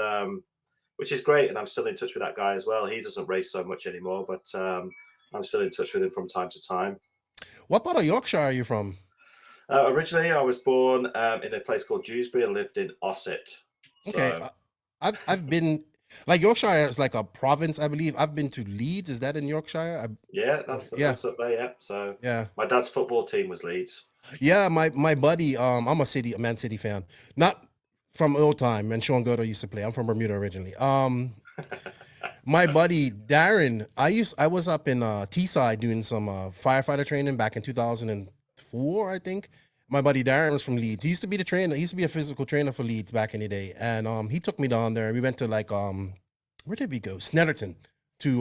great. And I'm still in touch with that guy as well. He doesn't race so much anymore, but I'm still in touch with him from time to time. What part of Yorkshire are you from? Originally, I was born in a place called Dewsbury and lived in Ossett. Okay, I've been, like, Yorkshire is like a province, I believe. I've been to Leeds. Is that in Yorkshire? That's up there. Yeah. So yeah, my dad's football team was Leeds. Yeah, my buddy. I'm a Man City fan, not from old time. And Sean Godo used to play. I'm from Bermuda originally. My buddy Darren. I was up in Teesside doing some firefighter training back in 2004, I think. My buddy Darren was from Leeds. He used to be the trainer. He used to be a physical trainer for Leeds back in the day. And he took me down there. We went to where did we go? Snetterton to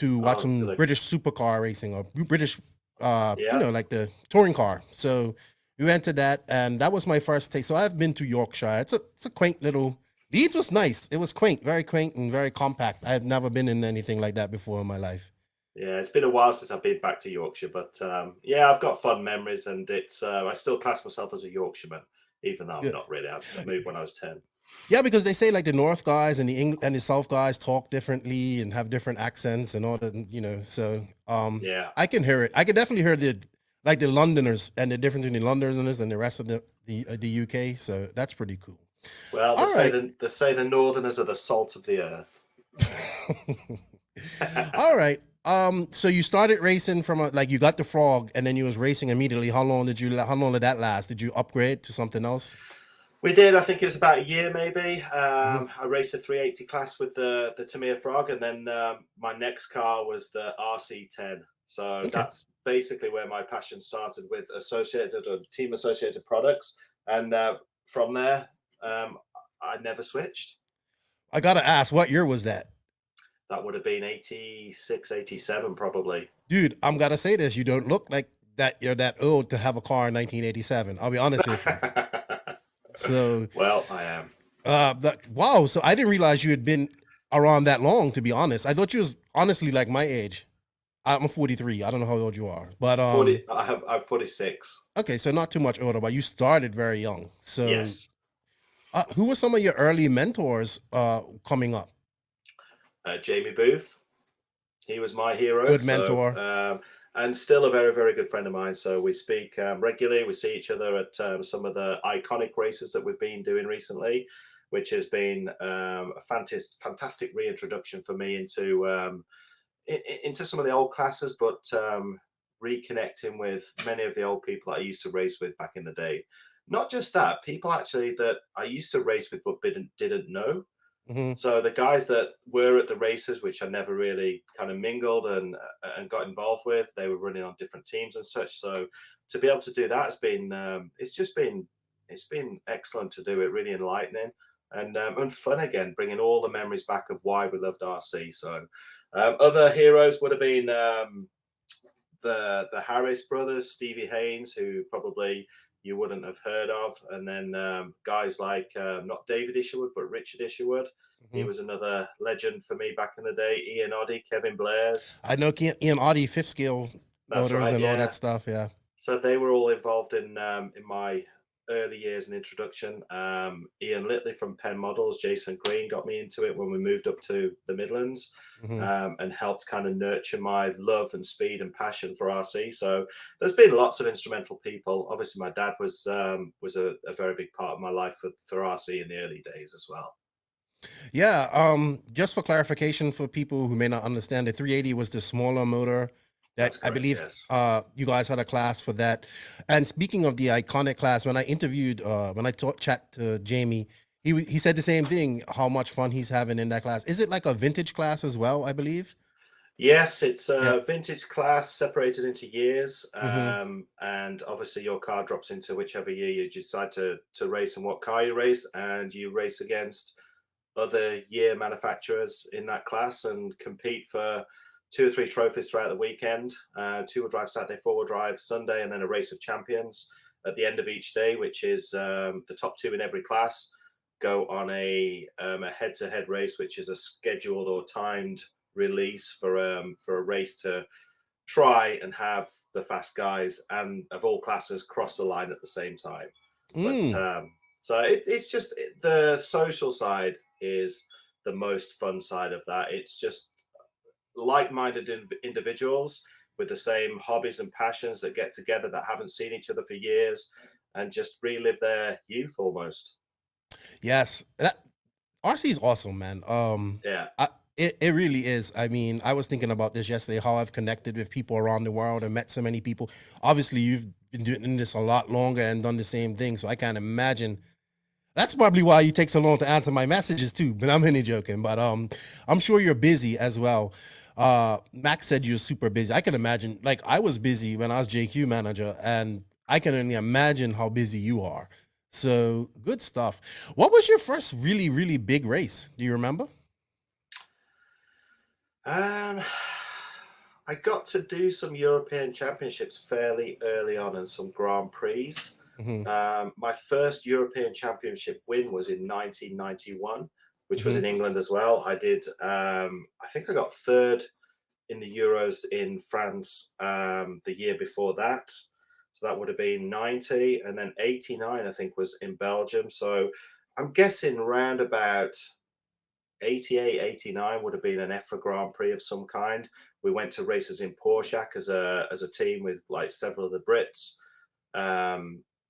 watch some British supercar racing or British, like the touring car. So we went to that, and that was my first taste. So I've been to Yorkshire. It's a quaint little. Leeds was nice. It was quaint and very compact. I had never been in anything like that before in my life. Yeah, it's been a while since I've been back to Yorkshire, but I've got fond memories, and it's I still class myself as a Yorkshireman, even though I'm not really. I moved when I was 10. Yeah, because they say like the North guys and the South guys talk differently and have different accents and all that, you know. So Yeah. I can hear it. I can definitely hear the Londoners and the difference between the Londoners and the rest of the UK. So that's pretty cool. Well, All right. they say the Northerners are the salt of the earth. All right. So you started racing from like you got the Frog and then you was racing immediately. How long did that last? Did you upgrade to something else? We did. I think it was about a year, maybe. Mhm. I raced a 380 class with the Tamiya Frog, and then my next car was the RC10. So Okay. that's basically where my passion started with team associated products, and from there, I never switched. I gotta ask, what year was that? That would have been 86, 87, probably. Dude, I'm gonna say this. You don't look like that you're that old to have a car in 1987. I'll be honest with you. So Well, I am. wow. So I didn't realize you had been around that long, to be honest. I thought you was honestly like my age. I'm 43. I don't know how old you are, but 40. I'm 46. okay, so not too much older, but you started very young. So Yes. who were some of your early mentors coming up? Jamie Booth. He was my hero. Good mentor. And still a very, very good friend of mine. So we speak regularly. We see each other at some of the iconic races that we've been doing recently, which has been a fantastic reintroduction for me into some of the old classes, but reconnecting with many of the old people that I used to race with back in the day. Not just that, people actually that I used to race with but didn't know. Hmm. So the guys that were at the races, which I never really kind of mingled and got involved with, they were running on different teams and such. So to be able to do that has been it's been excellent to do it, really enlightening and fun again, bringing all the memories back of why we loved RC. So other heroes would have been the Harris brothers, Stevie Haynes, who probably you wouldn't have heard of, and then guys like not David Isherwood but Richard Isherwood. He was another legend for me back in the day. Ian Oddie, Kevin Blair's. I know Ian Audie, fifth scale That's motors right, and all yeah. that stuff. Yeah. So they were all involved in my early years and introduction. Ian Litley from Penn Models, Jason Green got me into it when we moved up to the Midlands, and helped kind of nurture my love and speed and passion for RC. So there's been lots of instrumental people. Obviously, my dad was a very big part of my life for RC in the early days as well. Yeah. Just for clarification for people who may not understand, the 380 was the smaller motor. That's I correct, believe yes. you guys had a class for that. And speaking of the iconic class, when I interviewed, when I chat to Jamie, he said the same thing. How much fun he's having in that class. Is it like a vintage class as well? I believe. Yes, it's Yeah. a vintage class separated into years, Mm-hmm. and obviously your car drops into whichever year you decide to race and what car you race, and you race against other year manufacturers in that class and compete for 2 or 3 trophies throughout the weekend. 2-wheel drive Saturday, 4-wheel drive Sunday, and then a race of champions at the end of each day, which is the top 2 in every class go on a head-to-head race, which is a scheduled or timed release for a race to try and have the fast guys and of all classes cross the line at the same time. But so it's just the social side is the most fun side of that. It's just like-minded individuals with the same hobbies and passions that get together that haven't seen each other for years and just relive their youth almost. Yes. RC is awesome, man. Yeah. It really is. I mean, I was thinking about this yesterday, how I've connected with people around the world and met so many people. Obviously, you've been doing this a lot longer and done the same thing. So I can't imagine. That's probably why you take so long to answer my messages too. But I'm only joking. But I'm sure you're busy as well. Max said you're super busy. I can imagine. Like I was busy when I was JQ manager, and I can only imagine how busy you are. So good stuff. What was your first really, really big race? Do you remember? I got to do some European Championships fairly early on and some Grand Prix. My first European Championship win was in 1991, which was in England as well. I did, I think I got third in the Euros in France the year before that. So that would have been 90, and then 89, I think, was in Belgium. So I'm guessing round about 88, 89 would have been an EFRA Grand Prix of some kind. We went to races in Porsche as a team with like several of the Brits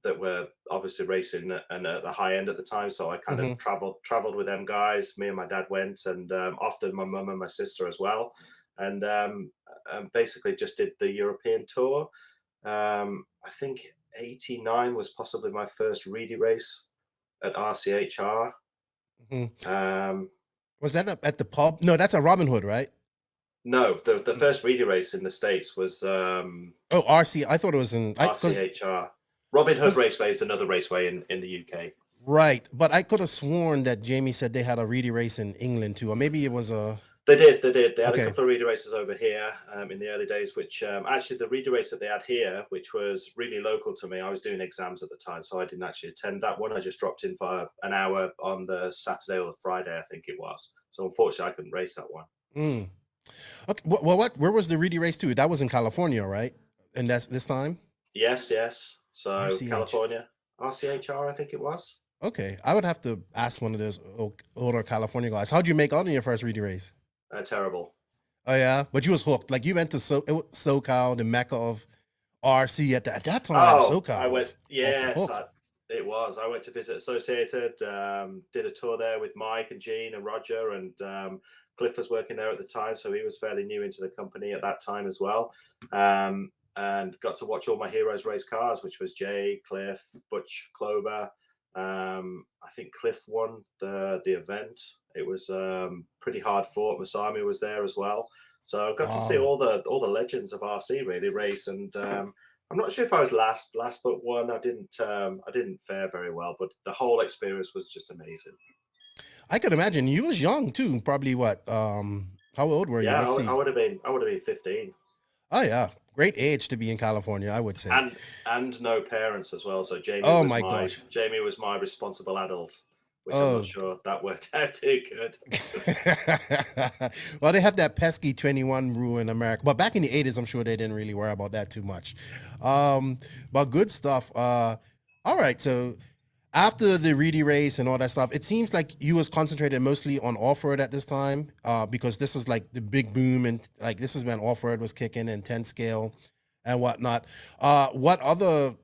that were obviously racing and at the high end at the time. So I kind of traveled with them guys. Me and my dad went, and often my mum and my sister as well. And basically just did the European tour. I think 89 was possibly my first Reedy race at RCHR. Was that at the pub? No, that's a Robin Hood, right? No, the first Reedy race in the States was RC. I thought it was in RCHR. Robin Hood Raceway is another raceway in the UK. Right, but I could have sworn that Jamie said they had a Reedy race in England too, or maybe it was a. They did. They had a couple of Reedy races over here in the early days, which actually the Reedy race that they had here, which was really local to me. I was doing exams at the time, so I didn't actually attend that one. I just dropped in for an hour on the Saturday or the Friday, I think it was. So unfortunately, I couldn't race that one. Okay. Well, where was the Reedy race too? That was in California, right? And that's this time? Yes. So RCH. California, RCHR, I think it was. Okay, I would have to ask one of those older California guys. How'd you make out in your first Reedy race? Terrible. Oh yeah, but you was hooked. Like you went to SoCal, the mecca of RC at that time. SoCal. I went. Yes, it was. I went to visit Associated. Did a tour there with Mike and Gene and Roger, and Cliff was working there at the time, so he was fairly new into the company at that time as well. And got to watch all my heroes race cars, which was Jay, Cliff, Butch, Clover. I think Cliff won the event. It was pretty hard fought. Masami was there as well, so I got to see all the legends of RC really race. And I'm not sure if I was last but one. I didn't fare very well, but the whole experience was just amazing. I could imagine you was young too. Probably what? How old were you? Yeah, I would have been 15. Oh yeah, great age to be in California, I would say. And no parents as well. So Jamie. Jamie was my responsible adult, which I'm not sure that worked out too good. Well, they have that pesky 21 rule in America, but back in the 80s, I'm sure they didn't really worry about that too much. But good stuff. All right, so after the Reedy race and all that stuff, it seems like you was concentrated mostly on off-road at this time, because this was like the big boom, and like this is when off-road was kicking and 10 scale and whatnot. What other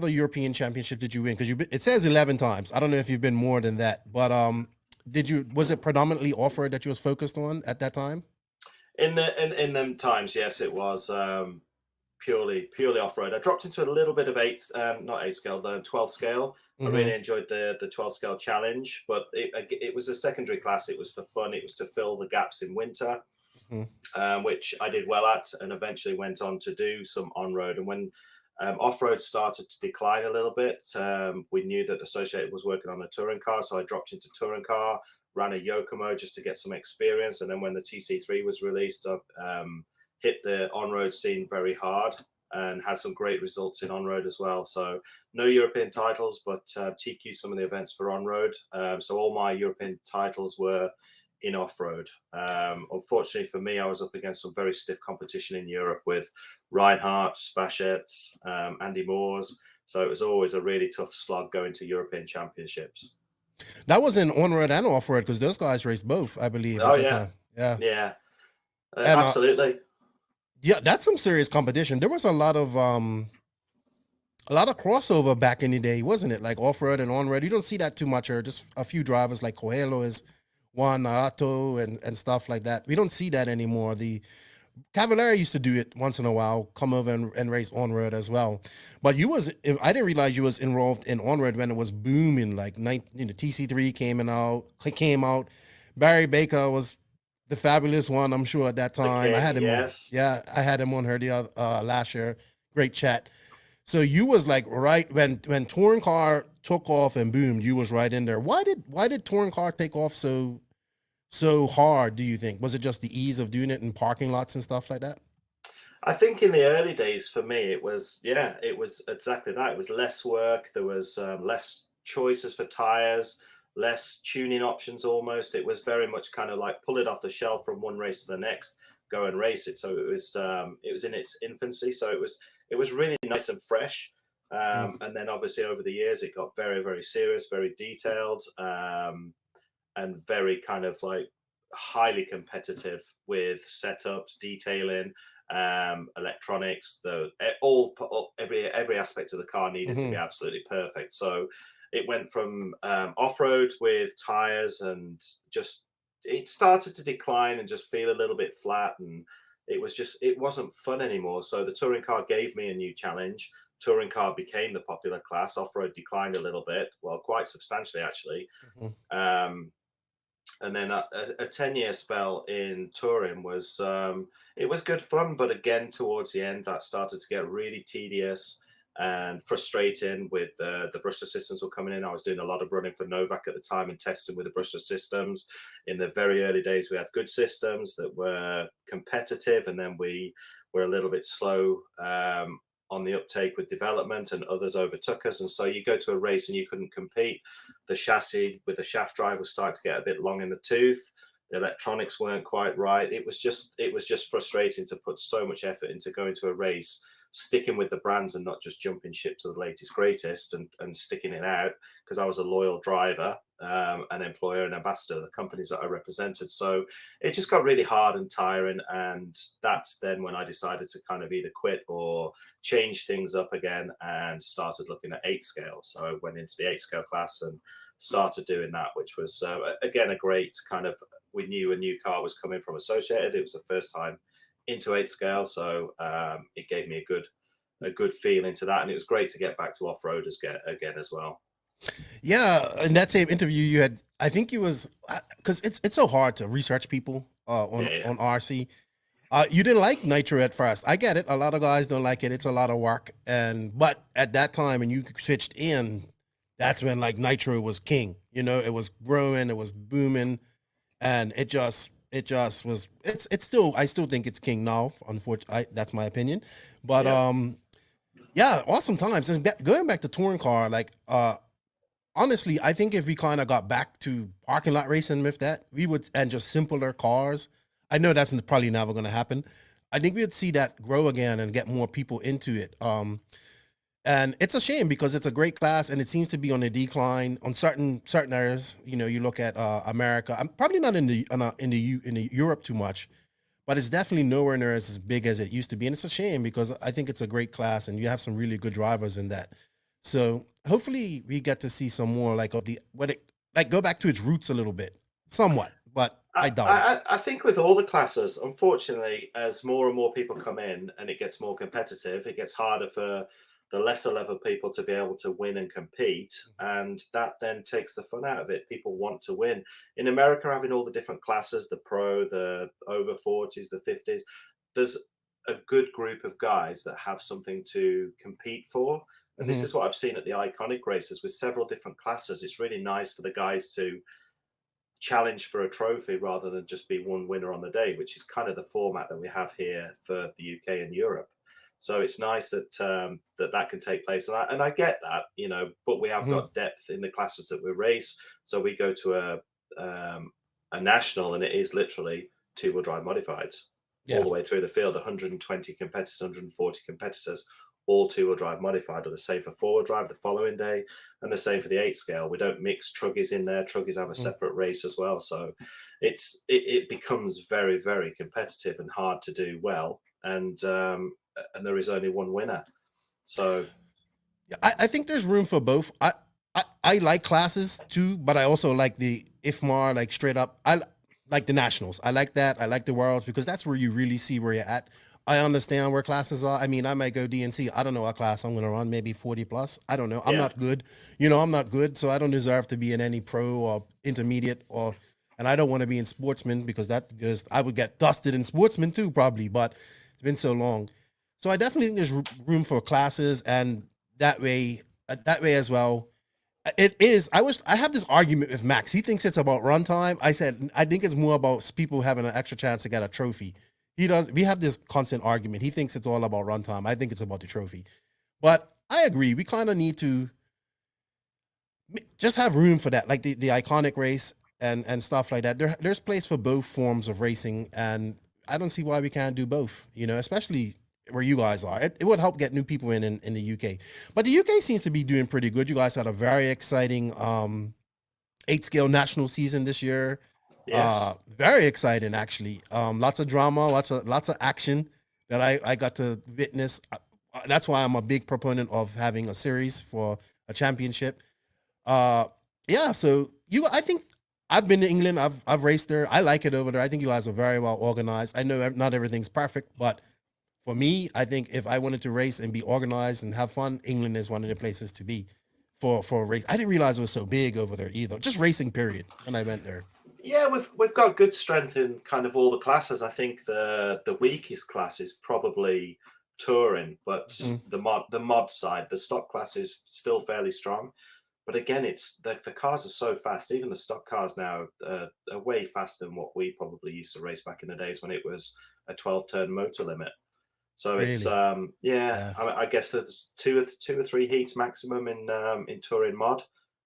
European championship did you win? Because it says 11 times. I don't know if you've been more than that, but was it predominantly off-road that you was focused on at that time? In them times, yes, it was purely off-road. I dropped into a little bit of 12 scale. I really enjoyed the 12 scale challenge, but it was a secondary class. It was for fun. It was to fill the gaps in winter, which I did well at, and eventually went on to do some on-road. And when off-road started to decline a little bit, we knew that Associated was working on a touring car, so I dropped into touring car, ran a Yokomo just to get some experience. And then when the TC3 was released, I hit the on-road scene very hard and had some great results in on-road as well. So no European titles, but TQ some of the events for on-road. So all my European titles were in off-road. Unfortunately for me, I was up against some very stiff competition in Europe with Reinhardt, Spachet, Andy Moores. So it was always a really tough slog going to European championships. That was in on-road and off-road because those guys raced both, I believe. Oh, yeah. Time. Yeah. Absolutely. Yeah, that's some serious competition. There was a lot of crossover back in the day, wasn't it? Like off-road and on-road. You don't see that too much, or just a few drivers like Coelho is one, Nato and stuff like that. We don't see that anymore. The Cavallari used to do it once in a while, come over and race on-road as well. But I didn't realize you was involved in on-road when it was booming, like TC3 came out. Barry Beaker was the fabulous one, I'm sure, at that time. I had him. Yes. I had him on her last year. Great chat. So you was like right when touring car took off and boomed, you was right in there. Why did touring car take off so hard, do you think? Was it just the ease of doing it in parking lots and stuff like that? I think in the early days for me, it was exactly that. It was less work. There was less choices for tires, less tuning options almost. It was very much kind of like pull it off the shelf from one race to the next, go and race it. So it was in its infancy. So it was really nice and fresh. And then obviously over the years, it got very, very serious, very detailed, and very kind of like highly competitive with setups, detailing, electronics. Every aspect of the car needed to be absolutely perfect. So it went from off-road with tires, and just it started to decline and just feel a little bit flat, and it wasn't fun anymore. So the touring car gave me a new challenge. Touring car became the popular class. Off-road declined a little bit, well, quite substantially actually. And then a 10-year spell in touring was it was good fun, but again towards the end that started to get really tedious and frustrating with the brushless systems were coming in. I was doing a lot of running for Novak at the time and testing with the brushless systems. In the very early days, we had good systems that were competitive, and then we were a little bit slow on the uptake with development, and others overtook us. And so you go to a race and you couldn't compete. The chassis with the shaft drive was starting to get a bit long in the tooth. The electronics weren't quite right. It was just frustrating to put so much effort into going to a race, sticking with the brands and not just jumping ship to the latest greatest and sticking it out, because I was a loyal driver, an employer and ambassador of the companies that I represented. So it just got really hard and tiring, and that's then when I decided to kind of either quit or change things up again and started looking at 8 scale. So I went into the 8 scale class and started doing that, which was again a great kind of, we knew a new car was coming from Associated. It was the first time into 8 scale, so it gave me a good feeling to that, and it was great to get back to off-roaders again as well. Yeah, in that same interview you had, I think it was because it's so hard to research people on RC. You didn't like Nitro at first. I get it. A lot of guys don't like it. It's a lot of work, but at that time when you switched in, that's when like Nitro was king. You know, it was growing, it was booming, and it just was. It's still, I still think it's king now. Unfortunately, that's my opinion. But yeah, awesome times. And going back to touring car, like honestly, I think if we kind of got back to parking lot racing with that, we would, and just simpler cars. I know that's probably never going to happen. I think we would see that grow again and get more people into it. And it's a shame because it's a great class and it seems to be on a decline on certain areas. You know, you look at America. I'm probably not in the Europe too much, but it's definitely nowhere near as big as it used to be. And it's a shame because I think it's a great class and you have some really good drivers in that. So hopefully we get to see some more like go back to its roots a little bit, somewhat. But I doubt it. I think with all the classes, unfortunately, as more and more people come in and it gets more competitive, it gets harder for the lesser level people to be able to win and compete, and that then takes the fun out of it. People want to win. In America, having all the different classes, the pro, the over 40s, the 50s, there's a good group of guys that have something to compete for. And this is what I've seen at the iconic races with several different classes. It's really nice for the guys to challenge for a trophy rather than just be one winner on the day, which is kind of the format that we have here for the UK and Europe. So it's nice that that can take place, and I get that, you know. But we have got depth in the classes that we race. So we go to a national, and it is literally 2-wheel drive modifieds all the way through the field. 120 competitors, 140 competitors, all 2-wheel drive modified. Or the same for 4-wheel drive the following day, and the same for the 8 scale. We don't mix truggies in there. Truggies have a separate race as well. So it becomes very, very competitive and hard to do well. And there is only one winner. So I think there's room for both. I like classes too, but I also like the IFMAR, like straight up. I like the nationals. I like that. I like the worlds because that's where you really see where you're at. I understand where classes are. I mean, I might go DNC. I don't know what class I'm going to run, maybe 40 plus. I don't know. I'm not good. You know, I'm not good. So I don't deserve to be in any pro or intermediate and I don't want to be in sportsman because I would get dusted in sportsman too, probably, but it's been so long. So I definitely think there's room for classes, and that way as well. It is. I have this argument with Max. He thinks it's about runtime. I said I think it's more about people having an extra chance to get a trophy. He does. We have this constant argument. He thinks it's all about runtime. I think it's about the trophy. But I agree. We kind of need to just have room for that, like the iconic race and stuff like that. There's place for both forms of racing, and I don't see why we can't do both. You know, especially where you guys are. It would help get new people in the UK. But the UK seems to be doing pretty good. You guys had a very exciting 8-scale national season this year. Yes. Very exciting, actually. Lots of drama, lots of action that I got to witness. That's why I'm a big proponent of having a series for a championship. Yeah, so I think I've been to England. I've raced there. I like it over there. I think you guys are very well organized. I know not everything's perfect, but for me, I think if I wanted to race and be organized and have fun, England is one of the places to be for a race. I didn't realize it was so big over there either. Just racing, period, when I went there. Yeah, we've got good strength in kind of all the classes. I think the weakest class is probably touring, but the mod side, the stock class is still fairly strong. But again, it's the cars are so fast. Even the stock cars now are way faster than what we probably used to race back in the days when it was a 12-turn motor limit. So Really? it's I guess there's two or three heats maximum in touring mod,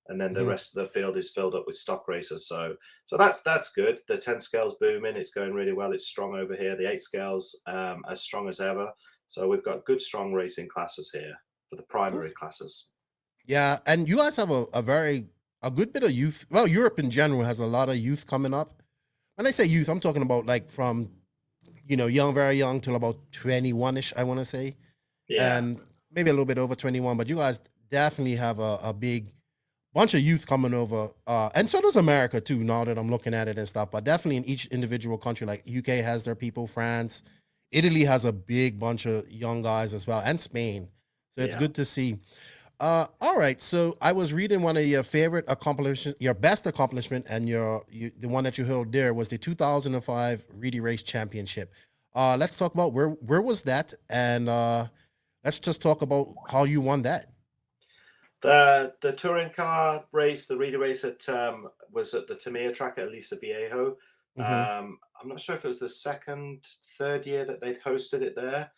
and then the rest of the field is filled up with stock racers. So that's good. The 10 scale's booming. It's going really well. It's strong over here. The 8 scale's as strong as ever. So we've got good, strong racing classes here for the primary classes. Yeah, and you guys have a good bit of youth. Well, Europe in general has a lot of youth coming up. When I say youth, I'm talking about like from, young, very young till about 21-ish, I want to say. Yeah. And maybe a little bit over 21, but you guys definitely have a big bunch of youth coming over. And so does America too, now that I'm looking at it and stuff. But definitely in each individual country, like UK has their people, France, Italy has a big bunch of young guys as well, and Spain. So it's good to see. All right, so I was reading one of your favorite accomplishments, your best accomplishment, and the one that you held there was the 2005 Reedy Race Championship. Let's talk about where was that, and let's just talk about how you won that. The touring car race, the Reedy race was at the Tamiya track at Elisa Viejo. I'm not sure if it was the third year that they'd hosted it there.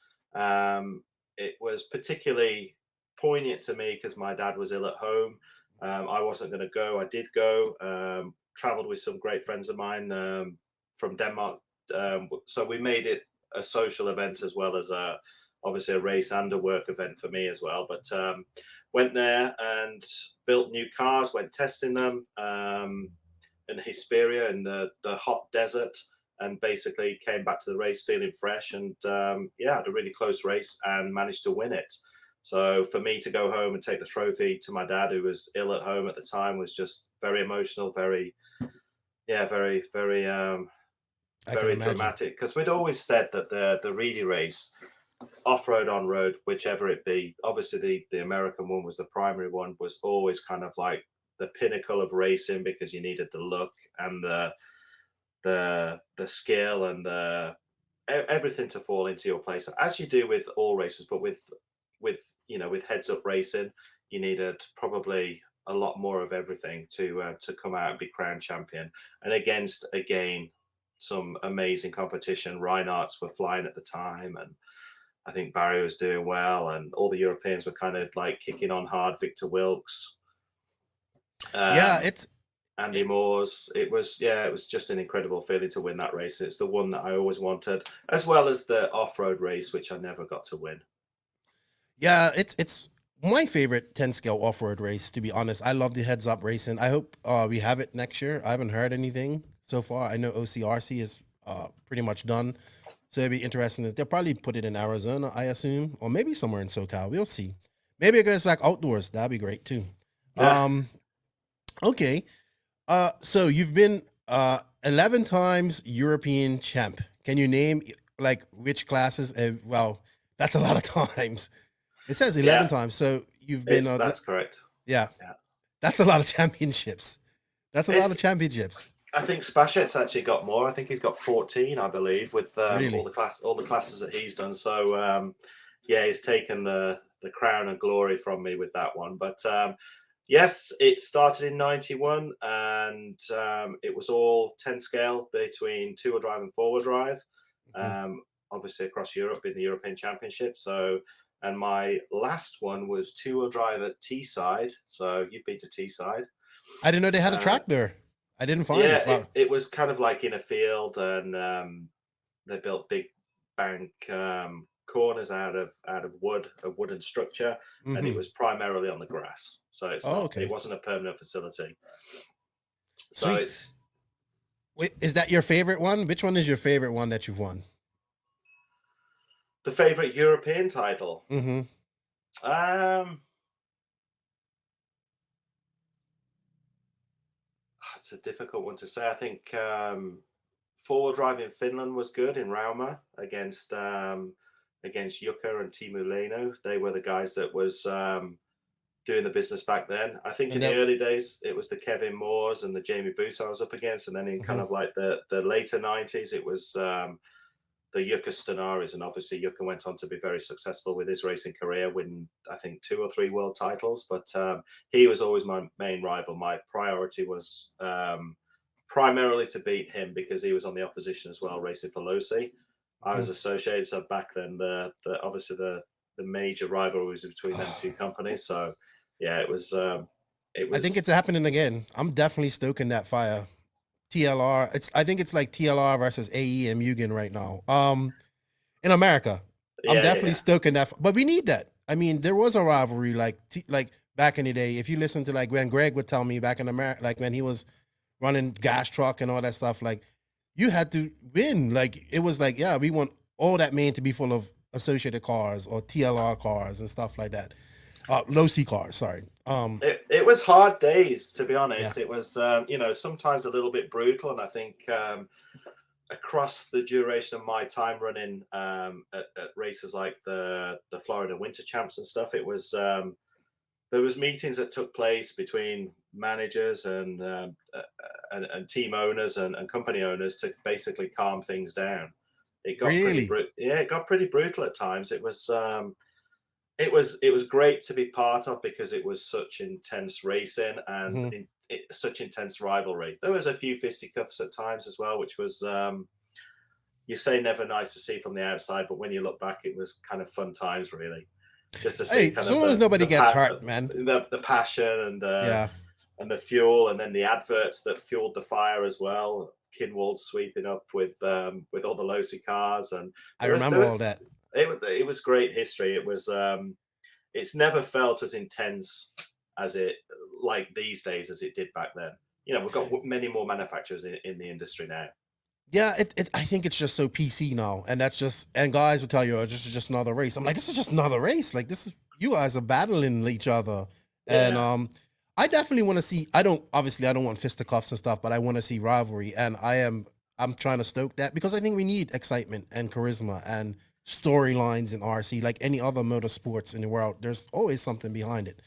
It was particularly poignant to me because my dad was ill at home. I wasn't going to go. I did go. Traveled with some great friends of mine from Denmark. So we made it a social event as well as obviously a race and a work event for me as well. But went there and built new cars, went testing them in Hesperia in the hot desert, and basically came back to the race feeling fresh, and had a really close race and managed to win it. So for me to go home and take the trophy to my dad, who was ill at home at the time, was just very emotional, very dramatic. Because we'd always said that the Reedy race, off-road, on-road, whichever it be, obviously the American one was the primary one, was always kind of like the pinnacle of racing because you needed the look and the skill and everything to fall into your place, as you do with all races, but with heads up racing, you needed probably a lot more of everything to come out and be crowned champion. And against, again, some amazing competition. Reinhardt's were flying at the time, and I think Barry was doing well, and all the Europeans were kind of like kicking on hard. Victor Wilkes, Andy Moores. It was just an incredible feeling to win that race. It's the one that I always wanted, as well as the off-road race, which I never got to win. Yeah, it's my favorite 10 scale off-road race, to be honest. I love the heads up racing. I hope we have it next year. I haven't heard anything so far. I know OCRC is pretty much done. So it'd be interesting. They'll probably put it in Arizona, I assume, or maybe somewhere in SoCal. We'll see. Maybe it goes back outdoors. That'd be great too. Yeah. Okay. So you've been 11 times European champ. Can you name like which classes? Well, that's a lot of times. It says 11 times. So you've been. That's correct. Yeah. That's a lot of championships. That's a lot of championships. I think Spachet's actually got more. I think he's got 14, I believe, with really? all the classes that he's done. So he's taken the crown and glory from me with that one. But yes, it started in 91, and it was all 10 scale between 2-wheel drive and 4-wheel drive. Obviously across Europe in the European Championship. So, and my last one was 2-wheel drive at Teesside. So you've been to Teesside. I didn't know they had a track there. I didn't find it. Wow. It was kind of like in a field, and they built big bank corners out of wood, a wooden structure, and it was primarily on the grass. So it's not, it wasn't a permanent facility. So Sweet. it's. Wait, is that your favorite one? Which one is your favorite one that you've won? The favorite European title. It's a difficult one to say. I think four-wheel drive in Finland was good in Rauma against Jukka and Teemu Leino. They were the guys that was doing the business back then. I think in the early days, it was the Kevin Moores and the Jamie Booth I was up against. And then in kind of like the later 90s, it was the Jukka Stenaris. And obviously, Jukka went on to be very successful with his racing career, winning, I think, 2 or 3 world titles. But he was always my main rival. My priority was primarily to beat him because he was on the opposition as well, racing for Losi. I was associated. So back then, obviously the major rivalry was between them two companies. So yeah, it was. I think it's happening again. I'm definitely stoking that fire. TLR. I think it's like TLR versus AE and Mugen right now. In America, I'm definitely stoking that. But we need that. I mean, there was a rivalry like back in the day. If you listen to like when Greg would tell me back in America, like when he was running gas truck and all that stuff, like you had to win. Like it was like, yeah, we want all that main to be full of associated cars or TLR cars and stuff like that. Low C cars, sorry. It was hard days, to be honest. It was, sometimes a little bit brutal. And I think across the duration of my time running at races like the Florida Winter Champs and stuff, it was there was meetings that took place between managers and team owners and company owners to basically calm things down. It got it got pretty brutal at times. It was great to be part of because it was such intense racing and such intense rivalry. There was a few fisticuffs at times as well, which was you say never nice to see from the outside, but when you look back, it was kind of fun times, really. Just to see as long as nobody gets hurt, man. The passion and the fuel, and then the adverts that fueled the fire as well. Kinwald sweeping up with all the Losi cars, and I remember all that. It was great history. It was it's never felt as intense as it like these days as it did back then. You know, we've got many more manufacturers in the industry now. Yeah, I think it's just so PC now, and guys will tell you, oh, this is just another race. I'm like, this is just another race. Like you guys are battling each other, and I definitely want to see. I don't want fisticuffs and stuff, but I want to see rivalry, and I'm trying to stoke that because I think we need excitement and charisma and storylines in RC, like any other motorsports in the world. There's always something behind it.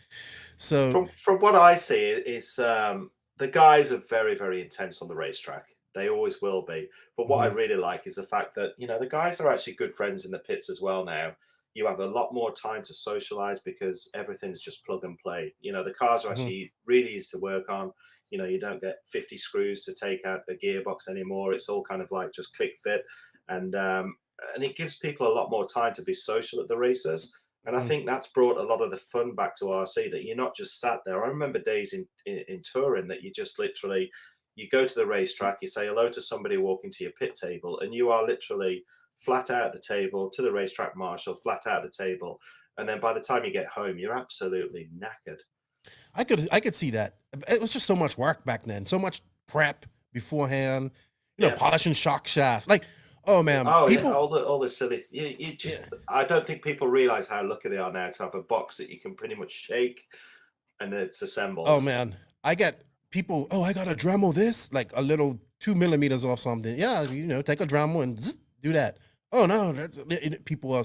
So from what I see, is the guys are very, very intense on the racetrack. They always will be. But what I really like is the fact that, the guys are actually good friends in the pits as well now. You have a lot more time to socialize because everything's just plug and play. The cars are actually really easy to work on. You don't get 50 screws to take out a gearbox anymore. It's all kind of like just click fit. And it gives people a lot more time to be social at the races. And I think that's brought a lot of the fun back to RC, that you're not just sat there. I remember days in touring that you just literally, you go to the racetrack, you say hello to somebody walking to your pit table, and you are literally flat out at the table, to the racetrack marshal, flat out at the table. And then by the time you get home, you're absolutely knackered. I could see that. It was just so much work back then, so much prep beforehand, polishing shock shafts. Like, oh man, people, all the silly. You just, I don't think people realize how lucky they are now to have a box that you can pretty much shake and it's assembled. Oh man, I get people. Oh, I got a Dremel this, like a little 2 millimeters off something. Yeah, take a Dremel and just do that. Oh no, people are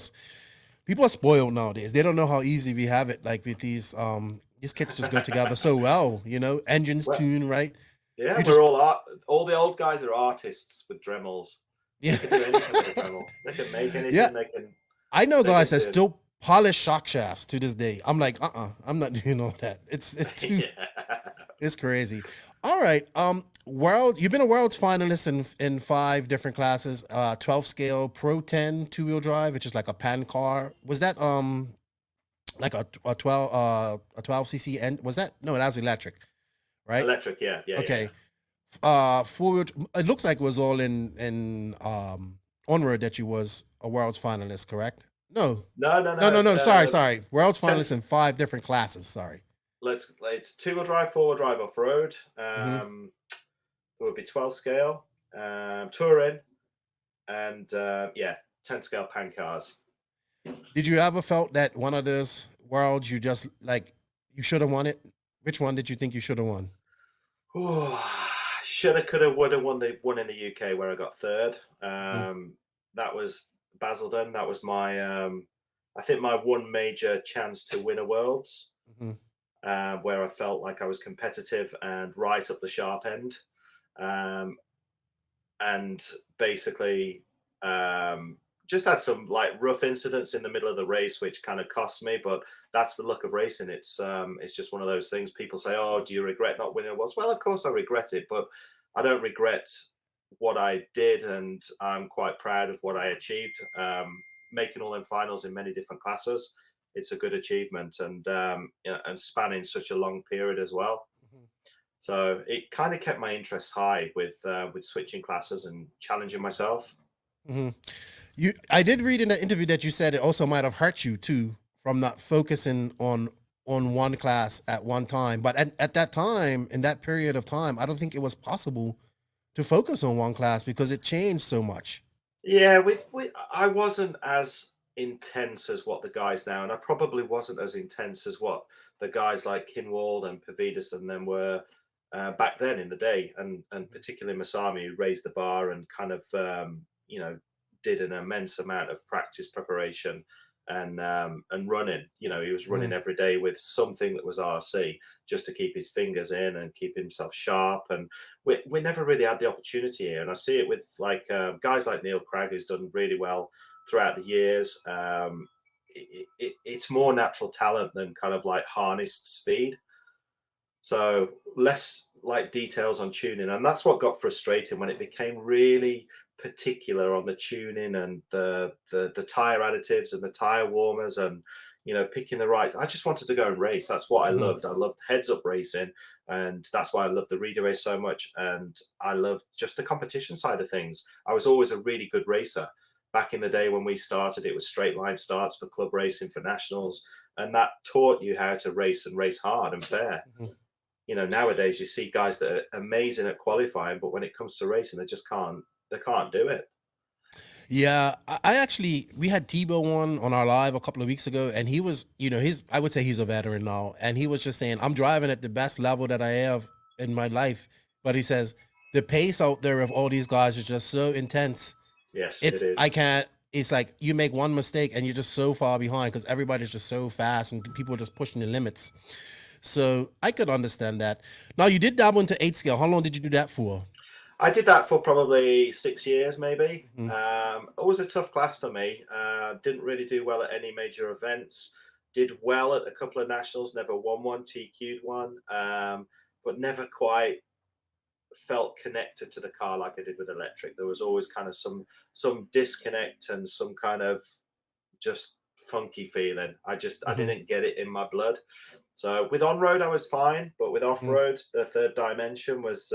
spoiled nowadays. They don't know how easy we have it. Like with these kits just go together so well. Engines tune right. Yeah, we're all the old guys are artists with Dremels. Yeah, they can do anything with a Dremel. They can make anything. Yeah. They can. I know guys that still polish shock shafts to this day. I'm like, I'm not doing all that. It's too. It's crazy. All right. You've been a world's finalist in 5 different classes. 12 scale Pro 10 2-wheel drive, which is like a pan car. Was that like a 12cc end? Was that? No, that was electric, right? Electric, yeah. Okay. Yeah. 4-wheel. It looks like it was all in Onward that you was a world's finalist, correct? No. No. No. Sorry. World's 10 finalists in 5 different classes. Sorry. It's 2-wheel drive, 4-wheel drive off road. Mhm. It would be 12 scale, touring, and 10 scale pan cars. Did you ever felt that one of those worlds you just like you should have won it? Which one did you think you should have won? Shoulda, coulda, woulda won the one in the UK where I got third. Mhm. That was Basildon. That was my I think my one major chance to win a worlds. Mhm. Where I felt like I was competitive and right up the sharp end. Um, and basically just had some like rough incidents in the middle of the race, which kind of cost me. But that's the luck of racing. It's just one of those things. People say, "Oh, do you regret not winning awards?" Well, of course I regret it, but I don't regret what I did, and I'm quite proud of what I achieved. Making all them finals in many different classes, it's a good achievement, and and spanning such a long period as well. Mhm. So it kind of kept my interest high with switching classes and challenging myself. Mhm. I did read in the interview that you said it also might have hurt you too from not focusing on one class at one time. But at that time, in that period of time, I don't think it was possible to focus on one class because it changed so much. Yeah, I wasn't as intense as what the guys now, and I probably wasn't as intense as what the guys like Kinwald and Pavidis and them were back then in the day, and particularly Masami, who raised the bar and kind of did an immense amount of practice preparation and running. He was running Mhm. every day with something that was RC just to keep his fingers in and keep himself sharp. And we never really had the opportunity here. And I see it with like guys like Neil Craig, who's done really well throughout the years. It's more natural talent than kind of like harnessed speed. So less like details on tuning, and that's what got frustrating when it became really particular on the tuning and the tire additives and the tire warmers and picking the right. I just wanted to go and race. That's what I Mhm. loved. I loved heads up racing, and that's why I loved the relay race so much. And I loved just the competition side of things. I was always a really good racer. Back in the day when we started, it was straight line starts for club racing for nationals, and that taught you how to race and race hard and fair. Mhm. Nowadays you see guys that are amazing at qualifying, but when it comes to racing, they can't do it. Yeah, I actually we had Tebow on our live a couple of weeks ago, and he was, I would say he's a veteran now, and he was just saying, I'm driving at the best level that I have in my life, but he says the pace out there of all these guys is just so intense. Yes, it It's I is. can't. It's like you make one mistake and you're just so far behind because everybody's just so fast and people are just pushing the limits. So I could understand that. Now you did dabble into 8 scale. How long did you do that for? I did that for probably 6 years, maybe. Mhm. It was a tough class for me. Didn't really do well at any major events. Did well at a couple of nationals. Never won one. TQ'd one, but never quite felt connected to the car like I did with electric. There was always kind of some disconnect and some kind of just funky feeling. I Mhm. didn't get it in my blood. So with on road I was fine, but with off Mhm. road, the third dimension was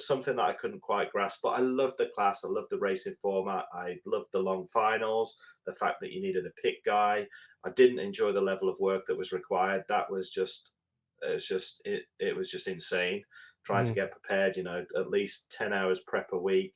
something that I couldn't quite grasp. But I loved the class. I loved the racing format. I loved the long finals. The fact that you needed a pit guy. I didn't enjoy the level of work that was required. That was just it was just insane. Trying to Mhm. get prepared, at least 10 hours prep a week,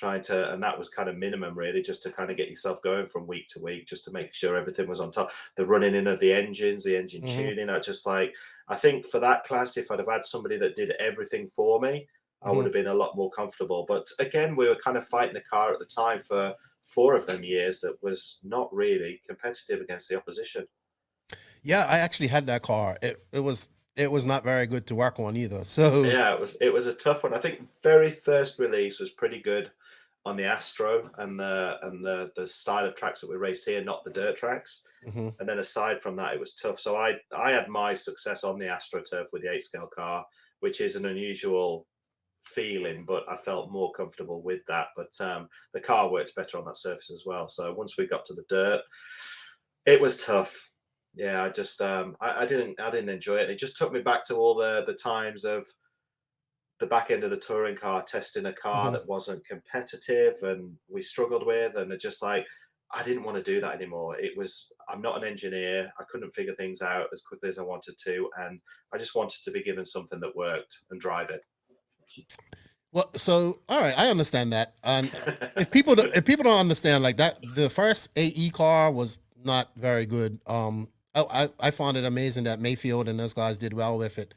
and that was kind of minimum really, just to kind of get yourself going from week to week, just to make sure everything was on top. The running in of the engines, the engine Mhm. tuning, I think for that class, if I'd have had somebody that did everything for me, I would Mhm. have been a lot more comfortable. But again, we were kind of fighting the car at the time for 4 of them years that was not really competitive against the opposition. Yeah, I actually had that car. It was not very good to work on either. So Yeah, it was a tough one. I think very first release was pretty good on the Astro and the style of tracks that we raced here, not the dirt tracks. mhm. And then aside from that, it was tough. So I had my success on the AstroTurf with the 8 scale car, which is an unusual feeling, but I felt more comfortable with that. But the car works better on that surface as well. So once we got to the dirt, it was tough. Yeah, I didn't enjoy it. It just took me back to all the times of the back end of the touring car testing a car Mhm. that wasn't competitive and we struggled with, and it just like I didn't want to do that anymore. I'm not an engineer. I couldn't figure things out as quickly as I wanted to. And I just wanted to be given something that worked and drive it. Well, so all right, I understand that. If people don't understand like that, the first AE car was not very good. I found it amazing that Mayfield and those guys did well with it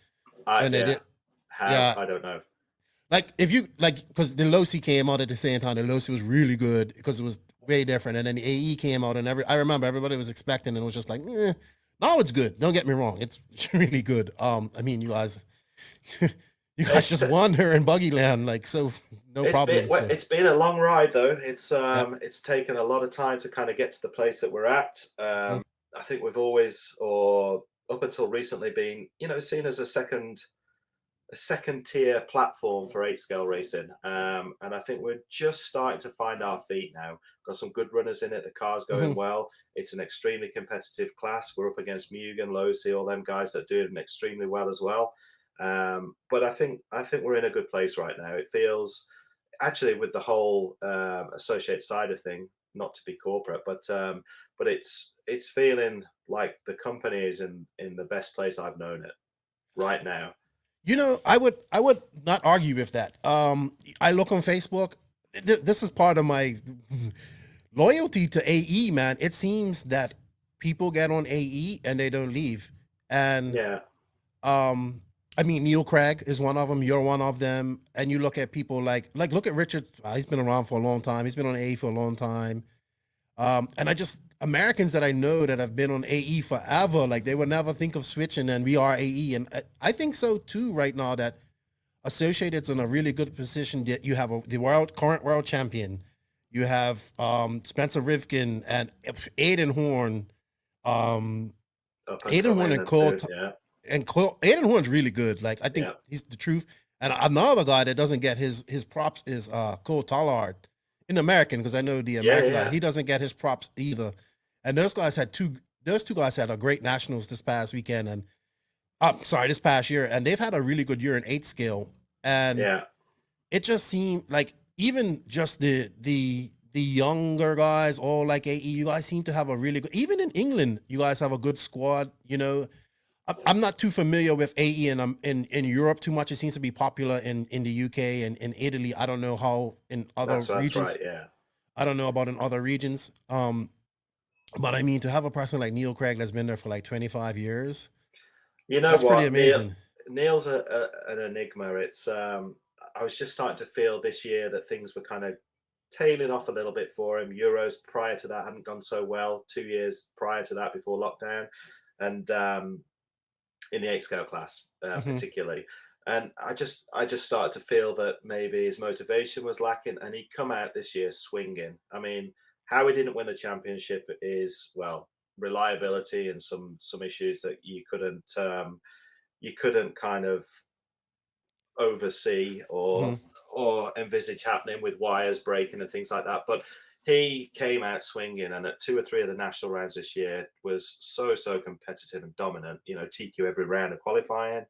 when they did. How? I don't know. Like if you like, because the Losi came out at the same time. The Losi was really good because it was way different, and then the AE came out, and I remember everybody was expecting, and it was just like, no, it's good. Don't get me wrong, it's really good. I mean, you guys just won her in Buggyland, like, so no problem. It's been a long ride though. It's taken a lot of time to kind of get to the place that we're at. I think we've always, or up until recently, been seen as a second tier platform for 8-scale racing, and I think we're just starting to find our feet now. Got some good runners in it. The car's going well. It's an extremely competitive class. We're up against Mugen, Losi, all them guys that are doing extremely well as well. But I think we're in a good place right now. It feels, actually, with the whole associate side of thing, not to be corporate, but it's feeling like the company is in the best place I've known it right now. I would not argue with that. I look on Facebook. This is part of my loyalty to AE, man. It seems that people get on AE and they don't leave. And I mean, Neil Craig is one of them. You're one of them. And you look at people like look at Richard. He's been around for a long time. He's been on AE for a long time. And Americans that I know that have been on AE forever, like they would never think of switching, and we are AE. And I think so too right now, that Associated's in a really good position. That you have the current world champion. You have Spencer Rivkin and Aiden Horn. Aiden Horn and Cole. And Aiden Horn's really good. Like, I think he's the truth. And another guy that doesn't get his props is Cole Tallard. In American, because I know the American guy, he doesn't get his props either. And those two guys had a great nationals this past weekend, and this past year, and they've had a really good year in 8-scale. And it just seemed like even just the younger guys, all like AE, you guys seem to have a really good. Even in England, you guys have a good squad. I'm not too familiar with AE in Europe too much. It seems to be popular in the UK and in Italy. I don't know how in other regions. Right, yeah. I don't know about in other regions. But I mean, to have a person like Neil Craig that's been there for like 25 years, that's pretty amazing. Neil's an enigma. It's I was just starting to feel this year that things were kind of tailing off a little bit for him. Euros prior to that hadn't gone so well. 2 years prior to that, before lockdown, and in the 8-scale class particularly. And I just started to feel that maybe his motivation was lacking, and he'd come out this year swinging. I mean, how he didn't win the championship is, well, reliability and some issues that you couldn't kind of oversee or envisage happening, with wires breaking and things like that. But he came out swinging, and at 2 or 3 of the national rounds this year was so competitive and dominant. TQ every round of qualifying,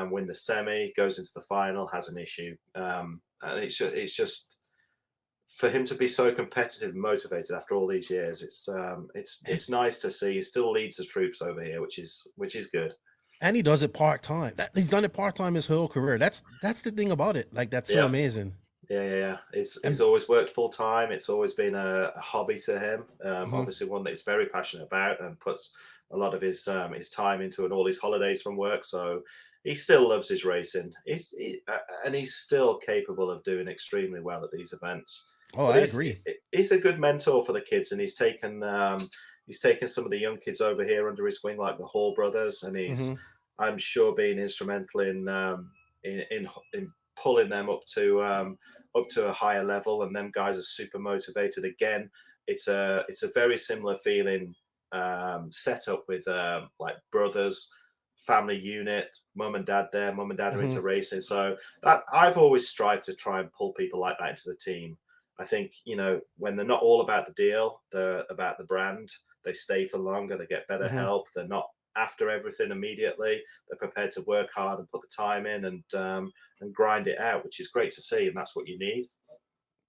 win the semi, goes into the final, has an issue, and it's just for him to be so competitive and motivated after all these years. It's nice to see. He still leads the troops over here, which is good. And he does it part-time. He's done it part-time his whole career. That's the thing about it. Like, that's so amazing. Yeah. He's always worked full time. It's always been a hobby to him. Obviously one that he's very passionate about and puts a lot of his time into, and all his holidays from work. So he still loves his racing. And he's still capable of doing extremely well at these events. Oh, I agree. He's a good mentor for the kids, and he's taken some of the young kids over here under his wing, like the Hall brothers, and he's I'm sure being instrumental in pulling them up to a higher level. And them guys are super motivated. Again, it's a very similar feeling setup with like brothers, family unit, mum and dad there. Mum and dad are into racing, so that I've always strived to try and pull people like that into the team. I think, when they're not all about the deal, they're about the brand. They stay for longer. They get better help. They're not after everything immediately. They're prepared to work hard and put the time in and grind it out, which is great to see. And that's what you need.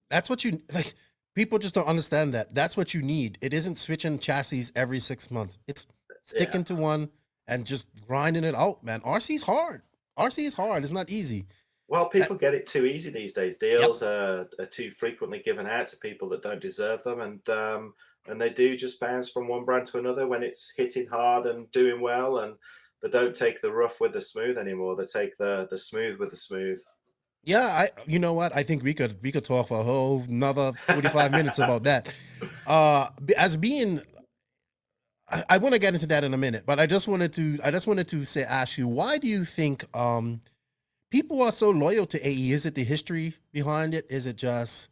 That's what you like. people just don't understand that. That's what you need. It isn't switching chassis every 6 months. It's sticking to one and just grinding it out, man. RC's hard. RC is hard. It's not easy. Well, people get it too easy these days. Deals are too frequently given out to people that don't deserve them, and they do just bounce from one brand to another when it's hitting hard and doing well, and they don't take the rough with the smooth anymore. They take the smooth with the smooth. Yeah, you know what? I think we could talk for a whole another 45 minutes about that. As being, I want to get into that in a minute, but I just wanted to ask you, why do you think people are so loyal to AE? Is it the history behind it? Is it just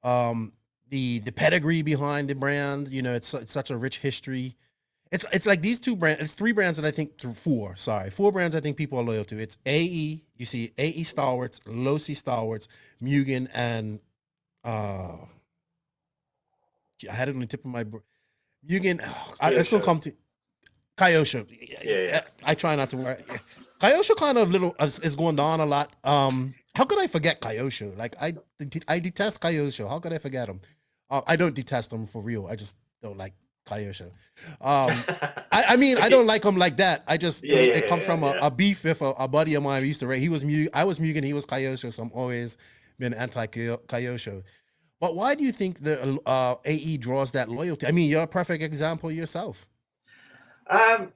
the pedigree behind the brand? You know, it's such a rich history. It's like these two brands. It's three brands that I think four brands I think people are loyal to. It's AE. You see AE Stalwarts, Losi Stalwarts, Mugen, and I had it on the tip of my Mugen. It's gonna come to Kyosho. Yeah. I try not to wear. Kyosho kind of is going down a lot. How could I forget Kyosho? Like I detest Kyosho. How could I forget him? I don't detest him for real. I just don't like Kyosho. I mean, I don't like him like that. I just it comes from a beef with a buddy of mine we used to rate. I was Mugen, he was Kyosho, so I'm always been anti Kyosho. But why do you think the AE draws that loyalty? I mean, you're a perfect example yourself. I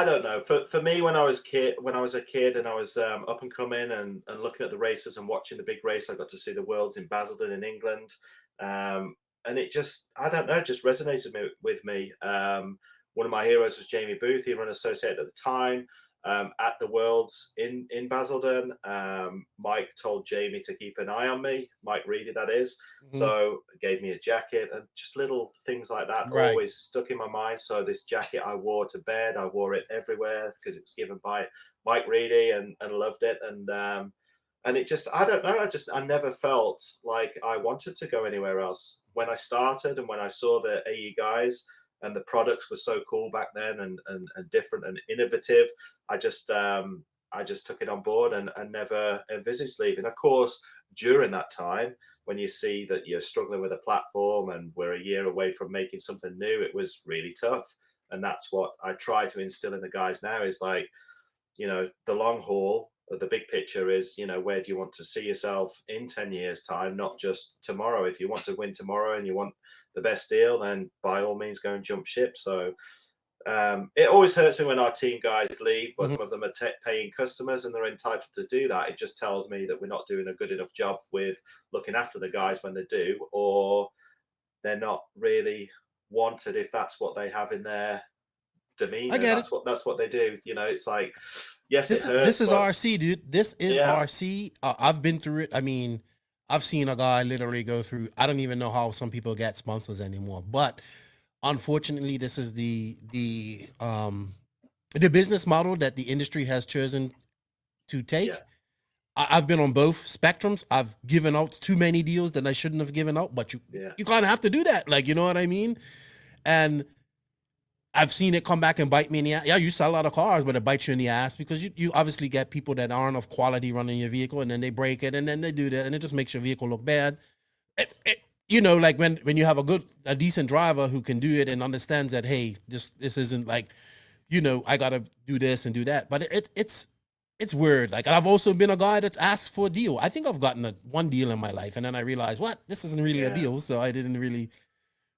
don't know. For me, when I was a kid and I was up and coming and looking at the races and watching the big race, I got to see the Worlds in Basildon in England. And it just, I don't know, just resonated with me. One of my heroes was Jamie Booth. He ran Associated at the time. At the Worlds in Basildon, Mike told Jamie to keep an eye on me. Mike Reedy, that is. Mm-hmm. So gave me a jacket and just little things like that always stuck in my mind. So this jacket I wore to bed. I wore it everywhere because it was given by Mike Reedy and loved it. And it just, I don't know, I never felt like I wanted to go anywhere else. When I started and when I saw the AE guys and the products were so cool back then and different and innovative, I just took it on board and never envisaged leaving. Of course, during that time, when you see that you're struggling with a platform and we're a year away from making something new, it was really tough. And that's what I try to instill in the guys now is like, you know, the long haul, the big picture is, you know, where do you want to see yourself in 10 years time, not just tomorrow. If you want to win tomorrow and you want the best deal, then by all means go and jump ship. So it always hurts me when our team guys leave, but some of them are paying customers and they're entitled to do that. It just tells me that we're not doing a good enough job with looking after the guys when they do, or they're not really wanted if that's what they have in their demeanor. That's what they do. You know, it's like, yes, this is RC, dude. This is RC. I've been through it. I mean, I've seen a guy literally go through. I don't even know how some people get sponsors anymore. But unfortunately, this is the business model that the industry has chosen to take. Yeah. I've been on both spectrums. I've given out too many deals that I shouldn't have given out. But you kind of have to do that. Like, you know what I mean? And I've seen it come back and bite me in the ass. Yeah, you sell a lot of cars, but it bites you in the ass because you obviously get people that aren't of quality running your vehicle, and then they break it, and then they do that, and it just makes your vehicle look bad. You know, like when you have a decent driver who can do it and understands that, hey, this isn't like, you know, I gotta do this and do that. But it's weird. Like, I've also been a guy that's asked for a deal. I think I've gotten one deal in my life, and then I realized, what, this isn't really a deal, so I didn't really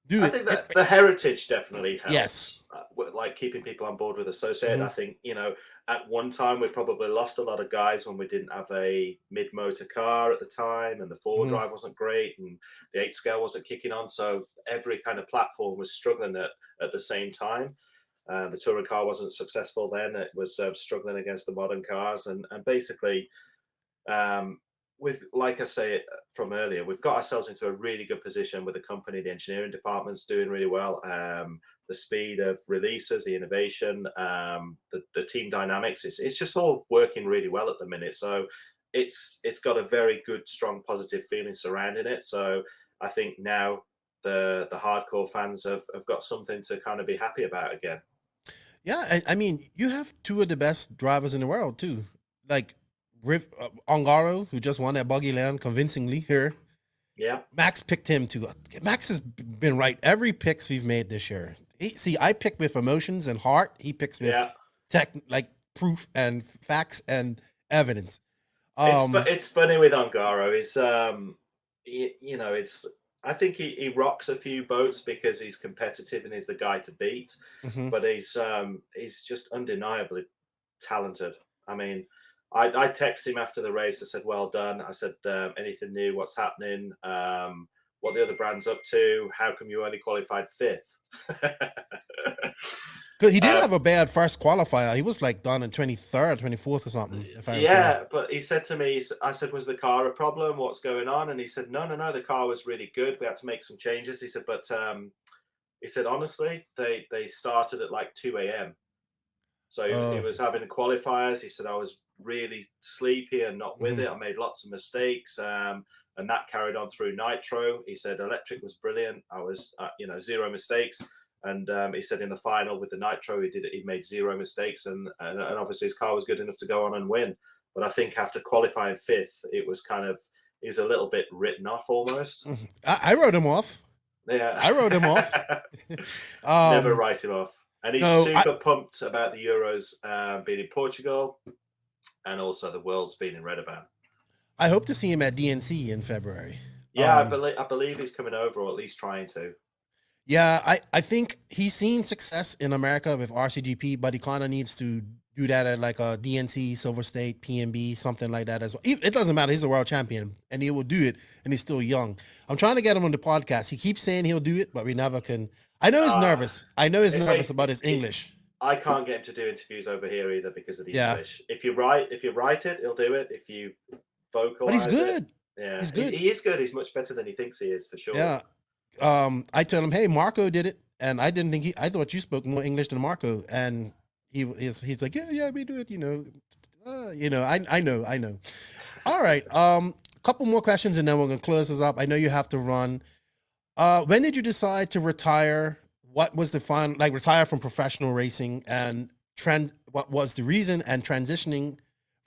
do it. I think that the heritage definitely helps. Yes. Like keeping people on board with Associated. I think, you know, at one time we probably lost a lot of guys when we didn't have a mid-motor car at the time, and the four-wheel drive wasn't great, and the 8 scale wasn't kicking on. So every kind of platform was struggling at the same time. The touring car wasn't successful then. It was struggling against the modern cars, and basically, like I say from earlier, we've got ourselves into a really good position with the company. The engineering department's doing really well. The speed of releases, the innovation, the team dynamics, it's just all working really well at the minute. So it's got a very good, strong, positive feeling surrounding it. So I think now the hardcore fans have got something to kind of be happy about again. Yeah, I mean, you have two of the best drivers in the world too, like Ongaro, who just won at Buggyland convincingly here, Yeah. Max picked him to. Max has been right every picks we've made this year. See, I pick with emotions and heart. He picks with like proof and facts and evidence. It's funny with Ongaro. It's it's. I think he rocks a few boats because he's competitive and he's the guy to beat. But he's just undeniably talented. I mean, I texted him after the race. I said, "Well done." I said, "Anything new? What's happening? What the other brand's up to? How come you only qualified 5th?" Because he did have a bad first qualifier. He was like done in 23rd, 24th or something. But he said to me, I said, "Was the car a problem? What's going on?" And he said, No, the car was really good. We had to make some changes. He said, but he said, honestly, they started at like 2 a.m. So he was having qualifiers. He said, I was really sleepy and not with it. I made lots of mistakes. And that carried on through nitro. He said, electric was brilliant. I was, 0 mistakes. And he said in the final with the nitro, he made 0 mistakes, and obviously his car was good enough to go on and win. But I think after qualifying 5th, he was a little bit written off almost. I wrote him off. Yeah, I wrote him off. Never write him off. And he's super pumped about the Euros being in Portugal, and also the Worlds being in Redovan. I hope to see him at DNC in February. Yeah, I believe he's coming over, or at least trying to. Yeah, I think he's seen success in America with RCGP, but he kind of needs to do that at like a DNC, Silver State, PNB, something like that as well. It doesn't matter. He's a world champion, and he will do it, and he's still young. I'm trying to get him on the podcast. He keeps saying he'll do it, but we never can. I know he's nervous. I know he's nervous about his English. I can't get him to do interviews over here either because of the English. If you write it, he'll do it. If you vocalize, but he's good. Yeah, he's good. He is good. He's much better than he thinks he is, for sure. Yeah. I tell him, hey, Marco did it, and I didn't think I thought you spoke more English than Marco, and he's like, yeah, we do it, I know. All right, couple more questions, and then we're gonna close this up. I know you have to run. When did you decide to retire? What was the fun, like retire from professional racing, and what was the reason, and transitioning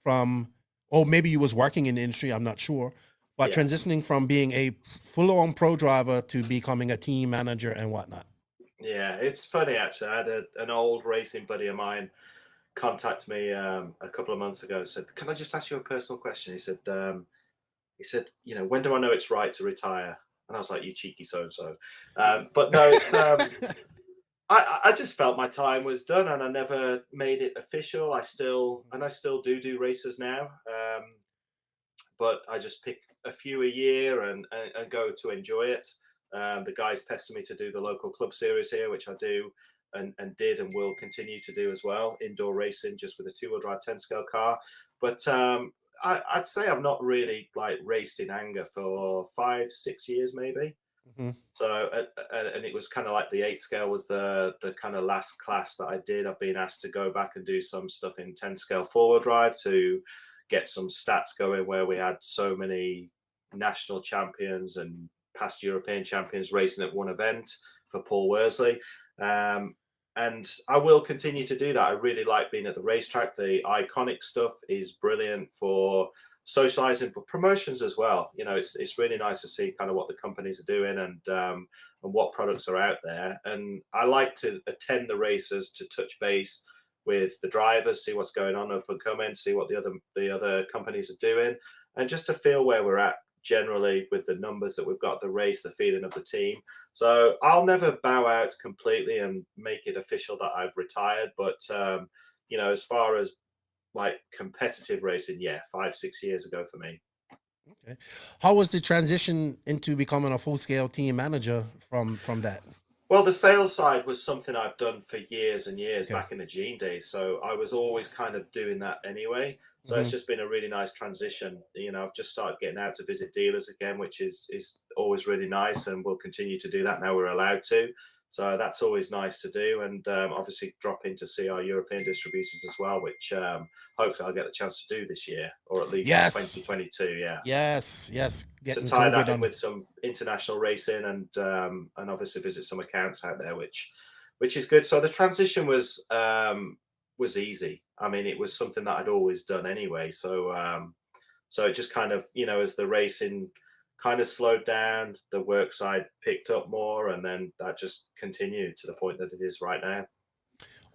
from, or maybe you was working in the industry, I'm not sure. But transitioning from being a full-on pro driver to becoming a team manager and whatnot. Yeah, it's funny actually. I had an old racing buddy of mine contact me a couple of months ago and said, "Can I just ask you a personal question?" He said, "When do I know it's right to retire?" And I was like, "You cheeky so-and-so." But no, it's I just felt my time was done, and I never made it official. I still do races now, but I just pick a few a year and go to enjoy it. The guys pester me to do the local club series here, which I do and did and will continue to do as well. Indoor racing, just with a 2-wheel drive 10 scale car. But I'd say I've not really like raced in anger for 5-6 years maybe. So and it was kind of like the 8 scale was the kind of last class that I did. I've been asked to go back and do some stuff in 10 scale 4-wheel drive to get some stats going, where we had so many national champions and past European champions racing at one event for Paul Worsley. And I will continue to do that. I really like being at the racetrack. The iconic stuff is brilliant for socializing, but promotions as well. It's really nice to see kind of what the companies are doing and what products are out there. And I like to attend the races to touch base with the drivers, see what's going on up and coming, see what the other companies are doing, and just to feel where we're at generally with the numbers that we've got, the race, the feeling of the team. So I'll never bow out completely and make it official that I've retired. But, as far as like competitive racing, 5-6 years ago for me. Okay. How was the transition into becoming a full-scale team manager from that? Well, the sales side was something I've done for years and years back in the Gene days. So I was always kind of doing that anyway. So it's just been a really nice transition. I've just started getting out to visit dealers again, which is always really nice, and we'll continue to do that now we're allowed to. So that's always nice to do, and obviously drop in to see our European distributors as well, which hopefully I'll get the chance to do this year, or at least 2022. Yeah. Yes. So tie that in with some international racing and obviously visit some accounts out there, which is good. So the transition was easy. I mean, it was something that I'd always done anyway. So it just kind of, as the racing kind of slowed down. The work side picked up more, and then that just continued to the point that it is right now.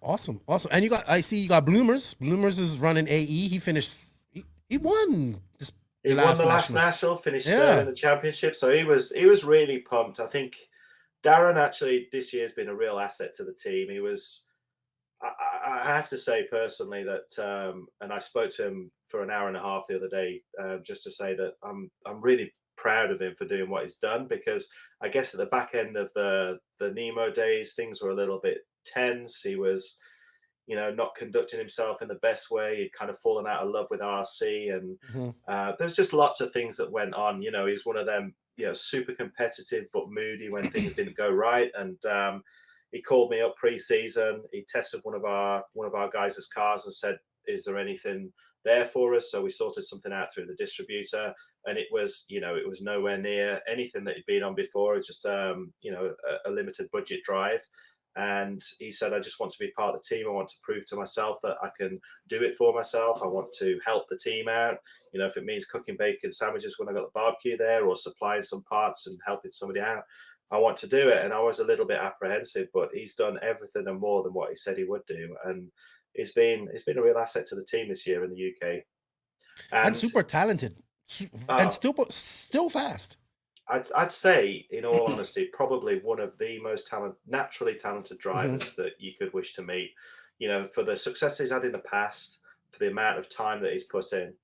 Awesome. And I see you got Bloomers. Bloomers is running AE. He finished. He won this. He won the last national, finished third in the championship. So he was really pumped. I think Darren actually this year has been a real asset to the team. He was. I have to say personally that, and I spoke to him for an hour and a half the other day, just to say that I'm really proud of him for doing what he's done, because I guess at the back end of the Nemo days, things were a little bit tense. He was, not conducting himself in the best way. He'd kind of fallen out of love with RC, and there's just lots of things that went on. He's one of them, super competitive but moody when things didn't go right, and he called me up pre-season. He tested one of our guys' cars and said, "Is there anything there for us?" So we sorted something out through the distributor, and it was nowhere near anything that he'd been on before. It's just a limited budget drive. And he said, "I just want to be part of the team. I want to prove to myself that I can do it for myself. I want to help the team out. If it means cooking bacon sandwiches when I got the barbecue there, or supplying some parts and helping somebody out, I want to do it." And I was a little bit apprehensive, but he's done everything and more than what he said he would do. And it's been a real asset to the team this year in the UK. And super talented, and still fast. I'd say, in all honesty, probably one of the most naturally talented drivers that you could wish to meet. For the success he's had in the past, for the amount of time that he's put in,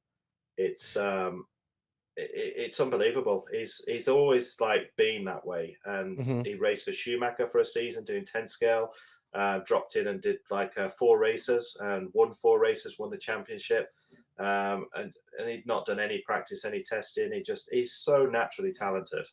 it's unbelievable. He's always been that way, and he raced for Schumacher for a season doing 10 scale, dropped in and did 4 races and won 4 races, won the championship. And he'd not done any practice, any testing. He's so naturally talented.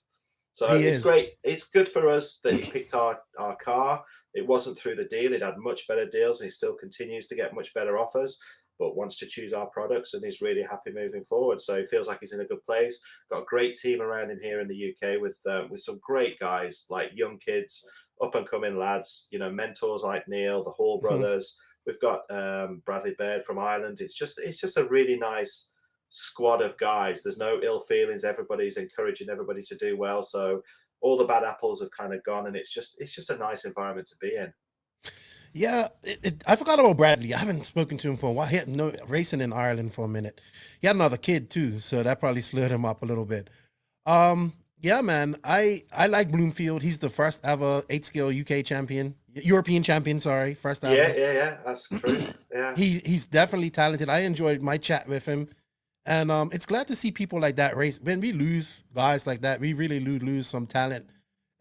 So it's great. It's good for us that he picked our car. It wasn't through the deal. It had much better deals, and he still continues to get much better offers, but wants to choose our products, and he's really happy moving forward. So he feels like he's in a good place. Got a great team around him here in the UK with some great guys, like young kids, up and coming lads, mentors like Neil, the Hall brothers. We've got Bradley Baird from Ireland. It's just a really nice squad of guys. There's no ill feelings. Everybody's encouraging everybody to do well. So all the bad apples have kind of gone, and it's just a nice environment to be in. Yeah, I forgot about Bradley. I haven't spoken to him for a while. He had no racing in Ireland for a minute. He had another kid too, so that probably slowed him up a little bit. Yeah, man, I like Bloomfield. He's the first ever 8-scale UK champion, European champion. Sorry, first ever. Yeah, that's true. Yeah, he's definitely talented. I enjoyed my chat with him, and it's glad to see people like that race. When we lose guys like that, we really lose some talent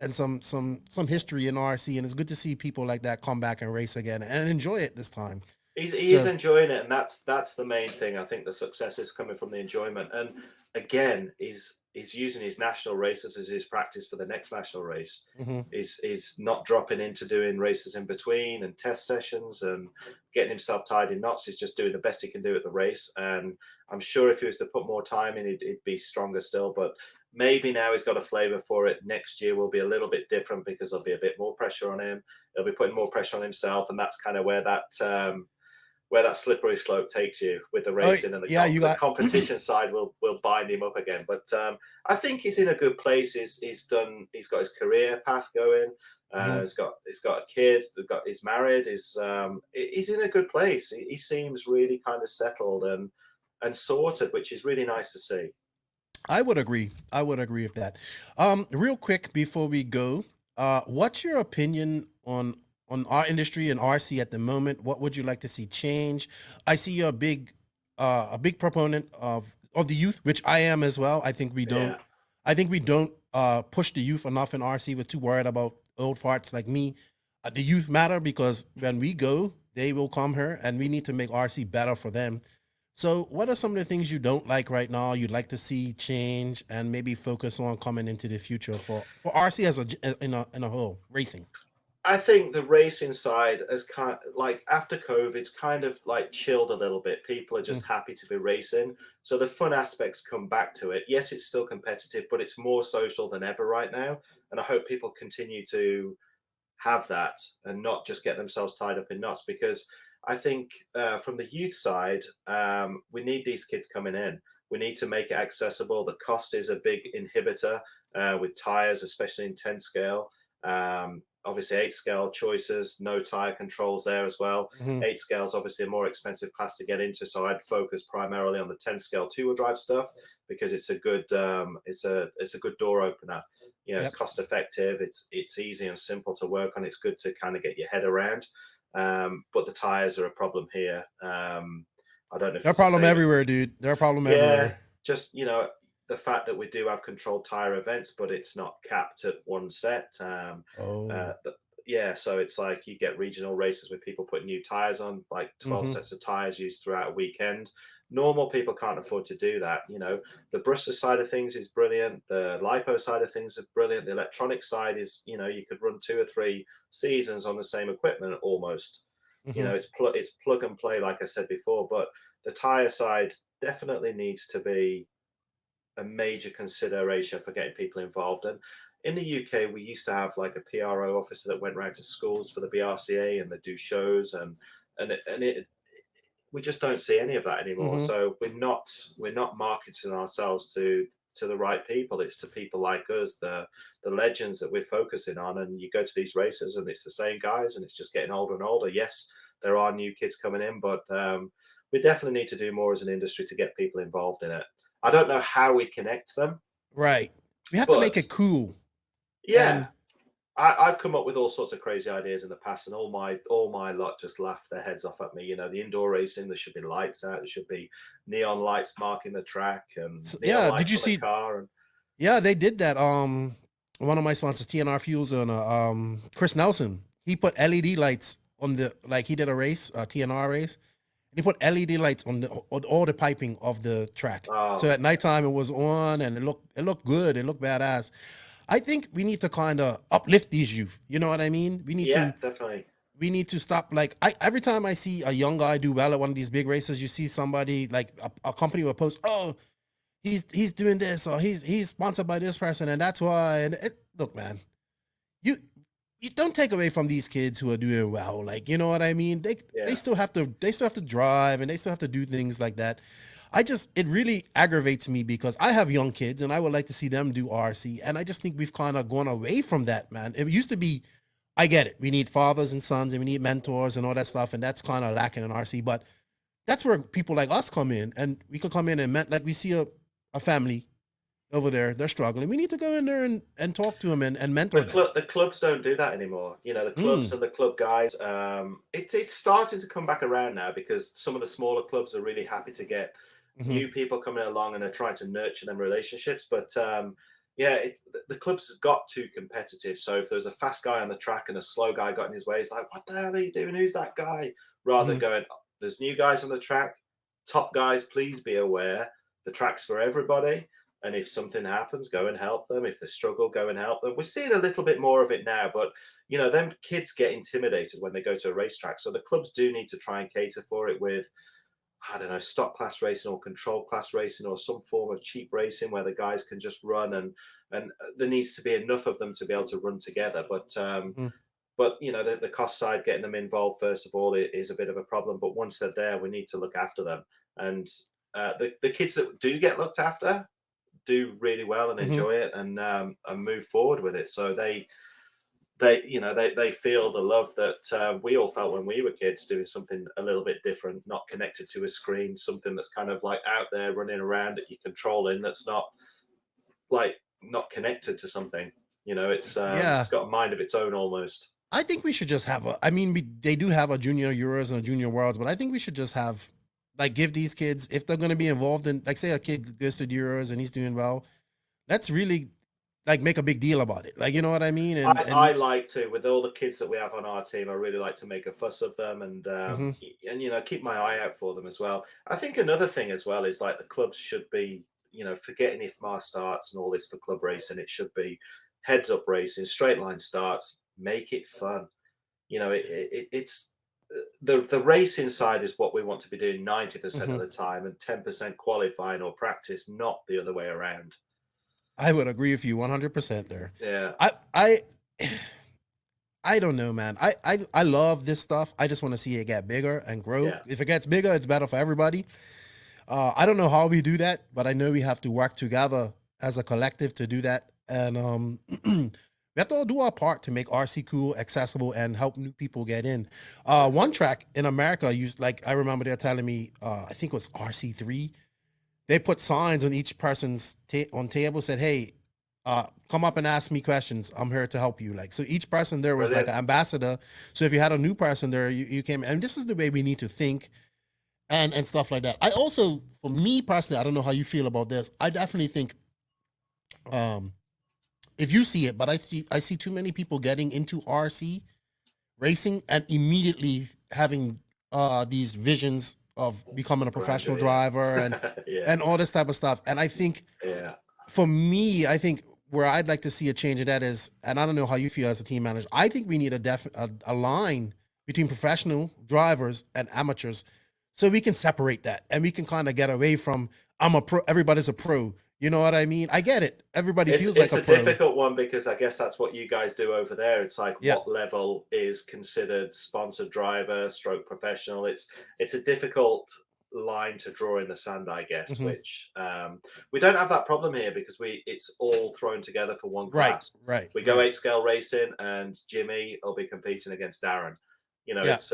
and some history in RC, and it's good to see people like that come back and race again and enjoy it this time. He is enjoying it, and that's the main thing. I think the success is coming from the enjoyment, and again, he's using his national races as his practice for the next national race. He's not dropping into doing races in between and test sessions and getting himself tied in knots. He's just doing the best he can do at the race, and I'm sure if he was to put more time in, he'd be stronger still. But maybe now he's got a flavour for it. Next year will be a little bit different because there'll be a bit more pressure on him. He'll be putting more pressure on himself, and that's kind of where that slippery slope takes you with the racing, and the competition side will bind him up again. But I think he's in a good place. He's got his career path going. He's got a kid. He's married. He's in a good place. He seems really kind of settled and sorted, which is really nice to see. I would agree with that. Real quick before we go, what's your opinion on our industry and RC at the moment? What would you like to see change? I see you're a big proponent of the youth, which I am as well. I think we don't. Yeah. I think we don't push the youth enough in RC. We're too worried about old farts like me. The youth matter because when we go, they will come here, and we need to make RC better for them. So what are some of the things you don't like right now, you'd like to see change, and maybe focus on coming into the future for RC as in a whole, racing? I think the racing side has kind of, like, after COVID, it's kind of like chilled a little bit. People are just happy to be racing. So the fun aspects come back to it. Yes, it's still competitive, but it's more social than ever right now. And I hope people continue to have that and not just get themselves tied up in knots, because I think from the youth side, we need these kids coming in. We need to make it accessible. The cost is a big inhibitor with tires, especially in 10 scale. Obviously 8 scale choices, no tire controls there as well. 8 scale is obviously a more expensive class to get into, so I'd focus primarily on the 10 scale 2-wheel drive stuff because it's a good it's a good door opener. You know, it's cost effective, it's easy and simple to work on. It's good to kind of get your head around. But the tires are a problem here. I don't know if They're a problem everywhere, dude. They're a problem everywhere. Just, you know, the fact that we do have controlled tire events, but it's not capped at one set. So it's like you get regional races with people putting new tires on, like 12 sets of tires used throughout a weekend. Normal people can't afford to do that. You know, the Brewster side of things is brilliant. The LiPo side of things is brilliant. The electronic side is, you know, you could run 2 or 3 seasons on the same equipment almost. You know, it's plug and play, like I said before. But the tire side definitely needs to be a major consideration for getting people involved. And in the UK, we used to have like a PRO officer that went around to schools for the BRCA and they do shows, and we just don't see any of that anymore. So we're not marketing ourselves to the right people. It's to people like us, the legends that we're focusing on. And you go to these races and it's the same guys, and it's just getting older and older. Yes, there are new kids coming in, but we definitely need to do more as an industry to get people involved in it. I don't know how we connect them. Right. We have to make it cool. Yeah. And I've come up with all sorts of crazy ideas in the past, and all my lot just laugh their heads off at me. You know, the indoor racing, there should be lights out, there should be neon lights marking the track, and did you see? Car and... Yeah, they did that. One of my sponsors, TNR Fuels, and Chris Nelson, he put LED lights on the, like, he did a race, a TNR race. He put LED lights on all the piping of the track. So at nighttime it was on, and it looked good. It looked badass. I think we need to kind of uplift these youth. You know what I mean? We need to definitely. We need to stop. Like, every time I see a young guy do well at one of these big races, you see somebody like a company will post, "Oh, he's doing this, or he's sponsored by this person, and that's why." And look, man, you don't take away from these kids who are doing well. Like, you know what I mean? They still have to drive, and they still have to do things like that. It really aggravates me because I have young kids and I would like to see them do RC. And I just think we've kind of gone away from that, man. It used to be, I get it. We need fathers and sons and we need mentors and all that stuff. And that's kind of lacking in RC, but that's where people like us come in, and we could come in and like we see a family over there, they're struggling. We need to go in there and talk to them and mentor them. The clubs don't do that anymore. You know, the clubs and the club guys, it's starting to come back around now because some of the smaller clubs are really happy to get new people coming along and are trying to nurture them relationships. But the clubs have got too competitive. So if there's a fast guy on the track and a slow guy got in his way, it's like, what the hell are you doing? Who's that guy? Rather than going, there's new guys on the track, top guys, please be aware, the track's for everybody. And if something happens, go and help them. If they struggle, go and help them. We're seeing a little bit more of it now, but, you know, them kids get intimidated when they go to a racetrack. So the clubs do need to try and cater for it with, I don't know, stock class racing or control class racing or some form of cheap racing where the guys can just run, and there needs to be enough of them to be able to run together. But you know, the cost side, getting them involved first of all is a bit of a problem. But once they're there, we need to look after them. And the kids that do get looked after do really well and enjoy it and move forward with it. So they feel the love that we all felt when we were kids, doing something a little bit different, not connected to a screen, something that's kind of like out there running around that you're controlling, that's not connected to something. You know, it's got a mind of its own almost. I think we should just have they do have a junior Euros and a junior Worlds, but I think we should just have, like, give these kids, if they're going to be involved in, like, say a kid goes to the Euros and he's doing well, let's really, like, make a big deal about it. Like, you know what I mean? And I like to, with all the kids that we have on our team, I really like to make a fuss of them and you know, keep my eye out for them as well. I think another thing as well is, like, the clubs should be, you know, forgetting IFMAR starts and all this for club racing. It should be heads up racing, straight line starts, make it fun. You know, it's the racing side is what we want to be doing 90% of the time, and 10% qualifying or practice, not the other way around. I would agree with you 100% there. Yeah. I don't know, man. I love this stuff. I just want to see it get bigger and grow. Yeah. If it gets bigger, it's better for everybody. I don't know how we do that, but I know we have to work together as a collective to do that. And we have to all do our part to make RC cool, accessible, and help new people get in. One track in America used, like, I remember they're telling me, I think it was RC3. They put signs on each person's on table, said, hey, come up and ask me questions. I'm here to help you. Like, so each person there was like an ambassador. So if you had a new person there, you came, and this is the way we need to think and stuff like that. I also, for me personally, I don't know how you feel about this. I definitely think, if you see it, but I see too many people getting into RC racing and immediately having these visions of becoming a professional driver and and all this type of stuff. And I think, for me, I think where I'd like to see a change in that is, and I don't know how you feel as a team manager, I think we need a line between professional drivers and amateurs, so we can separate that and we can kind of get away from I'm a pro, everybody's a pro. You know what I mean? I get it. Everybody feels like a pro. It's a difficult one because I guess that's what you guys do over there. It's like what level is considered sponsored driver, stroke professional. It's a difficult line to draw in the sand, I guess, which we don't have that problem here because it's all thrown together for one class. Right. We go 8 scale racing and Jimmy will be competing against Darren. You know, it's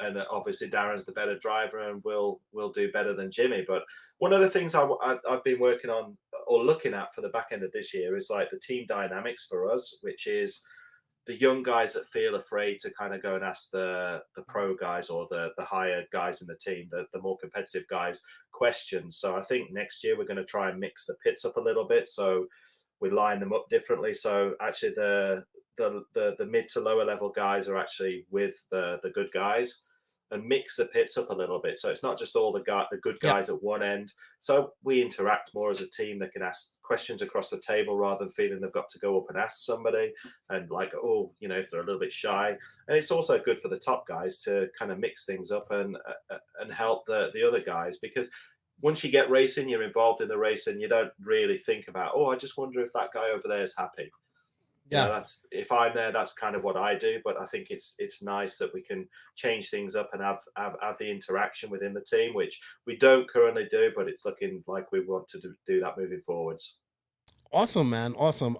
and obviously Darren's the better driver and will do better than Jimmy. But one of the things I've been working on or looking at for the back end of this year is like the team dynamics for us, which is the young guys that feel afraid to kind of go and ask the pro guys or the higher guys in the team, the more competitive guys, questions. So I think next year we're going to try and mix the pits up a little bit. So we line them up differently. So actually the mid to lower level guys are actually with the good guys and mix the pits up a little bit. So it's not just all the good guys at one end. So we interact more as a team that can ask questions across the table rather than feeling they've got to go up and ask somebody and like, oh, you know, if they're a little bit shy. And it's also good for the top guys to kind of mix things up and help the other guys, because once you get racing, you're involved in the race and you don't really think about, oh, I just wonder if that guy over there is happy. Yeah, that's, if I'm there, that's kind of what I do. But I think it's nice that we can change things up and have the interaction within the team, which we don't currently do, but it's looking like we want to do that moving forwards. Awesome, man. Awesome.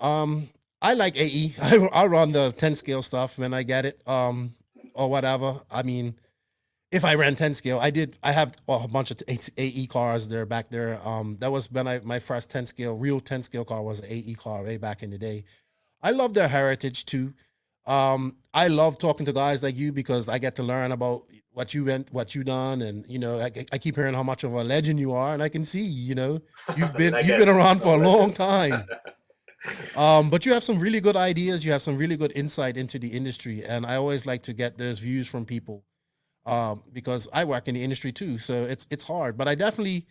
I like AE. I run the 10 scale stuff when I get it, or whatever. I mean, if I ran 10 scale, I have a bunch of AE cars there back there. That was when my first 10 scale, real 10 scale car was an AE car way back in the day. I love their heritage too. I love talking to guys like you because I get to learn about what you done, and you know, I keep hearing how much of a legend you are, and I can see, you know, you've been around for a long time. But you have some really good ideas. You have some really good insight into the industry, and I always like to get those views from people because I work in the industry too, so it's hard. But I definitely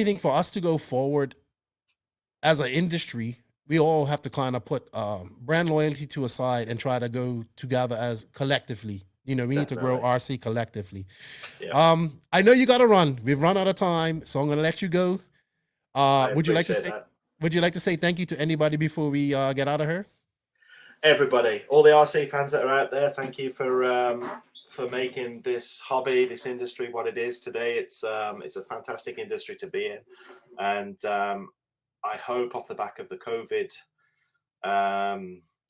think for us to go forward as an industry, we all have to kind of put brand loyalty to a side and try to go together as collectively. You know, we need to grow RC collectively. Yeah. I know you got to run. We've run out of time, so I'm going to let you go. Would you like to say thank you to anybody before we get out of here? Everybody, all the RC fans that are out there, thank you for making this hobby, this industry, what it is today. It's a fantastic industry to be in, and I hope off the back of the COVID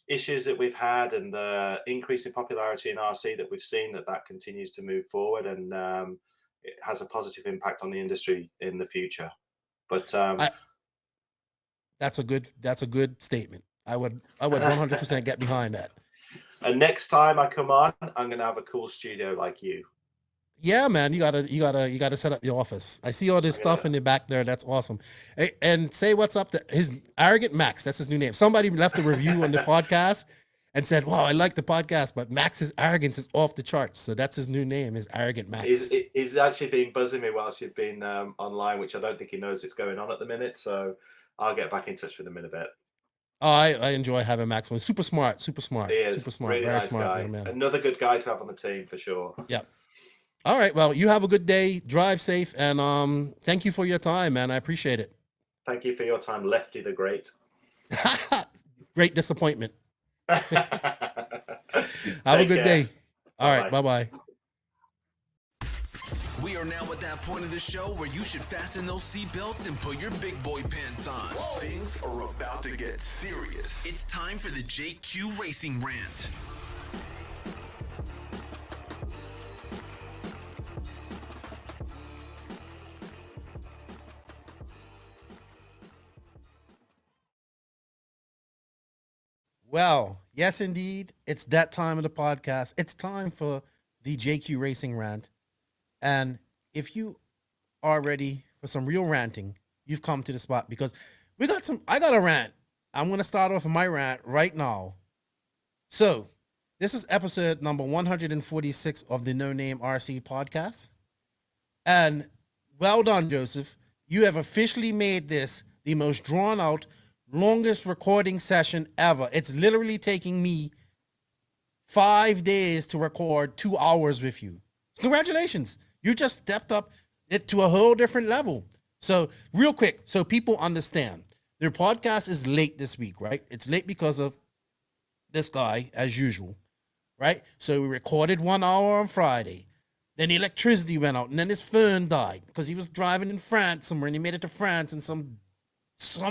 issues that we've had and the increase in popularity in RC that we've seen, that continues to move forward and it has a positive impact on the industry in the future. But that's a good statement. I would 100% get behind that. And next time I come on, I'm gonna have a cool studio like you. Yeah, man, you gotta set up your office. I see all this stuff in the back there. That's awesome. And say what's up to his Arrogant Max. That's his new name. Somebody left a review on the podcast and said, "Wow, I like the podcast, but Max's arrogance is off the charts." So that's his new name, is Arrogant Max. He's actually been buzzing me whilst you've been online, which I don't think he knows it's going on at the minute. So I'll get back in touch with him in a bit. Oh, I enjoy having Max on. Super smart. He is. Super smart. Really Very nice smart guy. young man. Another good guy to have on the team for sure. Yeah. All right. Well, you have a good day. Drive safe, and thank you for your time, man. I appreciate it. Thank you for your time, Lefty the Great. Great disappointment. Have a good day. All right. Bye-bye. We are are now at that point of the show where you should fasten those seatbelts and put your big boy pants on. Things are about to get serious. It's time for the JQ Racing Rant. Well, yes, indeed. It's that time of the podcast. It's time for the JQ Racing Rant. And if you are ready for some real ranting, you've come to the spot because I got a rant. I'm going to start off with my rant right now. So this is episode number 146 of the No Name RC podcast. And well done, Joseph. You have officially made this the most drawn out, longest recording session ever. It's literally taking me 5 days to record 2 hours with you. Congratulations. You just stepped up it to a whole different level. So real quick, so people understand, their podcast is late this week, right? It's late because of this guy, as usual, right? So we recorded 1 hour on Friday. Then the electricity went out, and then his phone died because he was driving in France somewhere, and he made it to France in some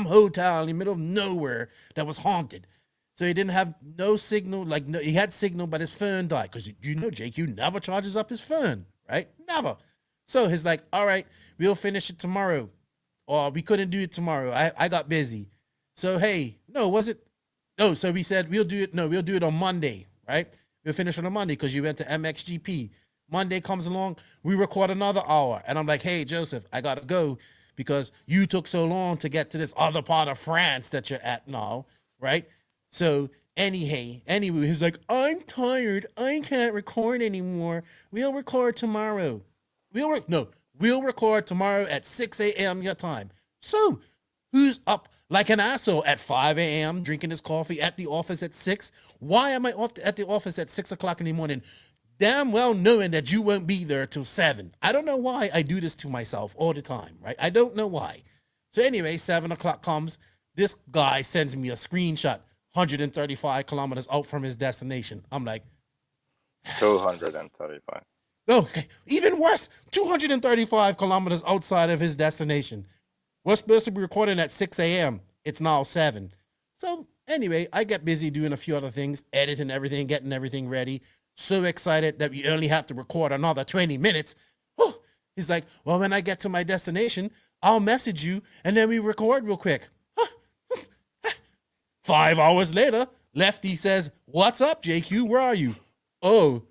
hotel in the middle of nowhere that was haunted. So he didn't have no signal. He had signal, but his phone died. Because you know JQ never charges up his phone, right? Never. So he's like, all right, we'll finish it tomorrow. Or we couldn't do it tomorrow. I got busy. So, so we said, we'll do it on Monday, right? We'll finish on a Monday because you went to MXGP. Monday comes along, we record another hour. And I'm like, hey, Joseph, I got to go because you took so long to get to this other part of France that you're at now, right? So anyway, he's like, I'm tired. I can't record anymore. We'll record tomorrow. We'll record tomorrow at 6 a.m. your time. So who's up like an asshole at 5 a.m. drinking his coffee at the office at 6? Why am I at the office at 6 o'clock in the morning? Damn well knowing that you won't be there till 7. I don't know why I do this to myself all the time, right? I don't know why. So anyway, 7 o'clock comes. This guy sends me a screenshot, 135 kilometers out from his destination. I'm like, 235. Okay, even worse, 235 kilometers outside of his destination. We're supposed to be recording at 6 a.m. It's now 7. So anyway, I get busy doing a few other things, editing everything, getting everything ready. So excited that we only have to record another 20 minutes. Oh, he's like, well, when I get to my destination, I'll message you and then we record real quick. 5 hours later, Lefty says, what's up, JQ? Where are you? Oh,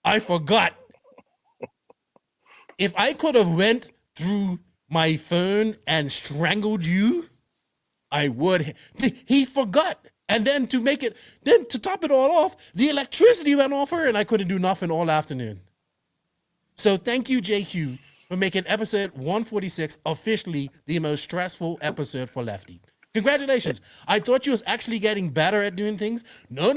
I forgot. If I could have went through my phone and strangled you, I would. He forgot. And then to top it all off, the electricity went off her and I couldn't do nothing all afternoon. So thank you, JQ, for making episode 146 officially the most stressful episode for Lefty. Congratulations. I thought you was actually getting better at doing things. No.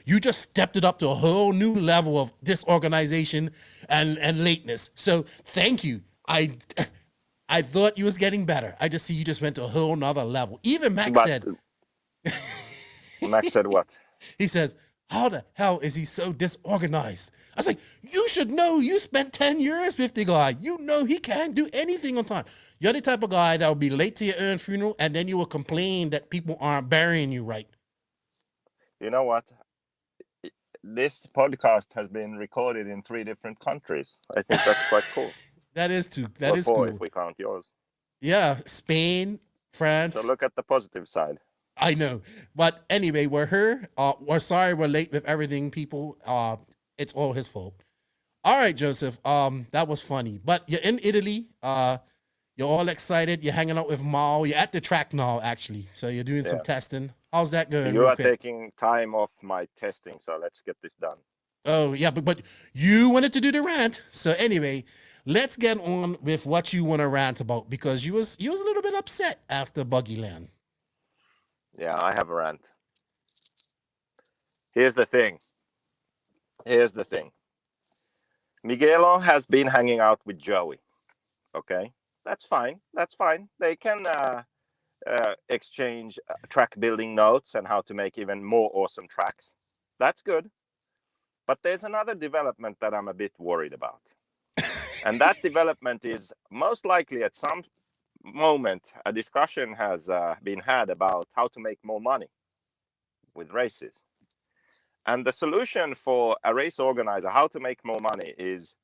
You just stepped it up to a whole new level of disorganization and lateness. So thank you. I thought you was getting better. I just see you just went to a whole nother level. Even Max said... Max said what? He says, how the hell is he so disorganized? I was like, you should know. You spent 10 years with the guy. You know he can't do anything on time. You're the type of guy that will be late to your own funeral, and then you will complain that people aren't burying you right. You know what? This podcast has been recorded in 3 different countries. I think that's quite cool. That is too. That is cool. If we count yours. Yeah, Spain, France. So look at the positive side. I know. But anyway, we're sorry we're late with everything, people. It's all his fault. All right, Joseph. That was funny. But you're in Italy. You're all excited. You're hanging out with Mal. You're at the track now, actually. So you're doing some testing. How's that going? You are taking time off my testing, so let's get this done. Oh, yeah, but you wanted to do the rant. So anyway, let's get on with what you want to rant about, because you was a little bit upset after Buggyland. Yeah, I have a rant. Here's the thing. Miguelo has been hanging out with Joey. Okay? That's fine. They can exchange track building notes and how to make even more awesome tracks. That's good. But there's another development that I'm a bit worried about. And that development is most likely at some moment a discussion has been had about how to make more money with races. And the solution for a race organizer, how to make more money, is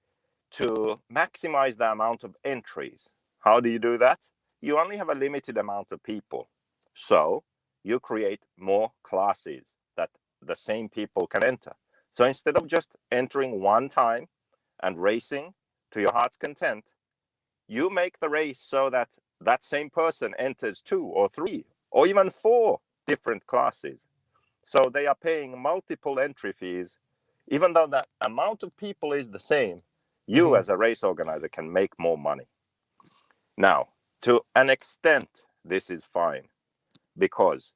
to maximize the amount of entries. How do you do that? You only have a limited amount of people. So you create more classes that the same people can enter. So instead of just entering one time and racing to your heart's content, you make the race so that that same person enters 2 or 3 or even 4 different classes. So they are paying multiple entry fees. Even though the amount of people is the same, you as a race organizer can make more money. Now, to an extent, this is fine because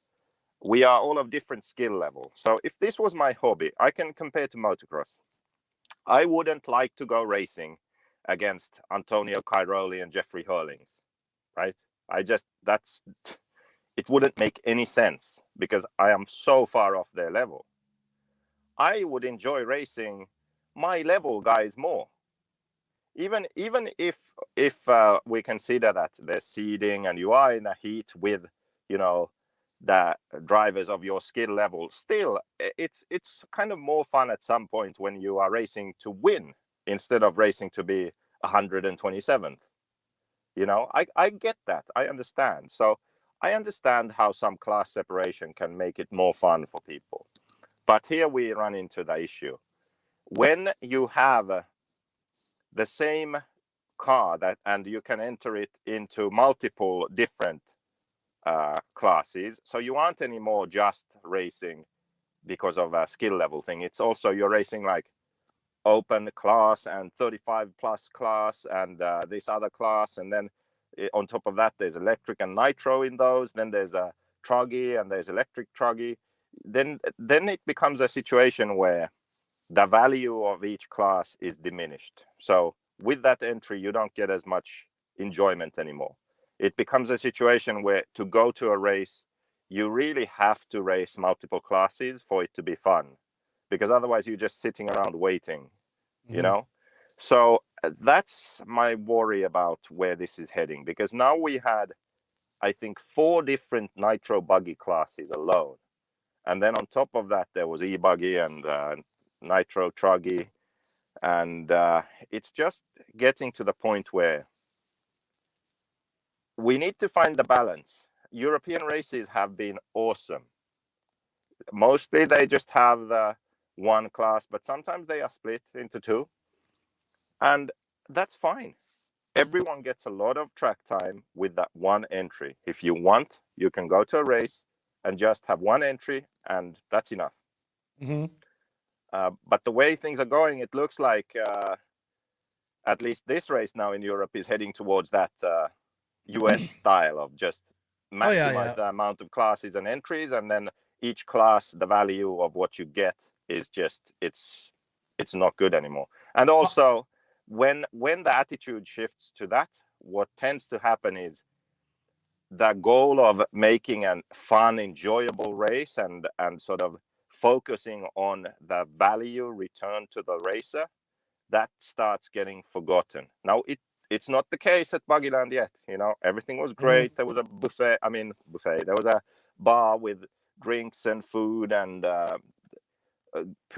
we are all of different skill level. So if this was my hobby, I can compare to motocross. I wouldn't like to go racing against Antonio Cairoli and Jeffrey Hurlings, right? It wouldn't make any sense because I am so far off their level. I would enjoy racing my level guys more. Even if we consider that there's seeding and you are in a heat with, the drivers of your skill level, still it's kind of more fun at some point when you are racing to win instead of racing to be 127th. I get that. I understand. So I understand how some class separation can make it more fun for people. But here we run into the issue. When you have the same car and you can enter it into multiple different classes, so you aren't anymore just racing because of a skill level thing. It's also you're racing like open class and 35 plus class and this other class, and then on top of that there's electric and nitro in those, then there's a truggy and there's electric truggy. Then it becomes a situation where the value of each class is diminished. So with that entry you don't get as much enjoyment anymore. It becomes a situation where to go to a race you really have to race multiple classes for it to be fun, because otherwise you're just sitting around waiting. So that's my worry about where this is heading, because now we had, I think, 4 different nitro buggy classes alone, and then on top of that there was e-buggy and nitro truggy, and it's just getting to the point where we need to find the balance. European races have been awesome. Mostly they just have the one class, but sometimes they are split into 2. And that's fine. Everyone gets a lot of track time with that one entry. If you want, you can go to a race and just have one entry, and that's enough. But the way things are going, it looks like at least this race now in Europe is heading towards that US style of just maximize the amount of classes and entries, and then each class, the value of what you get is just it's not good anymore. And also when the attitude shifts to that, what tends to happen is the goal of making a fun, enjoyable race and sort of focusing on the value return to the racer, that starts getting forgotten. Now it's not the case at Buggyland yet. Everything was great. There was a buffet. There was a bar with drinks and food and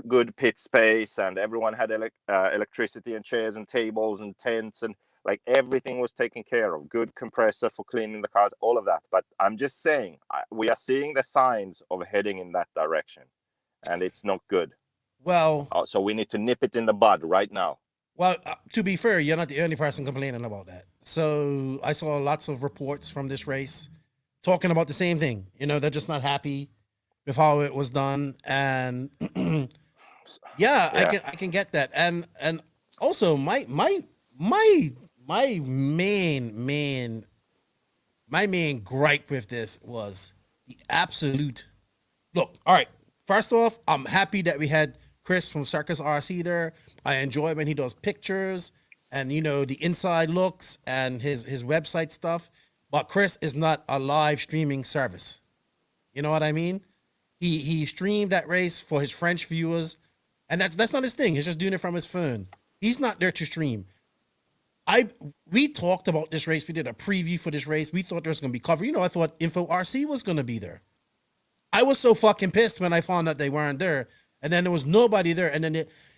good pit space, and everyone had electricity and chairs and tables and tents, and like everything was taken care of. Good compressor for cleaning the cars, all of that. But I'm just saying, we are seeing the signs of heading in that direction, and it's not good. Well, so we need to nip it in the bud right now. Well, to be fair, you're not the only person complaining about that. So I saw lots of reports from this race talking about the same thing. They're just not happy with how it was done, and I can get that. And also my main gripe with this was the absolute look. All right, first off, I'm happy that we had Chris from Circus RC there. I enjoy when he does pictures and the inside looks and his website stuff. But Chris is not a live streaming service. You know what I mean? He streamed that race for his French viewers, and that's not his thing. He's just doing it from his phone. He's not there to stream. we talked about this race. We did a preview for this race. We thought there was going to be cover. I thought Info RC was going to be there. I was so fucking pissed when I found out they weren't there. And then there was nobody there. And then,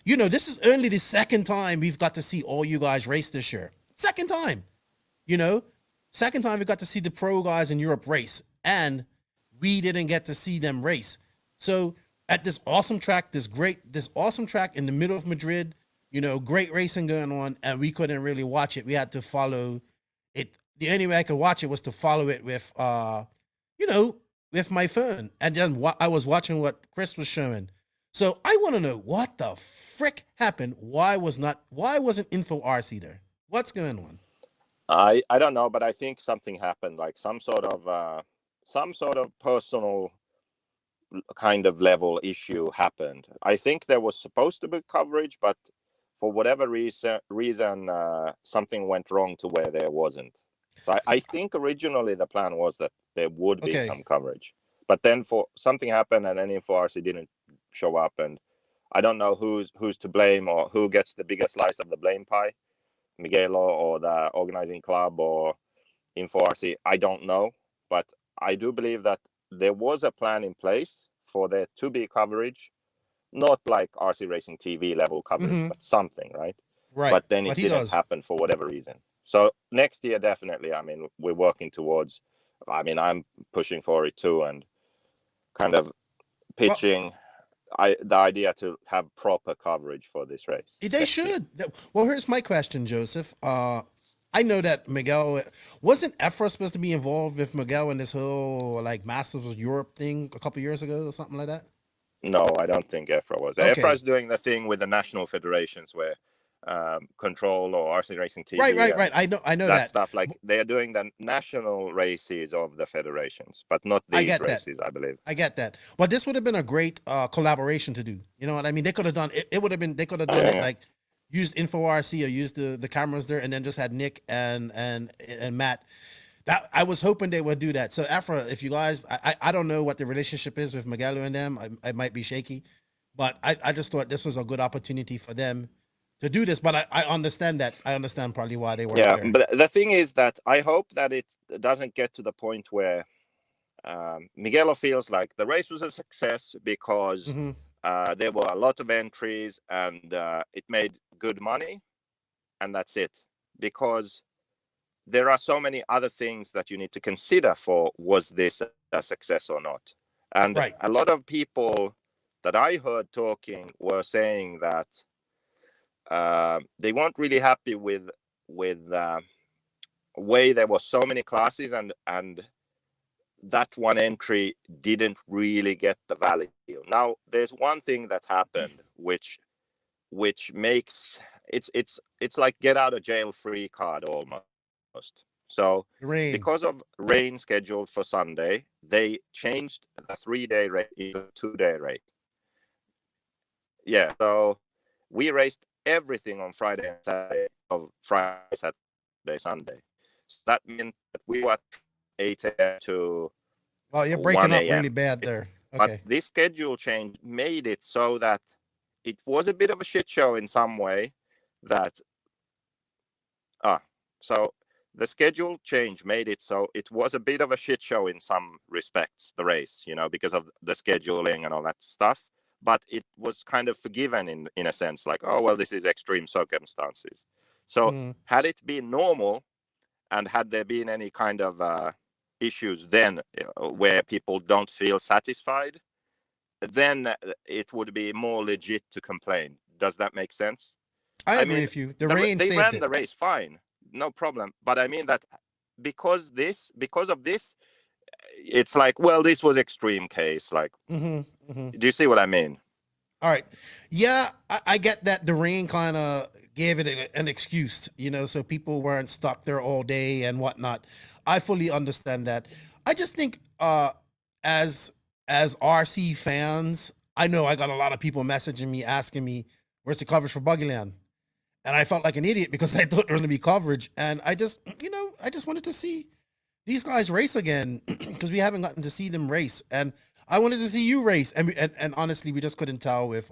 this is only the second time we've got to see all you guys race this year. Second time, second time we got to see the pro guys in Europe race. And we didn't get to see them race. So at this awesome track, this awesome track in the middle of Madrid, great racing going on, and we couldn't really watch it. We had to follow it. The only way I could watch it was to follow it with, with my phone. And then I was watching what Chris was showing. So I want to know what the frick happened. Why wasn't Info RC there? What's going on? I don't know, but I think something happened, like some sort of personal kind of level issue happened. I think there was supposed to be coverage, but for whatever reason, something went wrong to where there wasn't. So I think originally the plan was that there would be some coverage, but then for something happened, and then Info RC didn't show up, and I don't know who's to blame or who gets the biggest slice of the blame pie, Miguelo or the organizing club or Info RC. I don't know, but I do believe that there was a plan in place for there to be coverage, not like RC Racing TV level coverage, but something, right? Right. But then it didn't happen for whatever reason. So next year, definitely, we're working towards, I'm pushing for it too, and kind of pitching the idea to have proper coverage for this race. They should. Well, here's my question, Joseph. I know that Miguel wasn't Efra supposed to be involved with Miguel in this whole Masters of Europe thing a couple years ago or something like that. No, I don't think Efra was. Okay. Efra's doing the thing with the national federations where Control or RC Racing TV. Right. I know that stuff. Like they are doing the national races of the federations, but not these races, I believe. I get that. Well, this would have been a great collaboration to do. You know what I mean? They could have done it. It would have been. They could have done it used Info RC or used the cameras there, and then just had Nick and Matt. That I was hoping they would do that. So Afra, if you guys, I don't know what the relationship is with Miguel and them. I might be shaky, but I just thought this was a good opportunity for them to do this. But I understand that. I understand probably why they were there. But the thing is that I hope that it doesn't get to the point where Miguel feels like the race was a success because there were a lot of entries and it made good money, and that's it. Because there are so many other things that you need to consider for was this a success or not. And a lot of people that I heard talking were saying that they weren't really happy with the way there were so many classes and that one entry didn't really get the value. Now, there's one thing that happened which makes it's like get out of jail free card almost. So because of rain scheduled for Sunday, they changed the 3-day rate into 2-day rate. Yeah, so we raced everything on Friday and Saturday, of Friday, Saturday, Sunday. So that meant that we were 8 a.m. to Oh, you're breaking up really bad there. Okay. But this schedule change made it so that it was a bit of a shit show in some way. So the schedule change made it so it was a bit of a shit show in some respects, the race, because of the scheduling and all that stuff. But it was kind of forgiven in a sense, like, oh, well, this is extreme circumstances. So had it been normal and had there been any kind of issues then where people don't feel satisfied, then it would be more legit to complain. Does that make sense? I agree with you. The rain saved it. They ran the race fine, no problem. But I mean that because of this, it's like, well, this was extreme case. Like, do you see what I mean? All right. Yeah, I get that the rain kind of gave it an excuse, so people weren't stuck there all day and whatnot. I fully understand that. I just think as RC fans, I know I got a lot of people messaging me, asking me, where's the coverage for Buggyland? And I felt like an idiot because I thought there was going to be coverage. And I just, I just wanted to see these guys race again because we haven't gotten to see them race. And I wanted to see you race. And honestly, we just couldn't tell with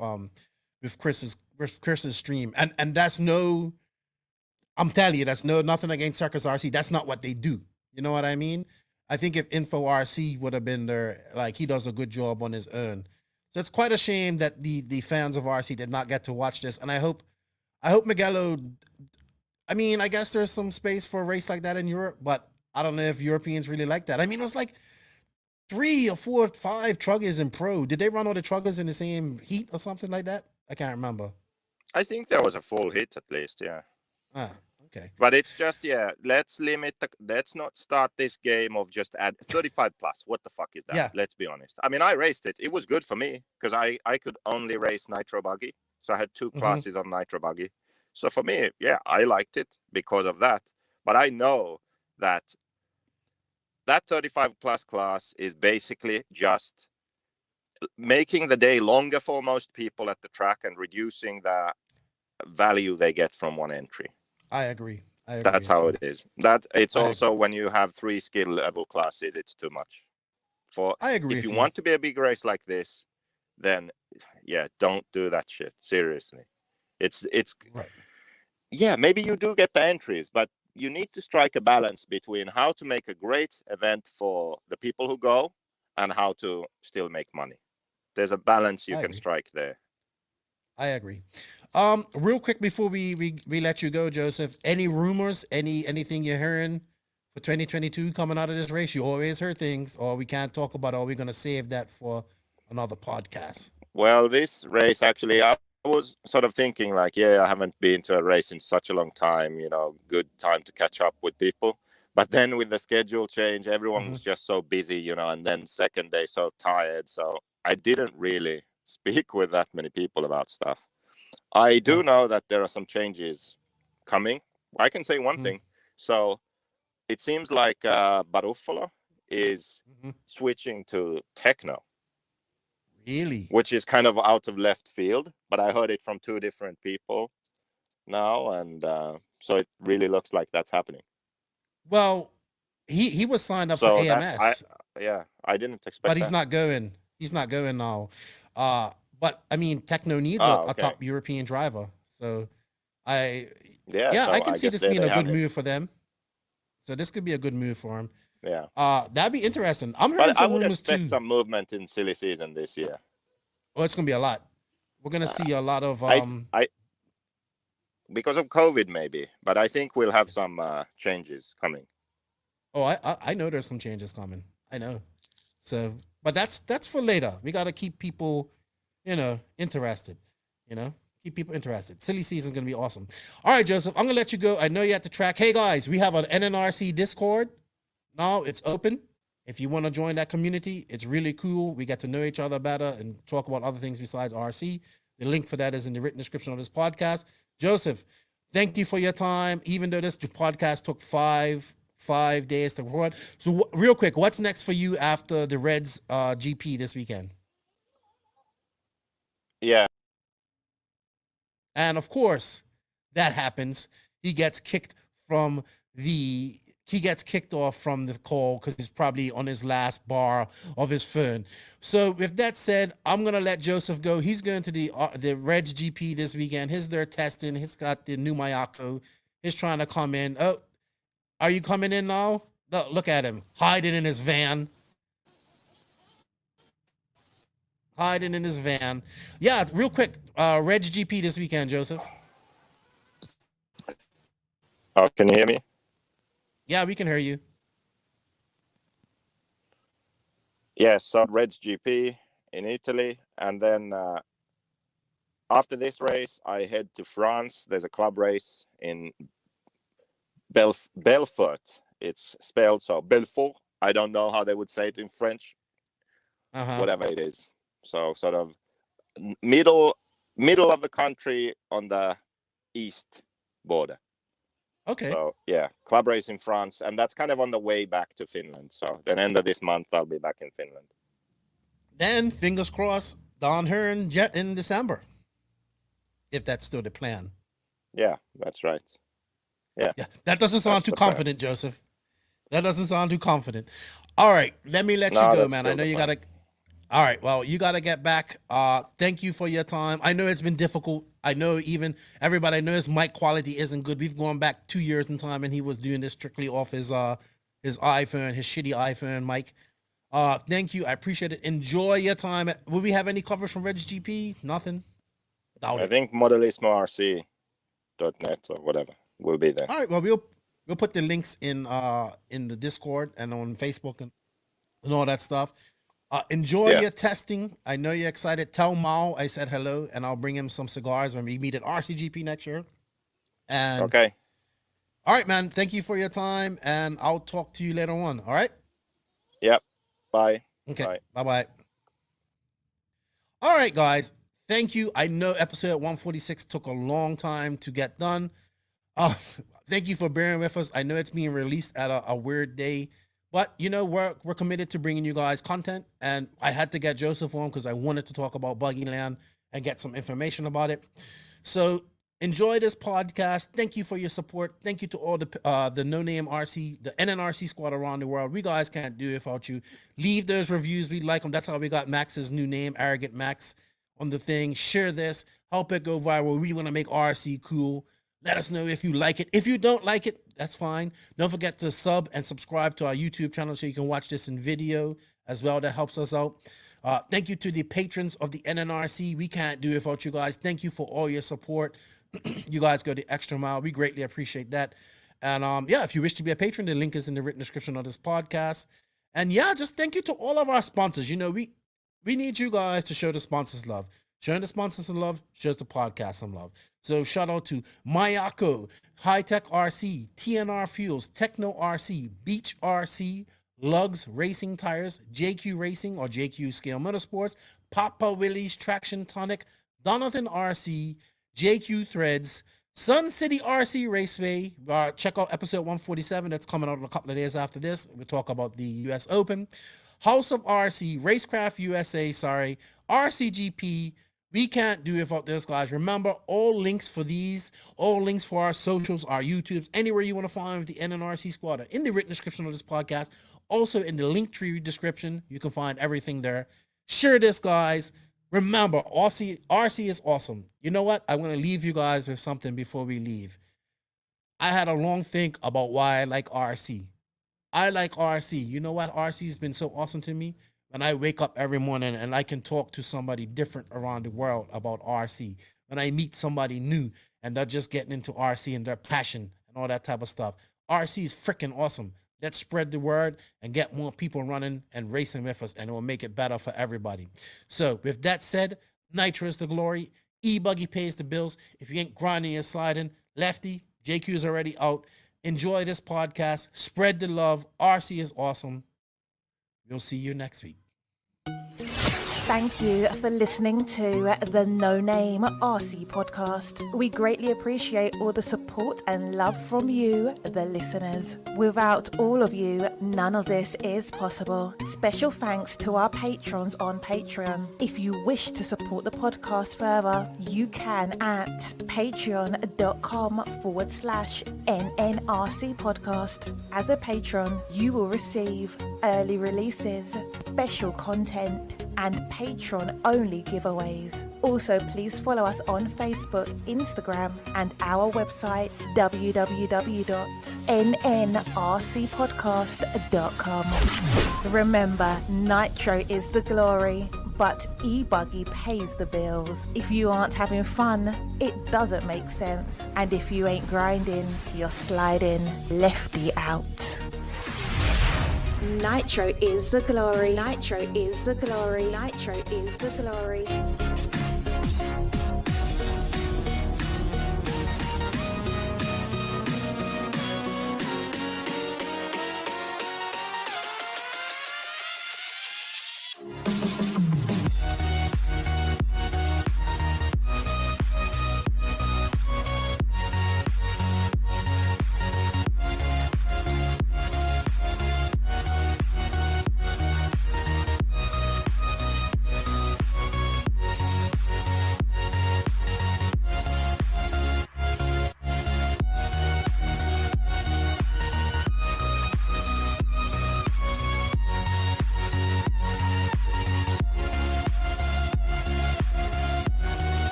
Chris's stream. And that's no, I'm telling you, that's nothing against Circus RC. That's not what they do. You know what I mean? I think if Info RC would have been there, like, he does a good job on his own. So it's quite a shame that the fans of RC did not get to watch this. And I hope Mugello, I mean, I guess there's some space for a race like that in Europe, but I don't know if Europeans really like that. I mean, it was like 3 or 4 or 5 truggers in pro. Did they run all the truggers in the same heat or something like that? I can't remember. I think there was a full hit at least, yeah. Ah, okay. But it's just, let's let's not start this game of just add 35 plus. What the fuck is that? Yeah. Let's be honest. I mean, I raced it. It was good for me because I could only race Nitro Buggy. So I had 2 classes on Nitro Buggy. So for me, yeah, I liked it because of that. But I know that 35 plus class is basically just making the day longer for most people at the track and reducing the value they get from one entry. I agree. That's how it is. That it's also when you have 3 skill level classes, it's too much. I agree. If you want to be a big race like this, then don't do that shit. Seriously. It's right. Yeah, maybe you do get the entries, but you need to strike a balance between how to make a great event for the people who go and how to still make money. There's a balance you can strike there. I agree. Real quick before we let you go, Joseph, any rumors, anything you're hearing for 2022 coming out of this race? You always heard things, or we can't talk about it, or we're going to save that for another podcast. Well, this race, actually, I was sort of thinking like, I haven't been to a race in such a long time, good time to catch up with people. But then with the schedule change, everyone was just so busy, and then second day so tired. So I didn't really speak with that many people about stuff. I do know that there are some changes coming. I can say one thing. So it seems like Baruffalo is switching to Tekno. Really? Which is kind of out of left field, but I heard it from 2 different people now, and so it really looks like that's happening. Well, he was signed up for AMS. I didn't expect that. But he's not going. He's not going now. But I mean, Tekno needs a top European driver. So I can see this being a good move for them. So this could be a good move for him. Yeah. That'd be interesting. I'm hearing some rumors too. Some movement in silly season this year. Oh, it's gonna be a lot. We're gonna see a lot of because of COVID maybe, but I think we'll have some changes coming. Oh, I know there's some changes coming. I know. So, but that's for later. We gotta keep people, interested. Keep people interested. Silly season's gonna be awesome. All right, Joseph, I'm gonna let you go. I know you're at the track. Hey guys, we have an NNRC Discord. Now it's open. If you want to join that community, it's really cool. We get to know each other better and talk about other things besides RC. The link for that is in the written description of this podcast. Joseph, thank you for your time. Even though this podcast took five days to record. So real quick, what's next for you after the Reds GP this weekend? Yeah. And of course, that happens. He gets kicked off from the call because he's probably on his last bar of his phone. So with that said, I'm going to let Joseph go. He's going to the Reds GP this weekend. They're testing. He's got the new Mayako. He's trying to come in. Oh, are you coming in now? Look at him. Hiding in his van. Yeah, real quick. Reds GP this weekend, Joseph. Oh, can you hear me? Yeah, we can hear you. Yes, so Reds GP in Italy. And then after this race, I head to France. There's a club race in Belfort. It's spelled so Belfort. I don't know how they would say it in French. Whatever it is. So sort of middle of the country on the east border. Okay. So yeah, club race in France, and that's kind of on the way back to Finland. So then end of this month, I'll be back in Finland. Then fingers crossed, Don Hearn jet in December, if that's still the plan. Yeah, that's right. Yeah. That doesn't sound too confident, Joseph. That doesn't sound too confident. All right, let me let you go, man. I know you gotta. All right. Well, you got to get back. Thank you for your time. I know it's been difficult. I know even everybody knows mic quality isn't good. We've gone back 2 years in time, and he was doing this strictly off his iPhone, his shitty iPhone mic. Thank you. I appreciate it. Enjoy your time. Will we have any coverage from Reg GP? Nothing. Doubt I it. think modelismorc.net or whatever will be there. All right. Well, we'll put the links in the Discord and on Facebook and all that stuff. Enjoy your testing. I know you're excited. Tell Mao I said hello, and I'll bring him some cigars when we meet at RCGP next year. And Okay. All right, man. Thank you for your time, and I'll talk to you later on. All right. Yep. Bye. Okay. Bye. All right, guys. Thank you. I know episode 146 took a long time to get done. Thank you for bearing with us. I know it's being released at a weird day. But, you know, we're committed to bringing you guys content, and I had to get Joseph on because I wanted to talk about Buggyland and get some information about it. So enjoy this podcast. Thank you for your support. Thank you to all the no-name RC, the NNRC squad around the world. We guys can't do it without you. Leave those reviews. We like them. That's how we got Max's new name, Arrogant Max, on the thing. Share this. Help it go viral. We want to make RC cool. Let us know if you like it. If you don't like it, that's fine. Don't forget to sub and subscribe to our YouTube channel so you can watch this in video as well. That helps us out. Thank you to the patrons of the NNRC. We can't do it without you guys. Thank you for all your support. You guys go the extra mile. We greatly appreciate that. And if you wish to be a patron, the link is in the written description of this podcast. And just thank you to all of our sponsors. You know, we need you guys to show the sponsors love. Showing the sponsors some love shows the podcast some love. So shout out to Mayako, Hitec RC, TNR Fuels, Tekno RC, Beach RC, Lugs Racing Tires, JQ Racing or JQ Scale Motorsports, Papa Willie's Traction Tonic, Donathan RC, JQ Threads, Sun City RC Raceway. Check out episode 147. That's coming out in a couple of days after this. We'll talk about the US Open. House of RC, Racecraft USA, RCGP. We can't do it without this, guys. Remember, all links for our socials, our YouTubes, anywhere you want to find the NNRC squad are in the written description of this podcast. Also in the link tree description, you can find everything there. Share this, guys. Remember, RC is awesome. You know what? I want to leave you guys with something before we leave. I had a long think about why I like RC. I like RC. You know what? RC has been so awesome to me. When I wake up every morning and I can talk to somebody different around the world about RC. When I meet somebody new and they're just getting into RC and their passion and all that type of stuff. RC is freaking awesome. Let's spread the word and get more people running and racing with us, and it will make it better for everybody. So with that said, Nitro is the glory. E-Buggy pays the bills. If you ain't grinding and sliding, Lefty, JQ is already out. Enjoy this podcast. Spread the love. RC is awesome. We'll see you next week. Thank you for listening to the No Name RC podcast. We greatly appreciate all the support and love from you, the listeners. Without all of you, none of this is possible. Special thanks to our patrons on Patreon. If you wish to support the podcast further, you can at patreon.com/NNRC podcast. As a patron, you will receive early releases, special content, and patron-only giveaways. Also, please follow us on Facebook, Instagram, and our website, www.nnrcpodcast.com. Remember, Nitro is the glory, but E-Buggy pays the bills. If you aren't having fun, it doesn't make sense. And if you ain't grinding, you're sliding. Lefty out. Nitro is the glory. Nitro is the glory. Nitro is the glory.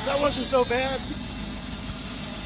That wasn't so bad.